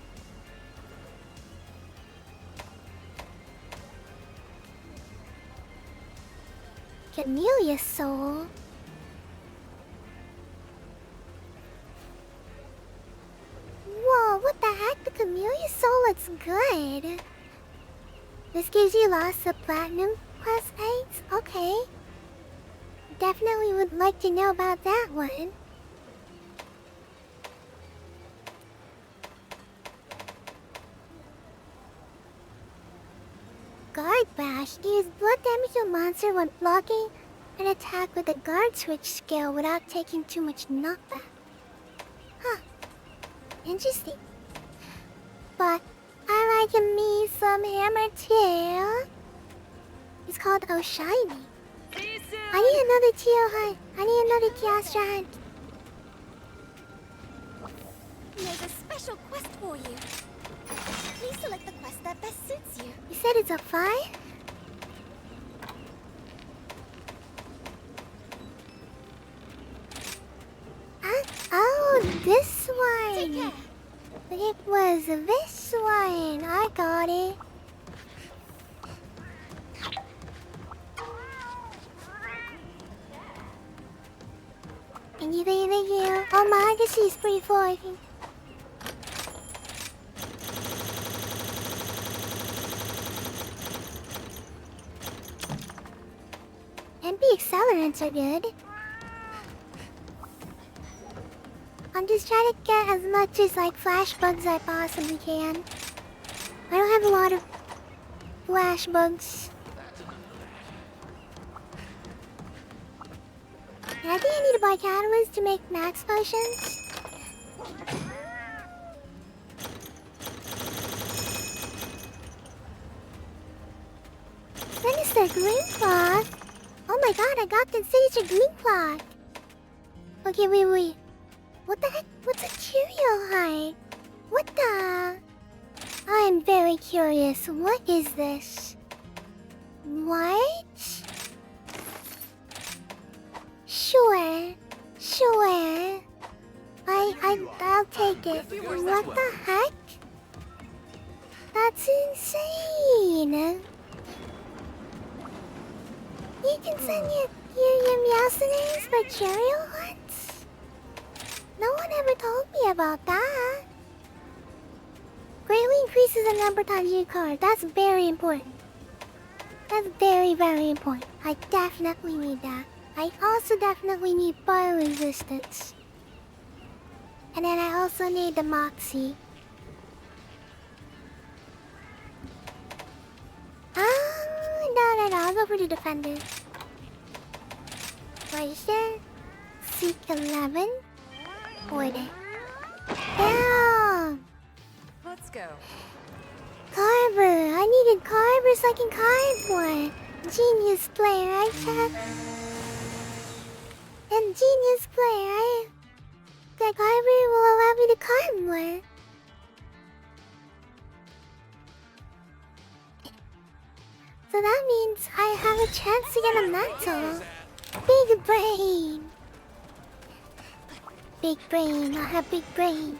Chameleon soul. Whoa, what the heck? The chameleon soul looks good. This gives you lots of platinum plus 8. Okay. Definitely would like to know about that one. Guard bash. Deals blood damage to a monster when blocking an attack with the guard switch skill without taking too much knockback. Huh. Interesting. But I like me some hammer too. It's called Oh Shiny. See you soon. I need another Teo hunt. I need another Kiastra hunt. There's a special quest for you. Please select the quest that best suits you. You said it's a 5? Oh, this one. Take care. It was this one. I got it. Thank you, thank you. Oh, my legacy is pretty full, I think. MP accelerants are good. I'm just trying to get as much as like flash bugs I possibly can. I don't have a lot of flash bugs. And I think I need to buy catalyst to make max potions. Sinister green cloth. Oh my god, I got the sinister green cloth. Okay, wait. What the heck? What's a curio hide? What the? I'm very curious. What is this? What? Sure. I'll take it. What the heck? That's insane. You can send your Meowsoners for curio hunts? No one ever told me about that. Greatly increases the number of times you card. That's very important. That's very, very important. I definitely need that. I also definitely need fire resistance. And then I also need the Moxie. No, I'll go for the Defender. Register. Seek 11. Order. Damn! Let's go. Car carver. I needed carver so I can carve more. Genius player, right, chat? And genius player, right? The carver will allow me to carve more. So that means I have a chance to get a mantle. Big brain. Big brain, I have big brain.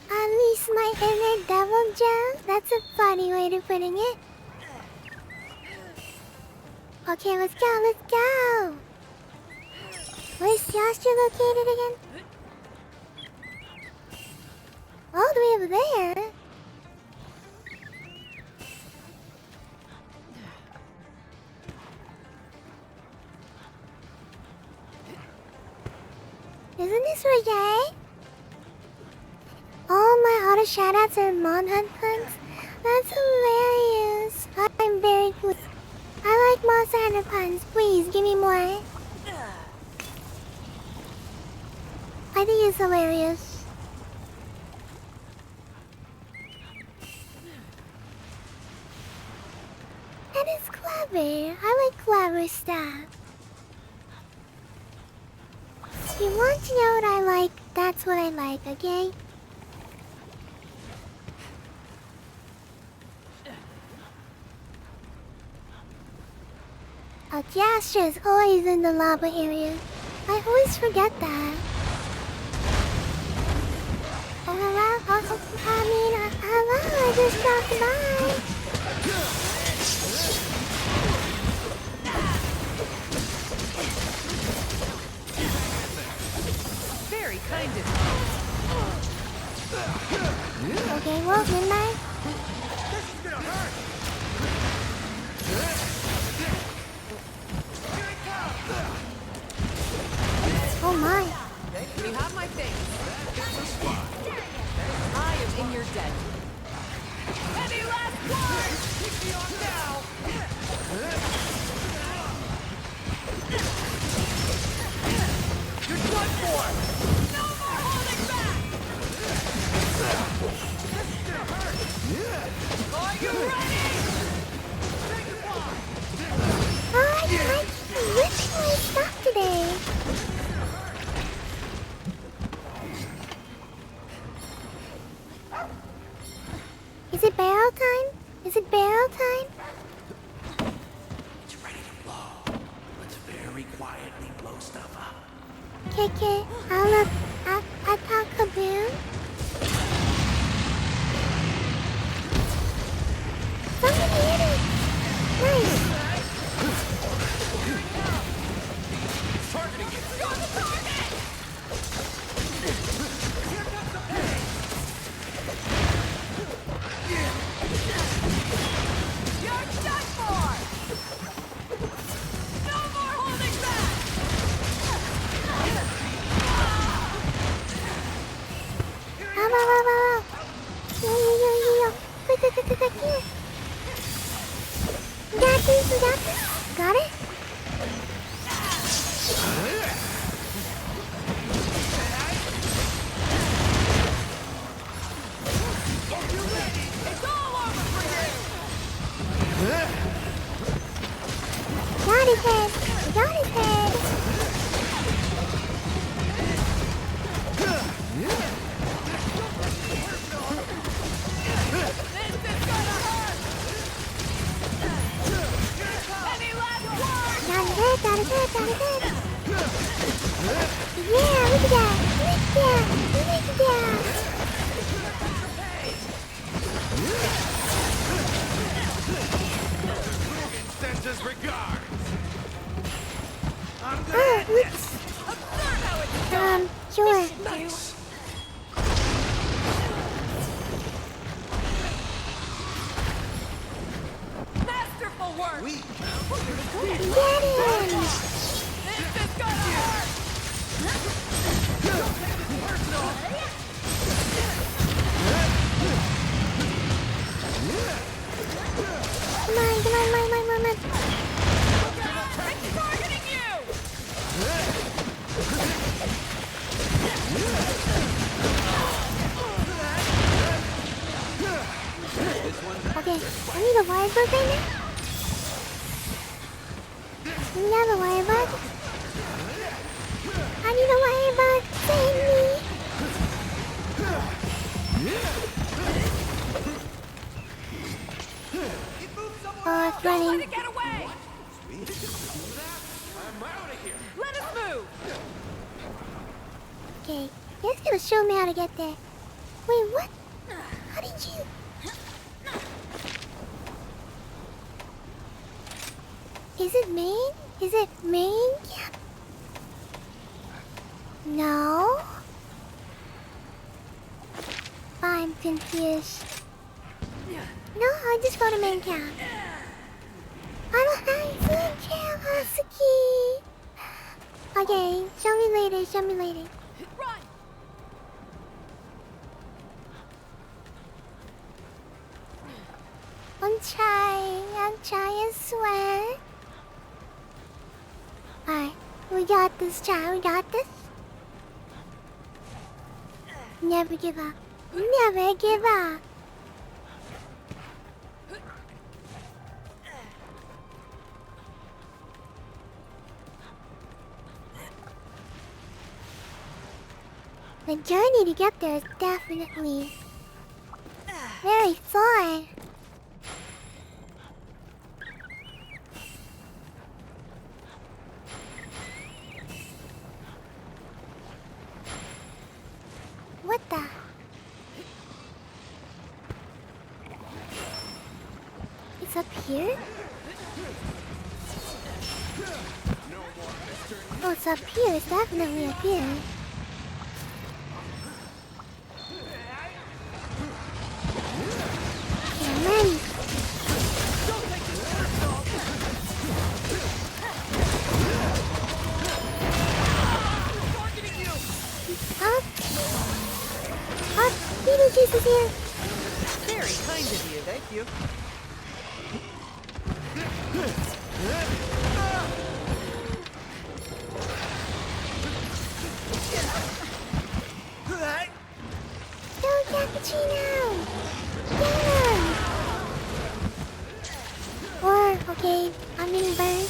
Unleash my inner devil gem? That's a funny way of putting it. Okay, let's go, let's go! Where's Yasha located again? All the way over there? Isn't this Reggae? All my auto shoutouts are Mon-Hunt puns? That's hilarious. I'm very good. I like Monster Hunter puns. Please, give me more. I think it's hilarious. And it's clever. I like clever stuff. If you want to know what I like, that's what I like, okay? Jastra is always in the lava area. I always forget that. Oh, hello? Hello, I just dropped by. Very kind of you. Okay, well, midnight. This is gonna hurt! Oh my. You have my things. I am in your debt. Any last words? Kick me off now! You're done for! No more holding back! This is gonna hurt! Are you ready? Say goodbye! I literally stopped today. Is it barrel time? Is it barrel time? It's ready to blow. Let's very quietly blow stuff up. Okay, I'll look at Kaboom. Somebody hit it! Nice! Targeting it! You're the target! Here comes the pain! You're done for! No more holding back! Yo. Got this. Got it? It's all over for you! Got his head. Got his head. This is gonna hurt! Any last words? Got his head. Yeah, look at that. Look at that. Sends his regards. I'm gonna Oh, end oops. Observe how it's done! Sure. Nice. Masterful work! Get him. This is gonna hurt! Come on. Wirebug right now? You have a wirebug? I need a wirebug! Save me! Oh, it's running. Get away! I'm out of here. Let us move! Okay, it's gonna show me how to get there. Wait, what? How did you... Is it main? Is it main? Yeah. No? I'm confused. No, I just go to main camp. I don't have main camp, Hasuki. Okay, show me later, show me later. Run! I'm trying, I swear. Alright, we got this, child, we got this. Never give up. Never give up. The journey to get there is definitely very far. What the? It's up here? Oh, it's up here. It's definitely up here. Okay, I'm ready. Up! Up! Beetlejuice is here! Very kind of you, thank you. Go, Cappuccino! Get him! Or, okay, I'm getting burned.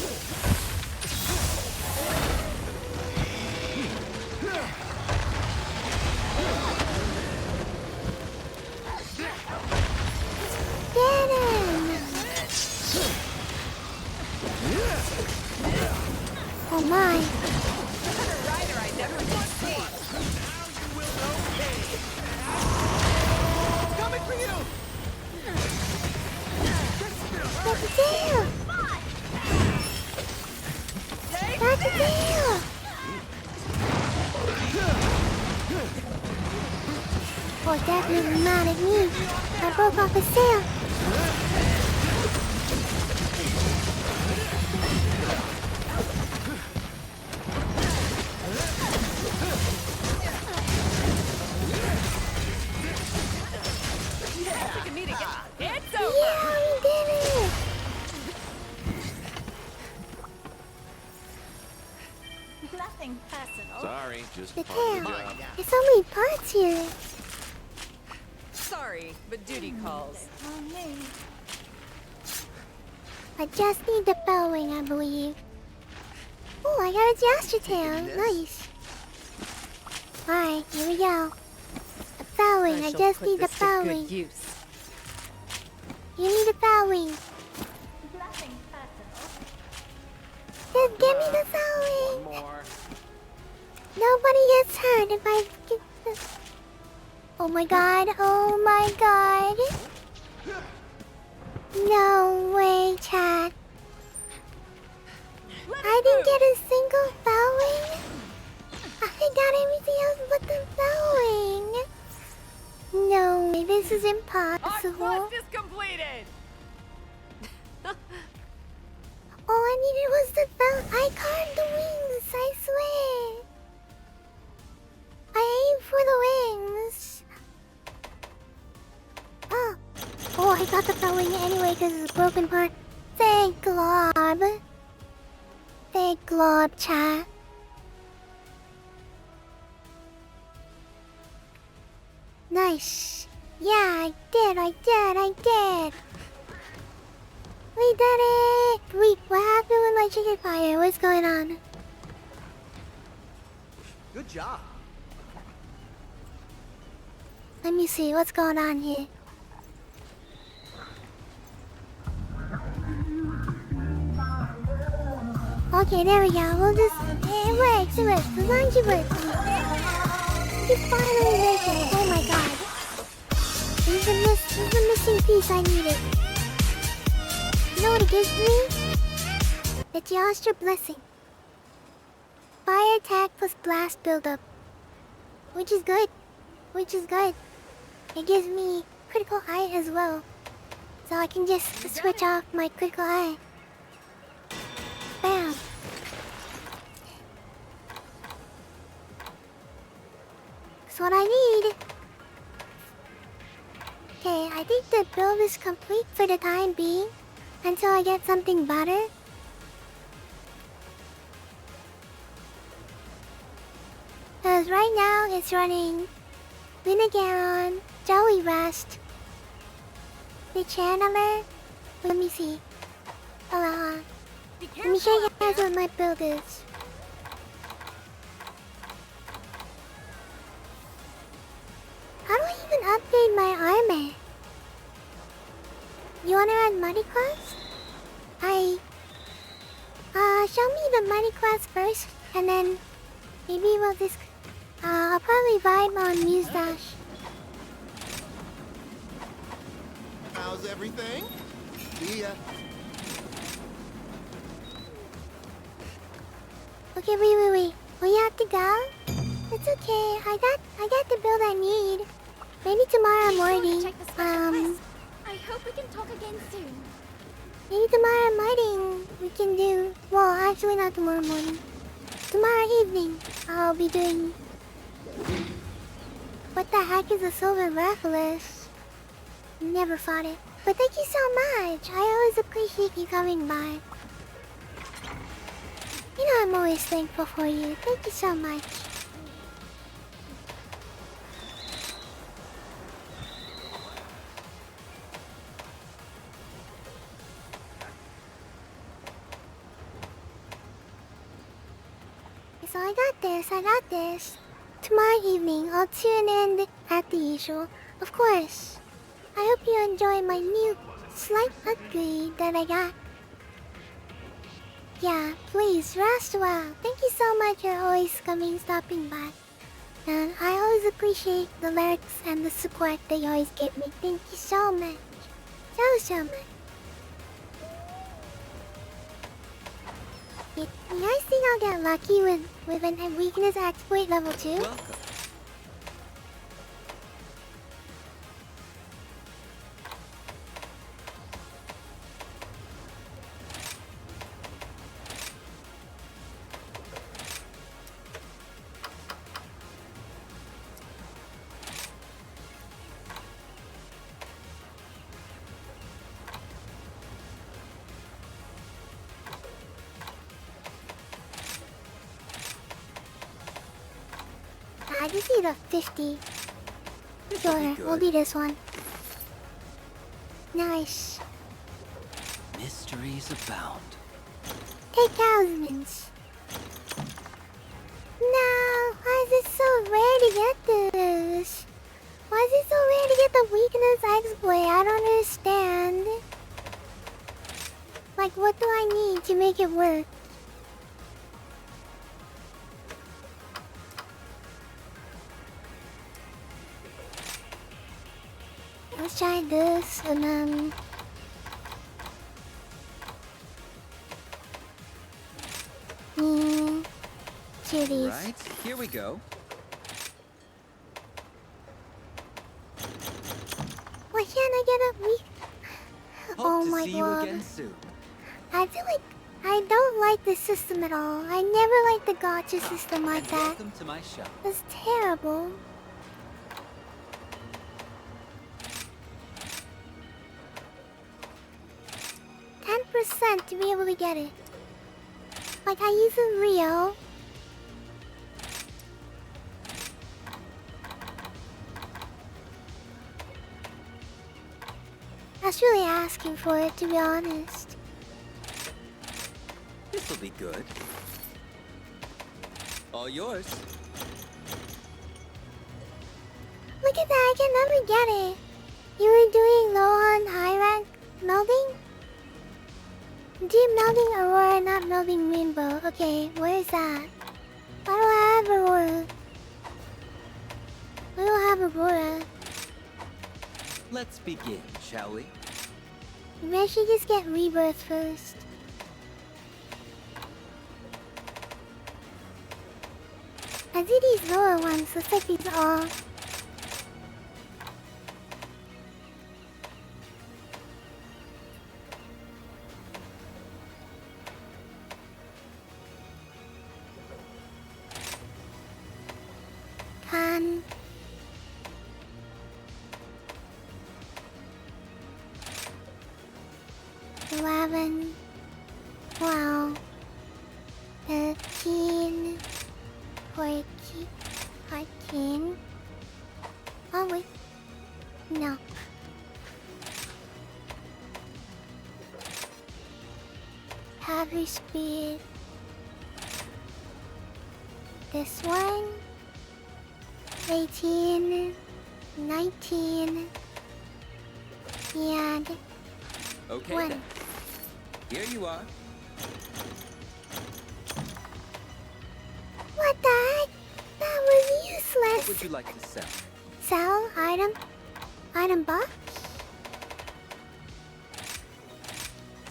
Get him! Oh my! Rider I never did see. Coming for you! That's the deal! That's the deal! Oh, definitely mad at me. I broke off his tail. Taking me to get... It's over! Yeah, we did it! Nothing personal. Sorry, just The part of the tail. job. There's so many parts here. Sorry, but duty calls. I just need the bell ring, I believe. Oh, I got a Jasper tail. Nice. Alright, here we go. The bell ring. I just need the bell ring. Use. You need a bell ring. Nothing personal. Just give me the bell ring. One more. Nobody gets hurt if I get this. Oh my god, oh my god. No way, chat. I didn't get a single bell ring. I got everything else but the bell ring. No way, this is Our impossible. quest is completed! All I needed was the bell. I carved the wings, I swear. I aimed for the wings. Oh. Oh, I got the bell ring anyway because it's a broken part. Thank Glob. Thank Glob, chat. Nice. Yeah, I did. We did it! Wait, what happened with my chicken fire? What's going on? Good job. Let me see what's going on here. Okay, there we go. We'll just... It works, it works. As long as it works. You finally make it. Oh my god. This is the missing piece I needed. You know what it gives me? It's Yastra Blessing. Fire attack plus blast buildup. Which is good. Which is good. It gives me critical eye as well. So I can just switch off my critical eye. Bam. That's what I need. Okay, I think the build is complete for the time being. Until I get something better. Because right now it's running Vinagaron, Joey Rust, the Channeler. Let me see. Let me show you guys what my build is. How do I even upgrade my armor? You wanna run Mighty Quest? Show me the Mighty Quest first, and then maybe we'll just I'll probably vibe on Muse Dash. How's everything? See ya. Okay, wait. We have to go? It's okay. I got the build I need. Maybe tomorrow morning. I hope we can talk again soon. Maybe tomorrow morning we can do... Well, actually not tomorrow morning. Tomorrow evening I'll be doing... What the heck is a Silver Reckless? Never fought it. But thank you so much. I always appreciate you coming by. You know I'm always thankful for you. Thank you so much. So I got this. Tomorrow evening, I'll tune in at the usual. Of course. I hope you enjoy my new slight upgrade that I got. Yeah, please, rest well. Thank you so much for always stopping by. And I always appreciate the lyrics and the support that you always give me. Thank you so much. So much. You guys think I'll get lucky with an weakness exploit level 2? Welcome. I just need a 50. Sure, we'll do this one. Nice. Mysteries abound. Take thousands. No, why is it so rare to get this? Why is it so rare to get the weakness exploit? I don't understand. Like, what do I need to make it work? Let's try this and then... do these. Right, here we go. Why can't I get a weak... Hope to my see you god. again soon. I feel like I don't like this system at all. I never liked the gacha system like that. Welcome to my shop. It's terrible. To be able to get it. Like I use a Rio. That's really asking for it, to be honest. This'll be good. All yours. Look at that, I can never get it. You were doing low on high rank melding? Deep melding Aurora, not melding rainbow. Okay, where is that? Why do I have Aurora? I don't have Aurora. Let's begin, shall we? Maybe I should just get rebirth first. I did these lower ones, looks like these all. Can 11, 12, 13, 14, 14. Oh wait, no. Heavy speed. This one. 18, 19, and Okay one. then. Here you are. What the heck? That was useless. What would you like to sell? Sell item? Item box?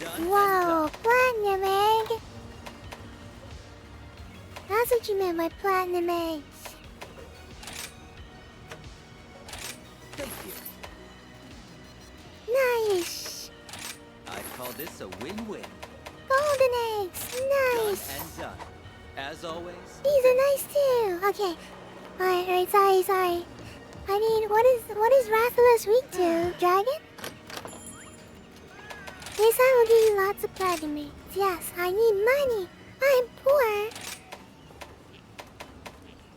Done. Whoa, platinum egg. That's what you meant by platinum eggs. Thank you. Nice. I'd call this a win-win. Golden eggs. Nice. Done and done. As always. These are nice too. Okay. Alright, sorry. I need what is Rathalos weak to? Dragon? Yes, I will give you lots of platinum eggs. Yes, I need money. I'm poor.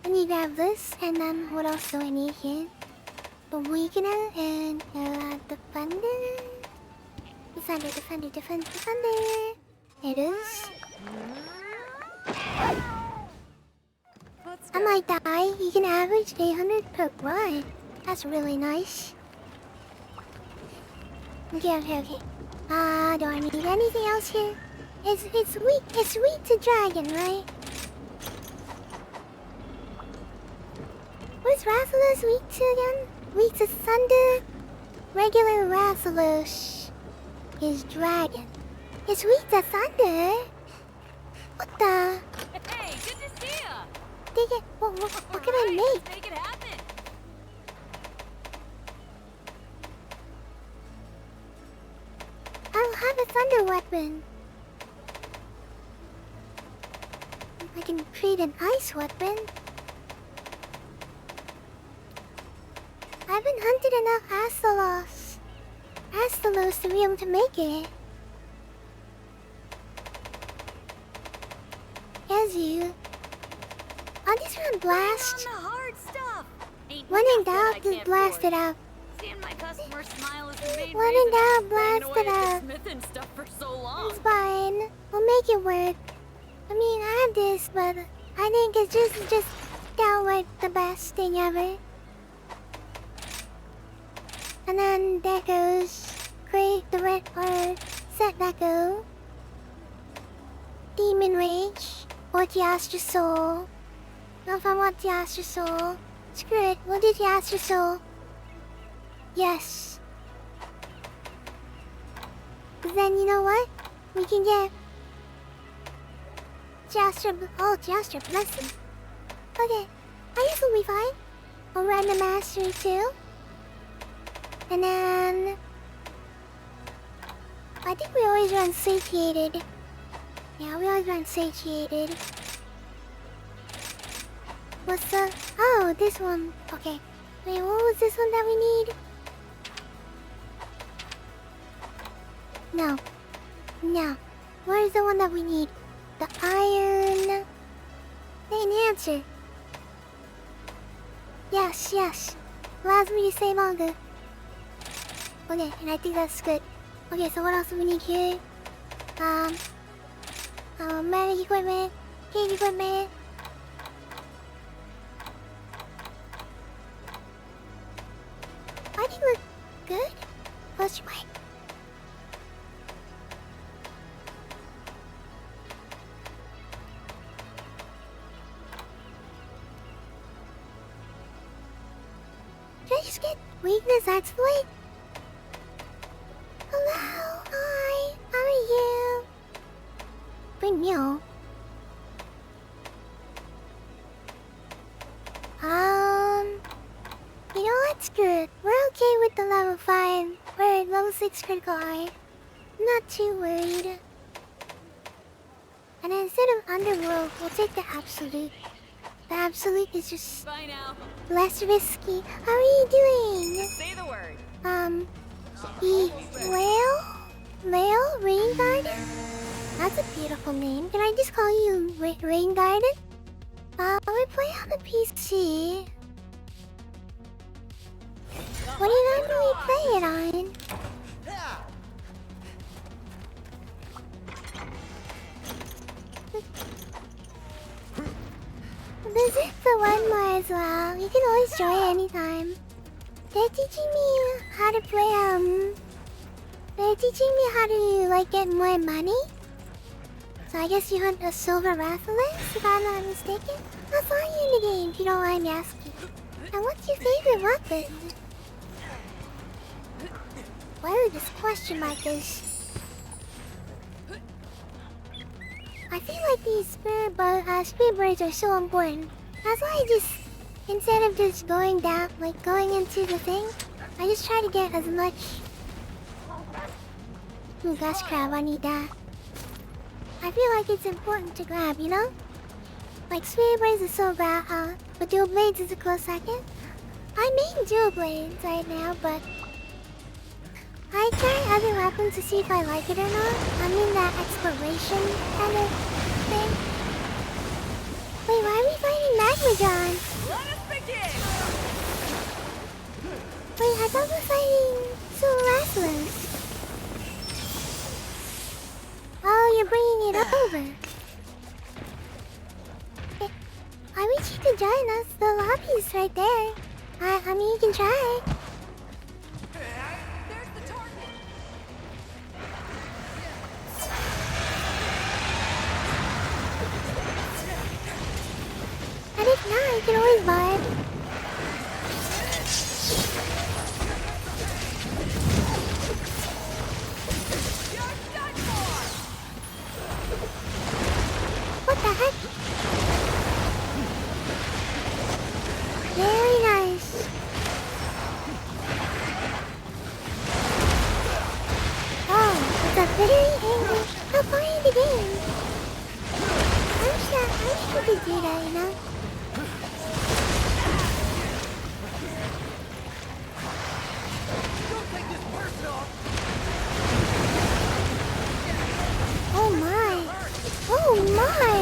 I need to grab this, and then what else do I need here? The weakener and defender. Defender. It is. I might die. You can average 800 per run. That's really nice. Okay. Do I need anything else here? It's weak to dragon, right? What's Rathalos weak to again? Weak to thunder. Regular Rathalos is dragon. It's weak to thunder. What the? Hey, good to see ya. Dig it. What can I make? Let's make it happen. I don't have a thunder weapon. I can create an ice weapon. I haven't hunted enough Astalos to be able to make it. As you. I'll just run blast. On the hard stuff. Ain't When in nothing I doubt, just can't blast forge. it up. Seeing my customer smile is the main When in reason doubt, I've been blast away it at up. the smithing stuff for so long. It's fine. We'll make it work. I mean, I have this, but I think it's just downright the best thing ever. And then there goes create the red or set that go. Demon Rage or the Astral Soul. Now if I want the Astral Soul, screw it, we'll do the Astral Soul. Yes. But then you know what? We can get Jastra Blessing. Okay, I guess we'll be fine. I'll run the Mastery too. And then I think we always run Satiated. Yeah, we always run Satiated. What's the... Oh, this one. Okay. Wait, what was this one that we need? No. Where's the one that we need? The iron... The enhancer. Yes. Allows me to stay longer. Okay, and I think that's good. Okay, so what else do we need here? Medic equipment, cage equipment. I think look good. Question mark. Did I just get weakness exploit? Hello, hi, how are you? Bring meal. You know what's good? We're okay with the level 5 or level 6 critical eye. Not too worried. And instead of underworld, we'll take the absolute. The absolute is just Bye now. less risky. How are you doing? Say the word. Leo? Rain Garden? That's a beautiful name. Can I just call you Rain Garden? We play on the PC. What do you normally play it on? This is the one more as well. You can always join anytime. They're teaching me how to play, they're teaching me how to, like, get more money. So I guess you hunt a silver Rathalos, if I'm not mistaken? I saw you in the game, if you don't mind me asking. And what's your favorite weapon? Whoa, this question mark is... I feel like these spirit birds are so important. That's why I just... Instead of just going down, like going into the thing, I just try to get as much... Ooh, gosh crab, I need that. I feel like it's important to grab, you know? Like, spirit blades is so bad, but dual blades is a close second. I main dual blades right now, but... I try other weapons to see if I like it or not. I'm in that exploration kind of thing. Wait, why are we fighting Magmadron? Let us begin! Wait, I thought we were fighting Solaslos. Oh, you're bringing it over. I wish you could join us. The lobby's right there. I mean, you can try. There's the target! And if not, you can always vibe. What the heck? Very nice. Oh, it's a very angry. How far in the game? I'm sure you could do that, you know? Don't take this personal. Oh my! Oh my!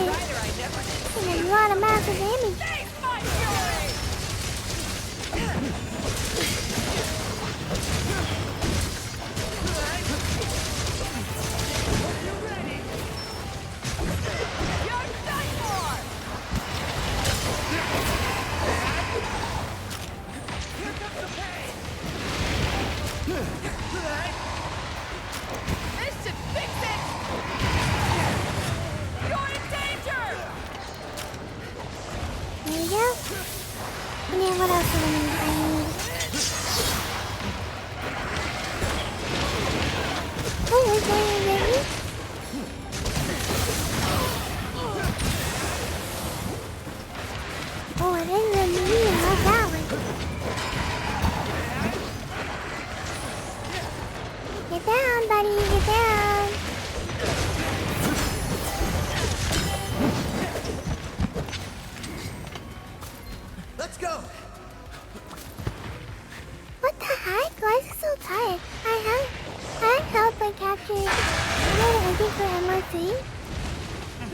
Taking a lot of massive damage. Taste my fury! You ready? You're done for! Here comes the pain! This should fix it! You're in danger! There you go. And then what else do I need? Oh, is there a baby? Oh, it is a baby. I love that one. Get down, buddy. Get down. Let's go. What the heck? Why is it so tight? I have help by capturing. I think for MO3.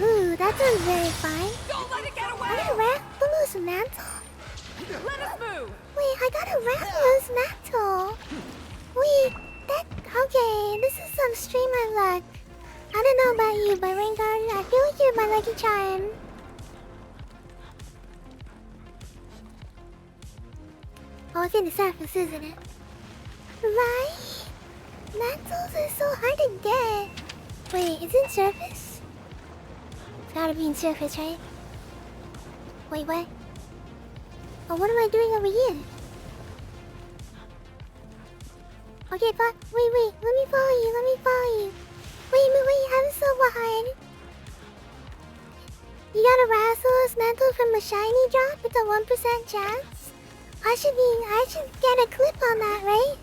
Ooh, that sounds very fine. Don't let it get away! I got a Rathalos mantle. Let us move! Wait, I got a Rathalos mantle. Wait, that okay? This is some streamer luck. I I don't know about you, but Rengar, I feel like you're my lucky charm. Oh, it's in the surface, isn't it? Right? Mantles are so hard to get. Wait, it's in surface? It's gotta be in surface, right? Wait, what? Oh, what am I doing over here? Okay, fuck. Wait, let me follow you. Wait, I'm so behind. You got a Rassel's mantle from a shiny drop with a 1% chance? I should get a clip on that, right?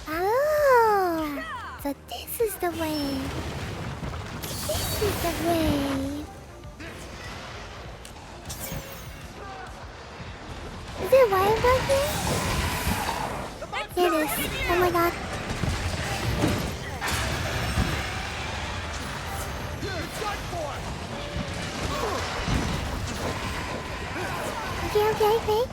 Oh, so this is the way. This is the way. Is there wire back here? There it is. Oh my god. Okay.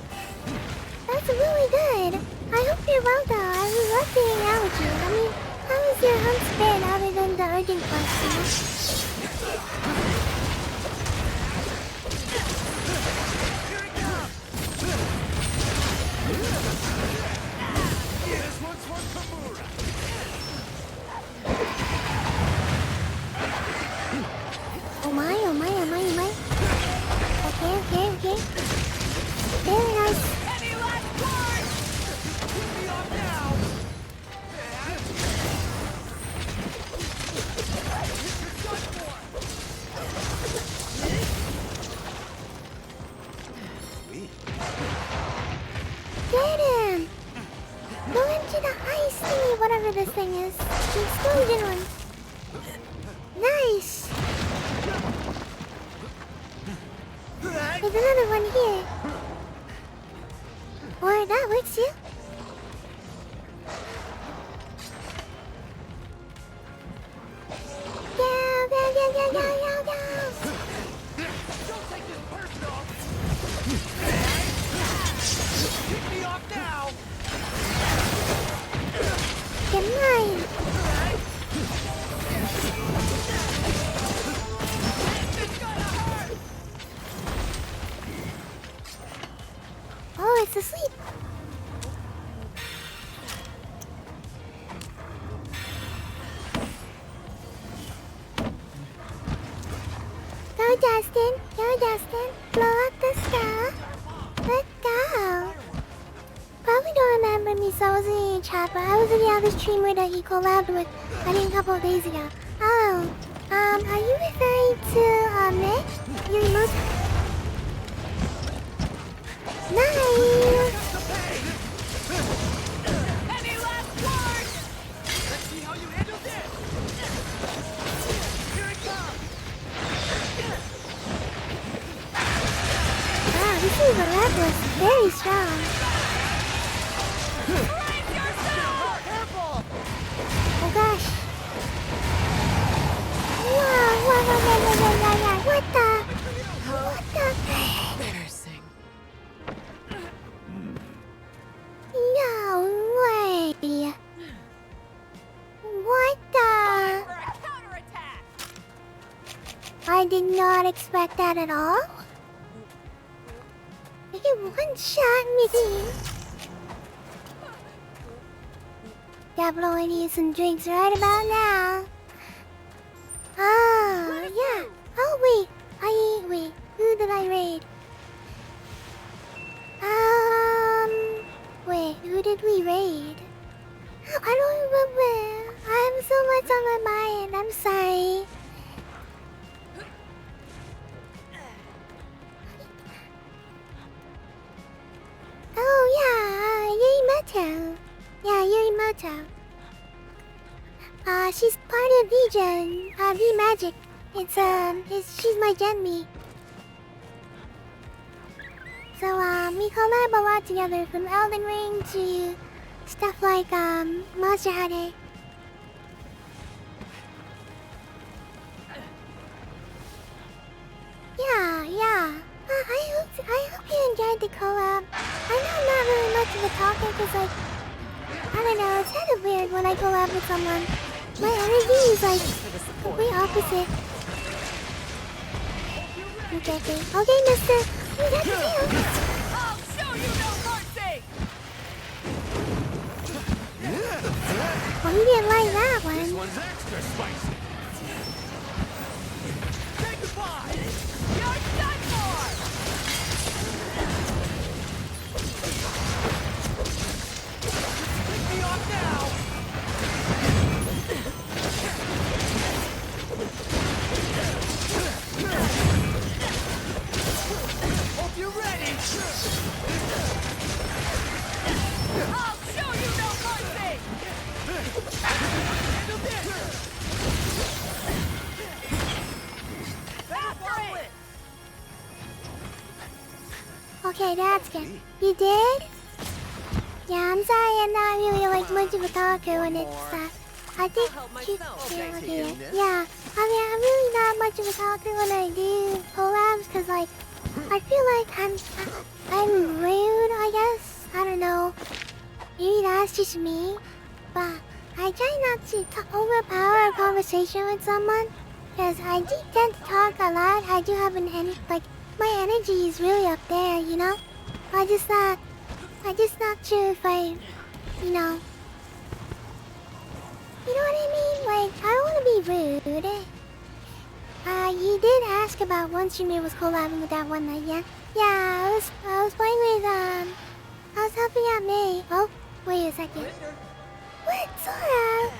That's really good. I hope you're well though. I would love to hang out with you. I mean, how was your hunt been other than the urgent question? Oh my. Okay. Very nice. Any last cards? Put me off now. Get him! Go into the ice thingy, whatever this thing is. The explosion one. Nice! There's another one here. Or that works too. Yeah. Don't take this personal. Pick me off now. Get mine. It's gonna hurt. Oh, it's asleep. Go, Justin. Blow up the star. Let's go. Probably don't remember me, so I wasn't in your chat, but I was in the other streamer that you collabed with, I think a couple of days ago. Oh, are you referring to, Mitch? Your most... Nice! Any last words? Let's see how you handle this. Here it comes. Wow, this is relentless. Very strong. Brace yourself. Careful. Oh gosh. Whoa. What the? Embarrassing. No way. What the? Counterattack. I did not expect that at all. You can one-shot me. Definitely need some drinks right about now. Oh, yeah. Oh, wait. Who did I raid? Wait, who did we raid? I don't remember. I have so much on my mind. I'm sorry. Oh, yeah. Yurimoto. Yeah, Yurimoto. She's part of V-Gen. V-Magic. She's my Gen Me. So, we collab a lot together, from Elden Ring to stuff like, Monster Hunter. Yeah. I to collab. I know I'm not really much of a talker because, like, I don't know, it's kind of weird when I collab with someone. My energy is like complete opposite. Okay, mister. We got the deal. I'll show you no mercy! Well, he didn't like that one. This one's extra spicy. Say goodbye! You're done for! Pick me off now! Hope you're ready! I'll show you no mercy! Handle this! After it! Okay, that's good. You did? Yeah, I'm sorry I'm not really like much of a talker when it's I think yeah, I mean I'm really not much of a talker when I do collabs because like I feel like I'm rude, I guess. I don't know. Maybe that's just me, but I try not to overpower a conversation with someone because I do tend to talk a lot. I do have like my energy is really up there, you know. I'm just not sure if I, you know what I mean? Like, I don't want to be rude. You did ask about one streamer was collabing with that one night, yeah? Yeah, I was playing with, I was helping out May. Oh, wait a second. What, Sora?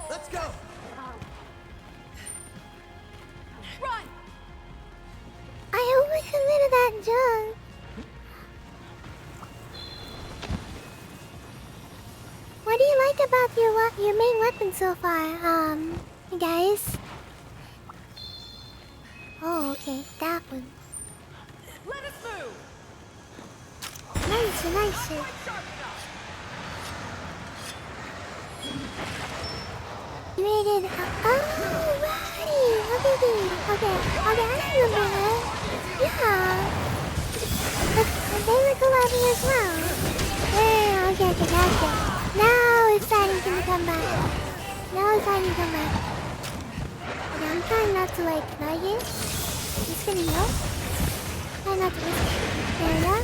Let's go. Run! I overcommitted that jump. What do you like about your main weapon so far, guys? Oh, okay, that one. Let us move! Nice. You rated oh, right! Okay, I remember her. Yeah. But they were collabing as well. Yeah, okay, gotcha. Now it's starting to come back. Okay, I'm trying not to like lag it. Just gonna go. Try not to risk it. There we go.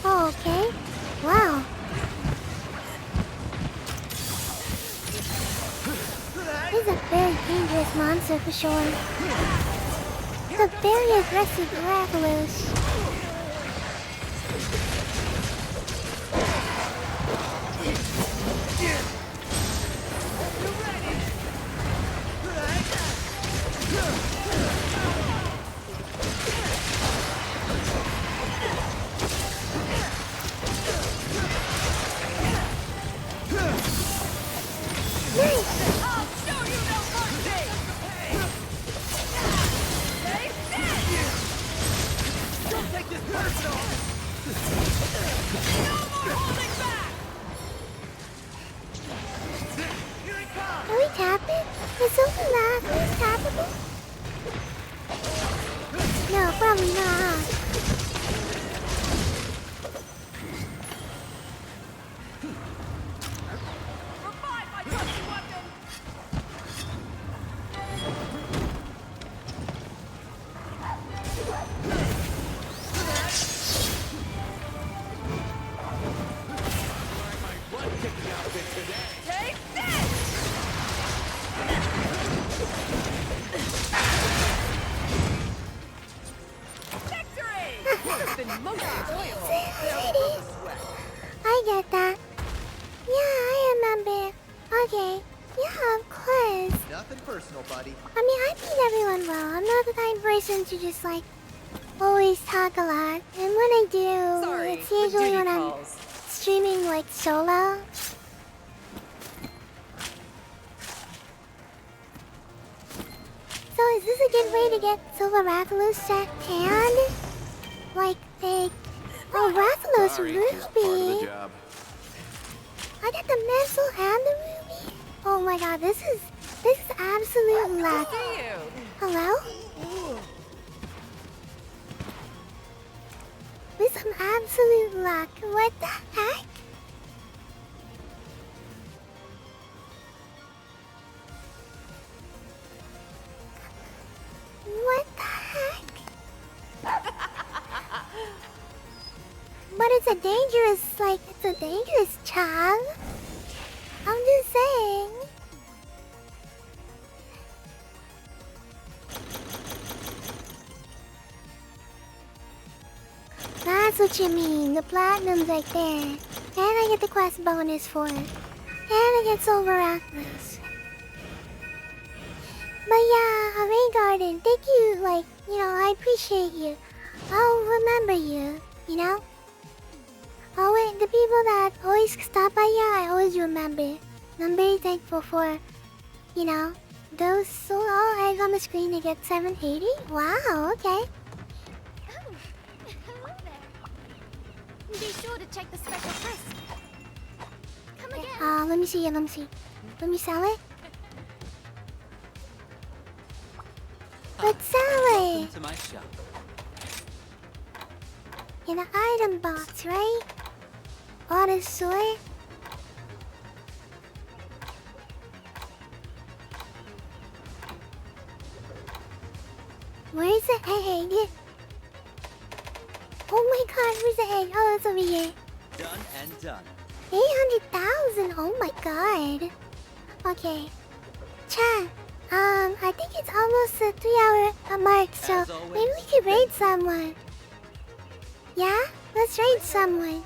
Oh, okay. Wow. He's a very dangerous monster for sure. He's a very aggressive Rathalos. Are we tapping? Is something that tappable? No, probably not. Revive my trusty weapon! Take this! Victory! It's been mostly oil. I get that. Yeah, I remember. Okay. Yeah, of course. Nothing personal, buddy. I mean, I beat everyone well. I'm not the kind of person to just, like, always talk a lot. And when I do, Sorry, it's usually when I'm streaming, like, solo. So is this a good way to get Silver Rathalos tanned? Like, Oh, Rathalos Sorry, just part of the Ruby. job. I got the missile and the ruby. Oh my god, this is absolute luck. See you. Hello? With some absolute luck. What the heck? What the heck? But it's a dangerous job. I'm just saying. That's what you mean. The platinum's right there. And I get the quest bonus for it. And I get silver atlas. But yeah, Rain Garden, thank you, I appreciate you. I'll remember you, you know? Oh wait, the people that always stop by here, I always remember. I'm very thankful for, those all eggs on the screen to get 780. Wow, okay. Hello there. Be sure to check the special press. Come again. Let me see. Let me sell it. Let's sell Welcome it to my shop. in an item box, right? On a sword. Where's the egg? Oh my god, where's the egg? Oh, it's over here. Done and done. 800,000. Oh my god. Okay. Chat. I think it's almost the 3-hour mark, so As always, maybe we could raid someone. Yeah? Let's raid someone.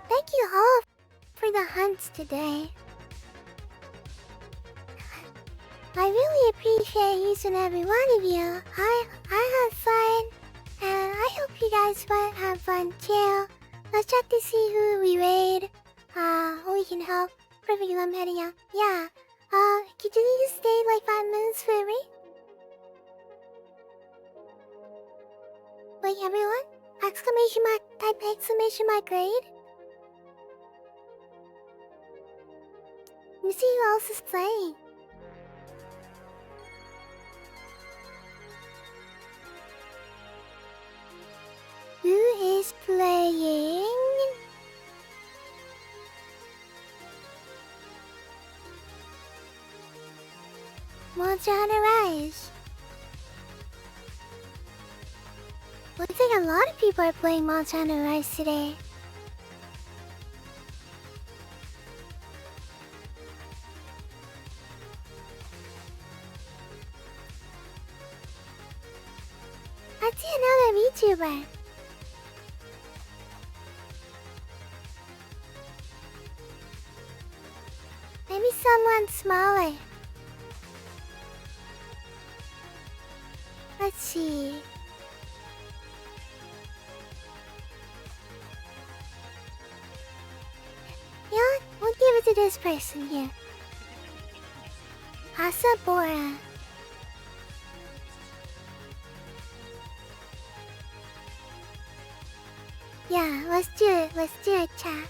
Thank you all for the hunts today. I really appreciate each and every one of you. I had fun, and I hope you guys have fun too. Let's check to see who we raid. Who we can help. Perfect, I'm heading out. Yeah. Could you just stay like 5 minutes for a raid? Wait, everyone? Exclamation mark, type exclamation mark raid. Let me see who else is playing. Who is playing? Monster Hunter Rise. Looks like a lot of people are playing Monster Hunter Rise today. I see another VTuber. Maybe someone smaller. Let's see. Yeah, we'll give it to this person here. Asabora. Yeah, let's do it, chat.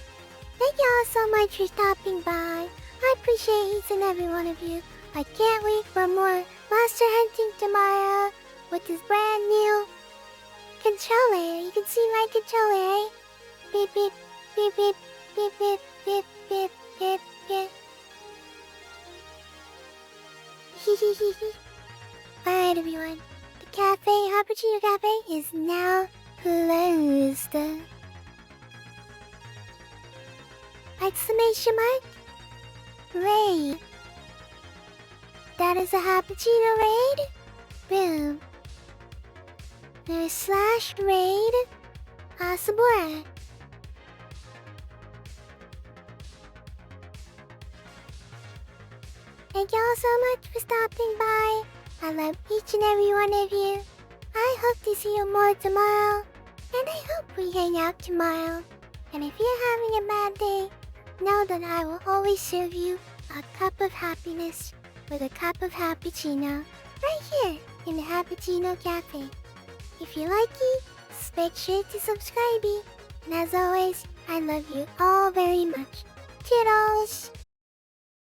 Thank you all so much for stopping by. I appreciate each and every one of you. I can't wait for more monster hunting tomorrow with this brand new controller. You can see my controller, right? Beep beep, beep beep, beep beep, beep beep, beep beep. Hehehehe. Alright everyone, the cafe, Happuccino Cafe, is now closed. Exclamation mark? Raid. That is a Happuccino raid. Boom. There's /raid Asabora. Thank y'all so much for stopping by. I love each and every one of you. I hope to see you more tomorrow. And I hope we hang out tomorrow. And if you're having a bad day, know that I will always serve you a cup of happiness with a cup of Happuccino right here in the Happuccino Cafe. If you like it, make sure to subscribe. And as always, I love you all very much. Toodles!